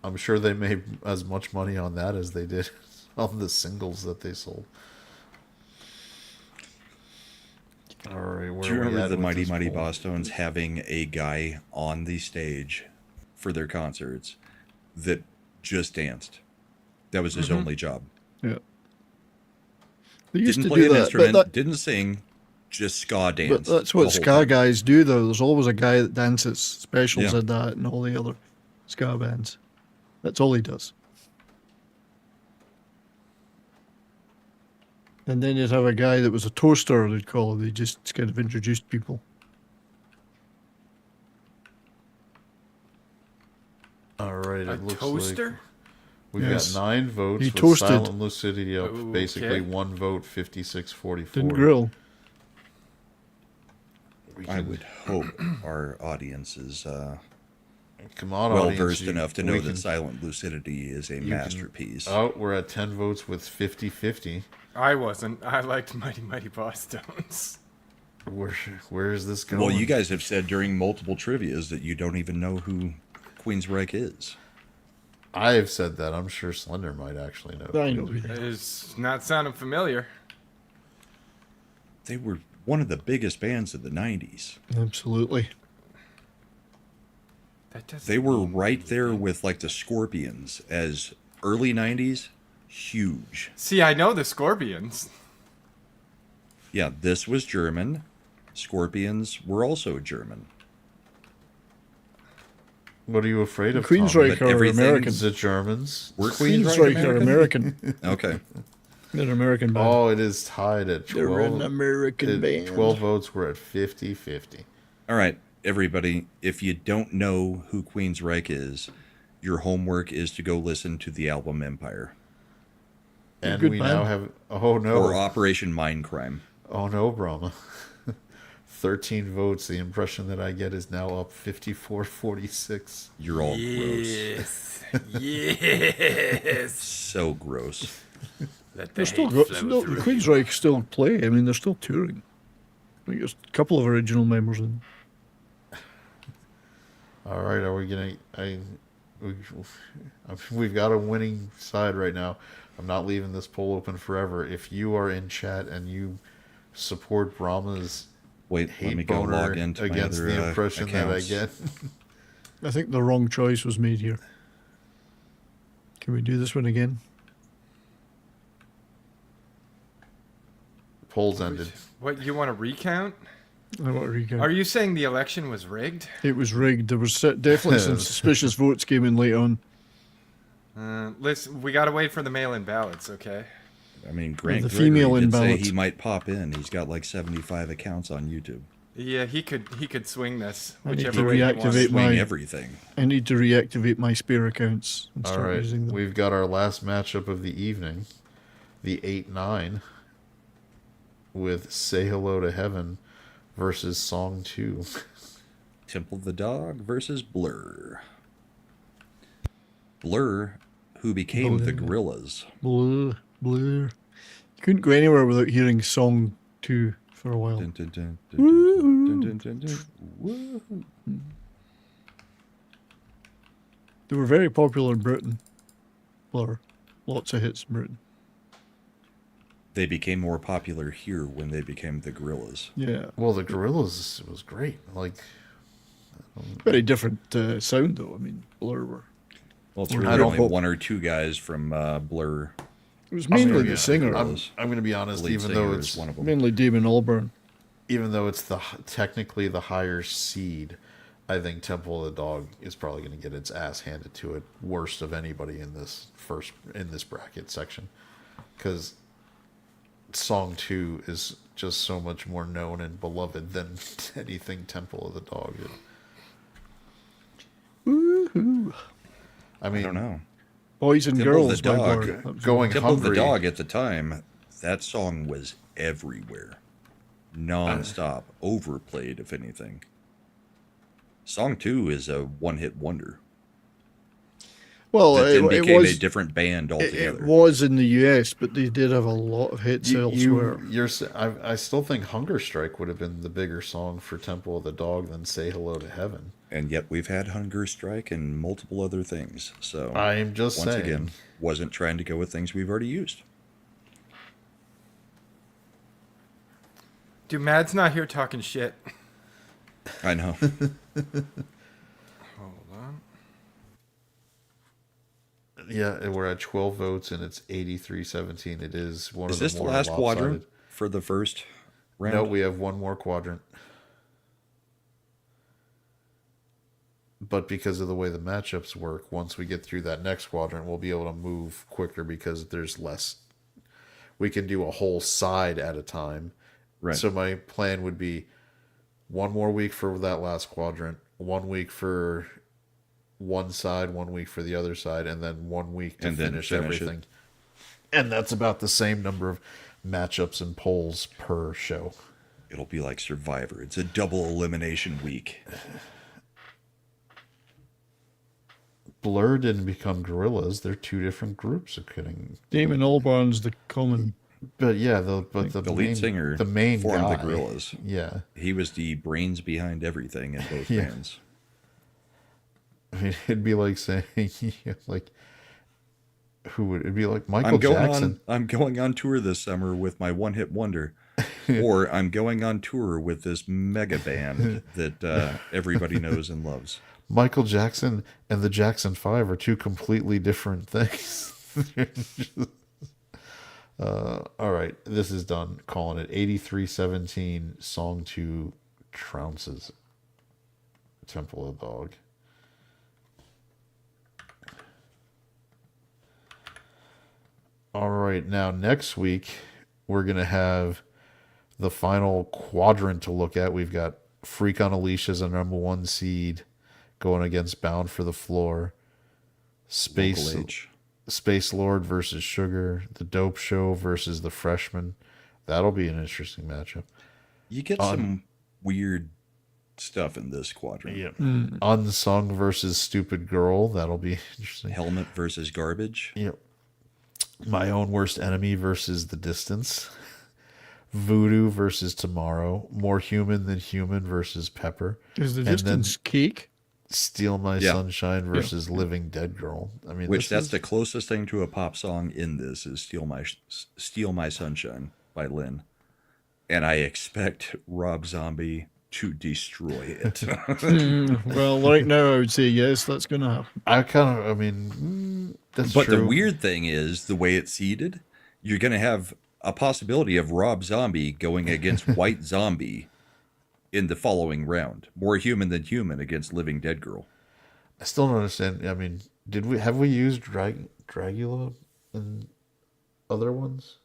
I'm sure they made as much money on that as they did on the singles that they sold. All right, where Do you are we remember at the with Mighty this Mighty poll? Bosstones having a guy on the stage for their concerts that just danced? That was his only job. Yeah. They used Didn't to play do an that, instrument, didn't sing, just ska dance. but that's the what whole ska time. guys do, though. There's always a guy that dances. Specials Yeah. at that and all the other ska bands. That's all he does. And then you'd have a guy that was a toaster, they'd call it. They just kind of introduced people. All right, A it looks toaster? like we've Yes. got 9 votes. He with toasted. Silent Lucidity up, Okay. basically 1 vote, 56-44. Didn't grill. We I can- would hope our audience is Come on, well audience, versed you- enough to we know can- that Silent Lucidity is a can- masterpiece. Oh, we're at 10 votes with 50-50. I wasn't. I liked Mighty Mighty Bosstones. Where is this going? Well, you guys have said during multiple trivias that you don't even know who Queensryche is. I have said that. I'm sure Slender might actually know. I know. It's not sounding familiar. They were one of the biggest bands of the 90s. Absolutely. That doesn't They were mean right there anything. with like the Scorpions as early 90s, huge. See, I know the Scorpions. Yeah, this was German. Scorpions were also German. What are you afraid of? Queensryche But are everything- Americans. The Germans. Were Queensryche Queensryche are American? American. Okay. They're an American band. Oh, it is tied at 12. They're an American band. 12 votes. We're at 50-50. All right, everybody, if you don't know who Queensryche is, your homework is to go listen to the album Empire And good we band. now have... Oh, no. or Operation Mindcrime. Oh, no, Brahma. 13 votes. The impression that I get is now up 54-46. You're all gross. Yes. So gross. Let They're the still, hate the flow through. Queensryche still play. I mean, they're still touring. I think there's a couple of original members in. All right, are we going to... We've got a winning side right now. I'm not leaving this poll open forever. If you are in chat and you support Brahma's Wait, let me hate go boner log into my against other the impression that I accounts. get... I think the wrong choice was made here. Can we do this one again? Polls ended. What, you want to recount? I want to recount. Are you saying the election was rigged? It was rigged. There was definitely some suspicious votes came in late on. Listen, we got to wait for the mail-in ballots, okay? I mean, Grant the Gregory female did say imbalance. he might pop in. He's got like 75 accounts on YouTube. Yeah, he could swing this I need to whichever way he wants. reactivate Swing my. everything. I need to reactivate my spare accounts and All start right, using them. we've got our last matchup of the evening, the 8-9, with Say Hello to Heaven versus Song 2. Temple of the Dog versus Blur. Blur, who became the Gorillas. Blur, blur. You couldn't go anywhere without hearing song 2 for a while. Dun, dun, dun, dun, dun, dun, dun, dun, dun. Woo. They were very popular in Britain. Blur. Lots of hits in Britain. They became more popular here when they became the Gorillas. Yeah. Well, the Gorillas was great. Like, Very different sound, though. I mean, Blur were. Well, it's I really don't only hope- one or two guys from Blur. It was I'm mainly gonna the be- singer. I'm going to be The honest, lead even though singer it's is one of them. Mainly Damon Albarn. even though it's technically the higher seed, I think Temple of the Dog is probably going to get its ass handed to it worst of anybody in this bracket section, because Song 2 is just so much more known and beloved than anything Temple of the Dog is. Woohoo. I I mean, don't know. Boys and Temple of Girls the by Dog. Blur. That was going Temple of the hungry. Dog at the time, that song was everywhere. Non-stop, overplayed, if anything. Song 2 is a one-hit wonder. Well, That then it became was a different band altogether. it was in the US, but they did have a lot of hits elsewhere. I still think Hunger Strike would have been the bigger song for Temple of the Dog than Say Hello to Heaven. And yet we've had Hunger Strike and multiple other things. So I'm just once saying. again, wasn't trying to go with things we've already used. Dude, Mad's not here talking shit. I know. Hold on. Yeah, we're at 12 votes and it's 83-17. It is one Is of the this the more last lopsided. quadrant for the first round? No, we have one more quadrant. But because of the way the matchups work, once we get through that next quadrant, we'll be able to move quicker because there's less. We can do a whole side at a time. Right. So my plan would be one more week for that last quadrant, 1 week for one side, 1 week for the other side, and then 1 week to And then finish finish everything. it. And that's about the same number of matchups and polls per show. It'll be like Survivor. It's a double elimination week. Blur didn't become gorillas. They're two different groups of kidding. Damon Albarn's the common. But yeah, the The main, lead singer the main formed guy, the Gorillaz. Yeah, He was the brains behind everything in both Yeah. bands. I mean, it'd be like saying like who would it'd be like Michael Jackson. I'm going on tour this summer with my one-hit wonder, or I'm going on tour with this mega band that everybody knows and loves. Michael Jackson and the Jackson 5 are two completely different things. All right, this is done. Calling it 83-17. Song 2 trounces Temple of the Dog. All right, now next week we're gonna have the final quadrant to look at. We've got Freak on a Leash as a #1 seed going against Bound for the Floor. Local H. Space Lord versus Sugar. The Dope Show versus the Freshman. That'll be an interesting matchup. You get some weird stuff in this quadrant. Yeah. Unsung versus Stupid Girl. That'll be interesting. Helmet versus Garbage. Yep. My Own Worst Enemy versus The Distance. Voodoo versus Tomorrow. More Human Than Human versus Pepper. Is the And then distance cake? Steal My Yeah. Sunshine versus Living Dead Girl. I mean, That's the closest thing to a pop song in this is Steal My Sunshine by Lynn. And I expect Rob Zombie to destroy it. Well, right now I would say yes, that's going to happen. That's But true. the weird thing is the way it's seeded, you're going to have a possibility of Rob Zombie going against White Zombie in the following round. More Human Than Human against Living Dead Girl. I still don't understand. I mean, have we used Dragula in other ones?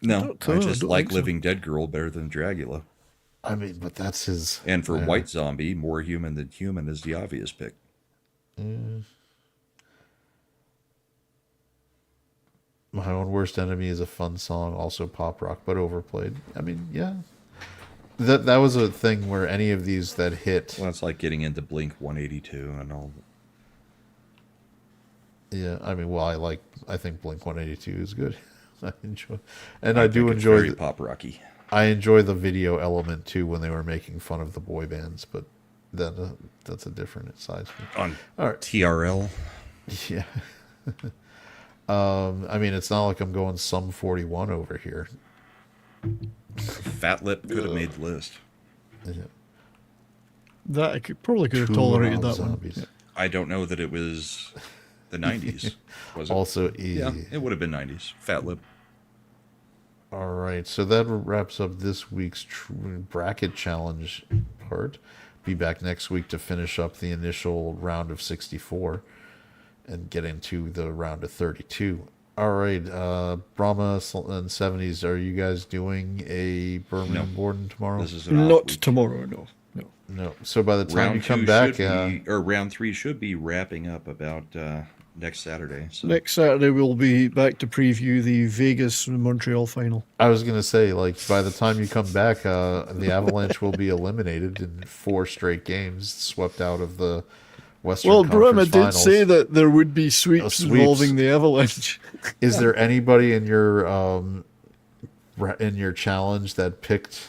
No, I just don't like think so. Living Dead Girl better than Dragula. I mean, but that's his. And for yeah. White Zombie, More Human Than Human is the obvious pick. My Own Worst Enemy is a fun song, also pop rock, but overplayed. I mean, yeah. That was a thing where any of these that hit. Well, it's like getting into Blink 182 and all. Yeah, I mean, well, I think Blink 182 is good. I enjoy, and I do think it's enjoy very pop rocky. I enjoy the video element too when they were making fun of the boy bands, but then that's a different side. On All right. TRL. Yeah. I mean, it's not like I'm going Sum 41 over here. Fat Lip could have made the list. Yeah. That I probably could have Two tolerated Round that one. Zombies. Yeah. I don't know that it was the 90s. Was it? Also, Yeah, it would have been 90s. Fat Lip. all right. So that wraps up this week's bracket challenge part. Be back next week to finish up the initial round of 64 and get into the round of 32. All right, Brahma and 70s, are you guys doing a Birmingham Borden tomorrow? This is an off Not week. tomorrow, no. No. So by the time Round you come two back, should be, or round 3 should be wrapping up about next Saturday. So. Next Saturday, we'll be back to preview the Vegas and Montreal final. I was gonna say, like, by the time you come back, the Avalanche will be eliminated in 4 straight games, swept out of the Western Well, Conference Brahma did Finals. say that there would be sweeps Sweeps. involving the Avalanche. Is there anybody in your challenge that picked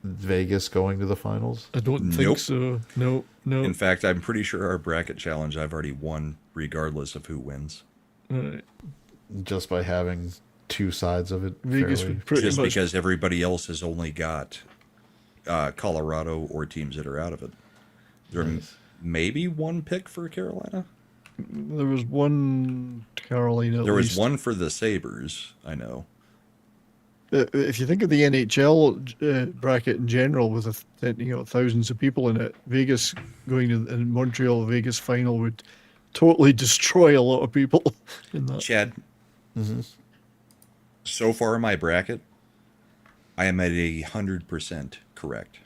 Vegas going to the finals? I don't think Nope. so. No. In fact, I'm pretty sure our bracket challenge I've already won, regardless of who wins. Just by having 2 sides of it. Vegas fairly- would pretty Just much. because everybody else has only got Colorado or teams that are out of it. There may be one pick for Carolina. There was one Carolina. There was one for the Sabres, I know. If you think of the NHL bracket in general, with thousands of people in it, Vegas going to the Montreal Vegas final would totally destroy a lot of people in that. Chad, so far in my bracket, I am at 100% correct.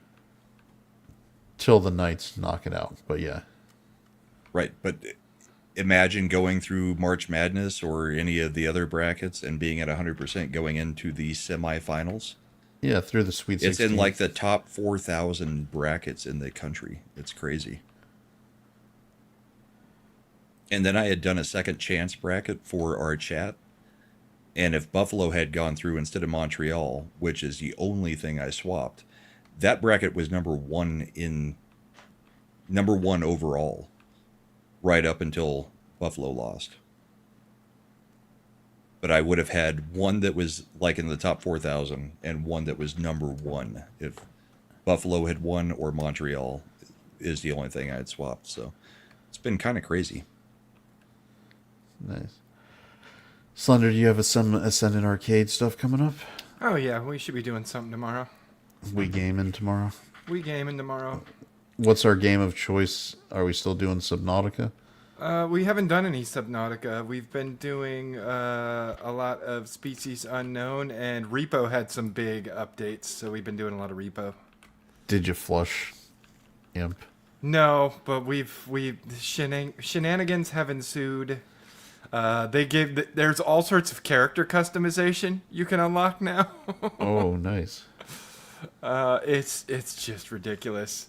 Till the Knights knock it out, but yeah. Right, but imagine going through March Madness or any of the other brackets and being at 100% going into the semifinals. Yeah, through the Sweet 16. It's in like the top 4,000 brackets in the country. It's crazy. And then I had done a second chance bracket for our chat. And if Buffalo had gone through instead of Montreal, which is the only thing I swapped, that bracket was number one overall, right up until Buffalo lost. But I would have had one that was like in the top 4,000 and one that was number one if Buffalo had won or Montreal is the only thing I had swapped. So it's been kind of crazy. Nice. Slender, do you have some Ascendant Arcade stuff coming up? Oh yeah, we should be doing something tomorrow. We gaming tomorrow? We gaming tomorrow. What's our game of choice? Are we still doing Subnautica? We haven't done any Subnautica. We've been doing a lot of Species Unknown, and Repo had some big updates, so we've been doing a lot of Repo. Did you flush Imp? No, but shenanigans have ensued. There's all sorts of character customization you can unlock now. Oh, nice. It's just ridiculous.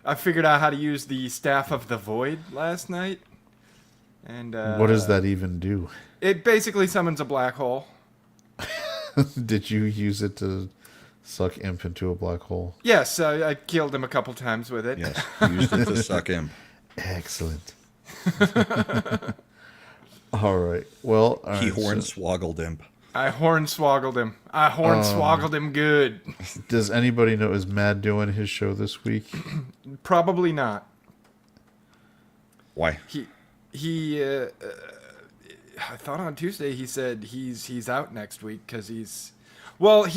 I figured out how to use the Staff of the Void last night. And What does that even do? It basically summons a black hole. Did you use it to suck Imp into a black hole? Yes, I killed him a couple times with it. Yes, used it to suck him. Excellent. All right. Well, all He right, hornswoggled him. I hornswoggled him. I hornswoggled him good. does anybody know, is Mad doing his show this week? Probably not. Why? He I thought on Tuesday he said he's out next week because he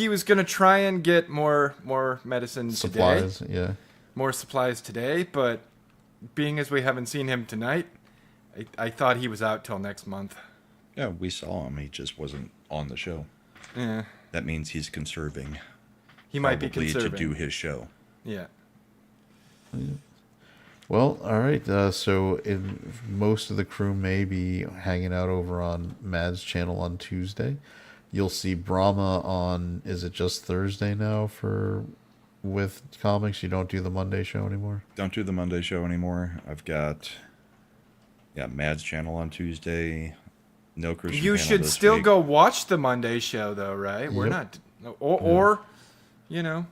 was gonna try and get more medicine Supplies, today, yeah. more supplies today, but being as we haven't seen him tonight, I thought he was out till next month. Yeah, we saw him. He just wasn't on the show. Yeah, That means he's conserving. he might be Probably conserving. to do his show. Yeah. Well, all right. So most of the crew may be hanging out over on Mad's channel on Tuesday. You'll see Brahma on, is it just Thursday now with comics? You don't do the Monday show anymore? Don't do the Monday show anymore. I've got Mad's channel on Tuesday. No Christian You panel should this still week. go watch the Monday show though, right? We're Yep. not, or you know.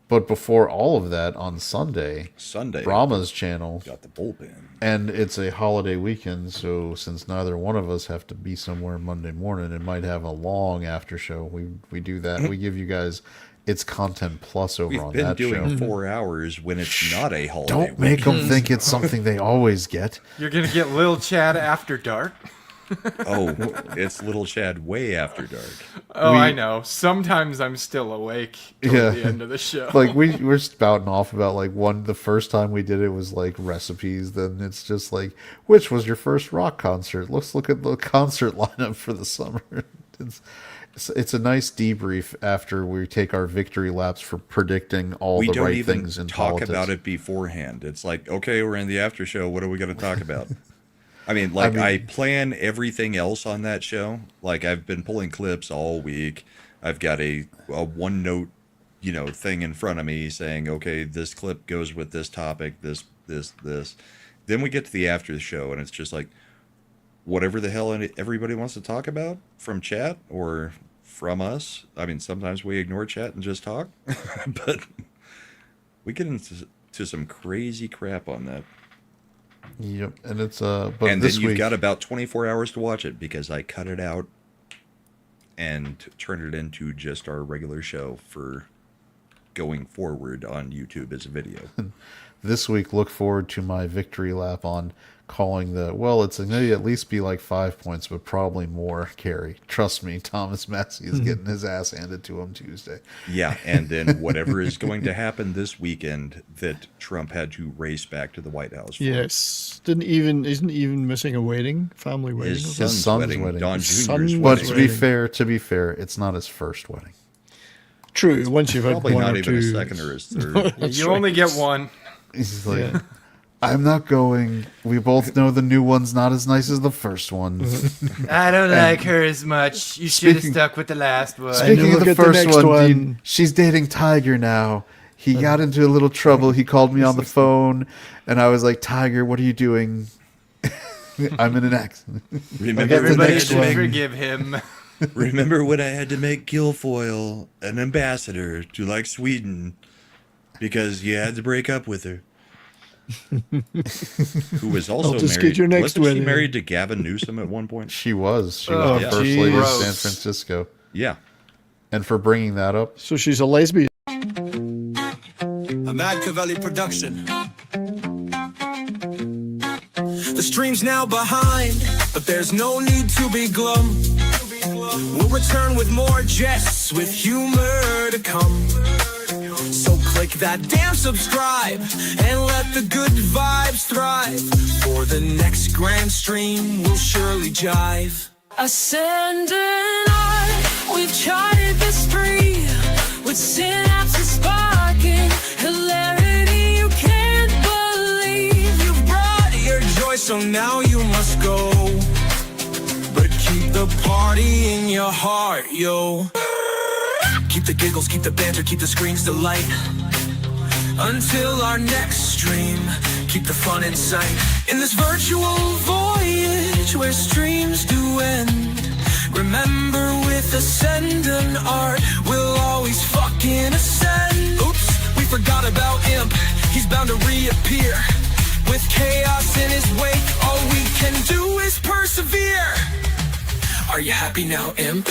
But before all of that, on Sunday, Brahma's channel, got the bullpen. and it's a holiday weekend, so since neither one of us have to be somewhere Monday morning, it might have a long after show. We do that. We give you guys it's content plus over We've on been that doing show. 4 hours when it's not a holiday. Don't make them think it's something they always get. You're gonna get Lil Chad after dark. Oh, it's Little Chad way after dark. Oh, I know. Sometimes I'm still awake till the end of the show. Like we're spouting off about like the first time we did it was like recipes. Then it's just like, which was your first rock concert? Let's look at the concert lineup for the summer. It's a nice debrief after we take our victory laps for predicting all the right things in talk politics. about it beforehand. It's like, okay, we're in the after show. What are we going to talk about? I mean, like, I plan everything else on that show. Like, I've been pulling clips all week. I've got a OneNote, thing in front of me saying, okay, this clip goes with this topic, this. Then we get to the after the show, and it's just like, whatever the hell everybody wants to talk about from chat or from us. I mean, sometimes we ignore chat and just talk, but we get into some crazy crap on that. Yep, and it's but and this then you've week, got about 24 hours to watch it because I cut it out and turn it into just our regular show for going forward on YouTube as a video. this week, look forward to my victory lap on calling it's going to at least be like 5 points, but probably more, Carrie. Trust me, Thomas Massey is getting his ass handed to him Tuesday. Yeah, and then whatever is going to happen this weekend that Trump had to race back to the White House for. Yes. Isn't even missing a wedding, family wedding. His or son's something? wedding, Don His Jr.'s son's But wedding. to be fair, it's not his first wedding. True. Once you've had Probably one not or even two. his second or his third. You only get one. He's like, I'm not going. We both know the new one's not as nice as the first one. I don't like her as much. You should have Speaking- stuck with the last one. Speaking know, of the look at the first next one, one. she's dating Tiger now. He got into a little trouble. He called me on the phone, and I was like, Tiger, what are you doing? I'm in an accident. Remember Everybody next should one. forgive him. Remember when I had to make Guilfoyle an ambassador to like Sweden because you had to break up with her? Who was also I'll just married? get your next Wasn't she wedding. married to Gavin Newsom at one point? She was. She Oh, was the yeah. first lady of Gross. San Francisco. Yeah. And for bringing that up, So she's a lesbian. A Machiavelli production. The stream's now behind, but there's no need to be glum. We'll return with more jests, with humor to come. So click that damn subscribe and let the good vibes thrive. For the next grand stream, we'll surely jive. Ascendant Art, we've charted the spree with synapses sparking, hilarity you can't believe. You've brought your joy, so now you must go. But keep the party in your heart, yo. Keep the giggles, keep the banter, keep the screens delight. Until our next stream, keep the fun in sight. In this virtual voyage where streams do end, remember with Ascendant Art, we'll always fucking ascend. Oops, we forgot about Imp, he's bound to reappear. With chaos in his wake, all we can do is persevere. Are you happy now, Imp?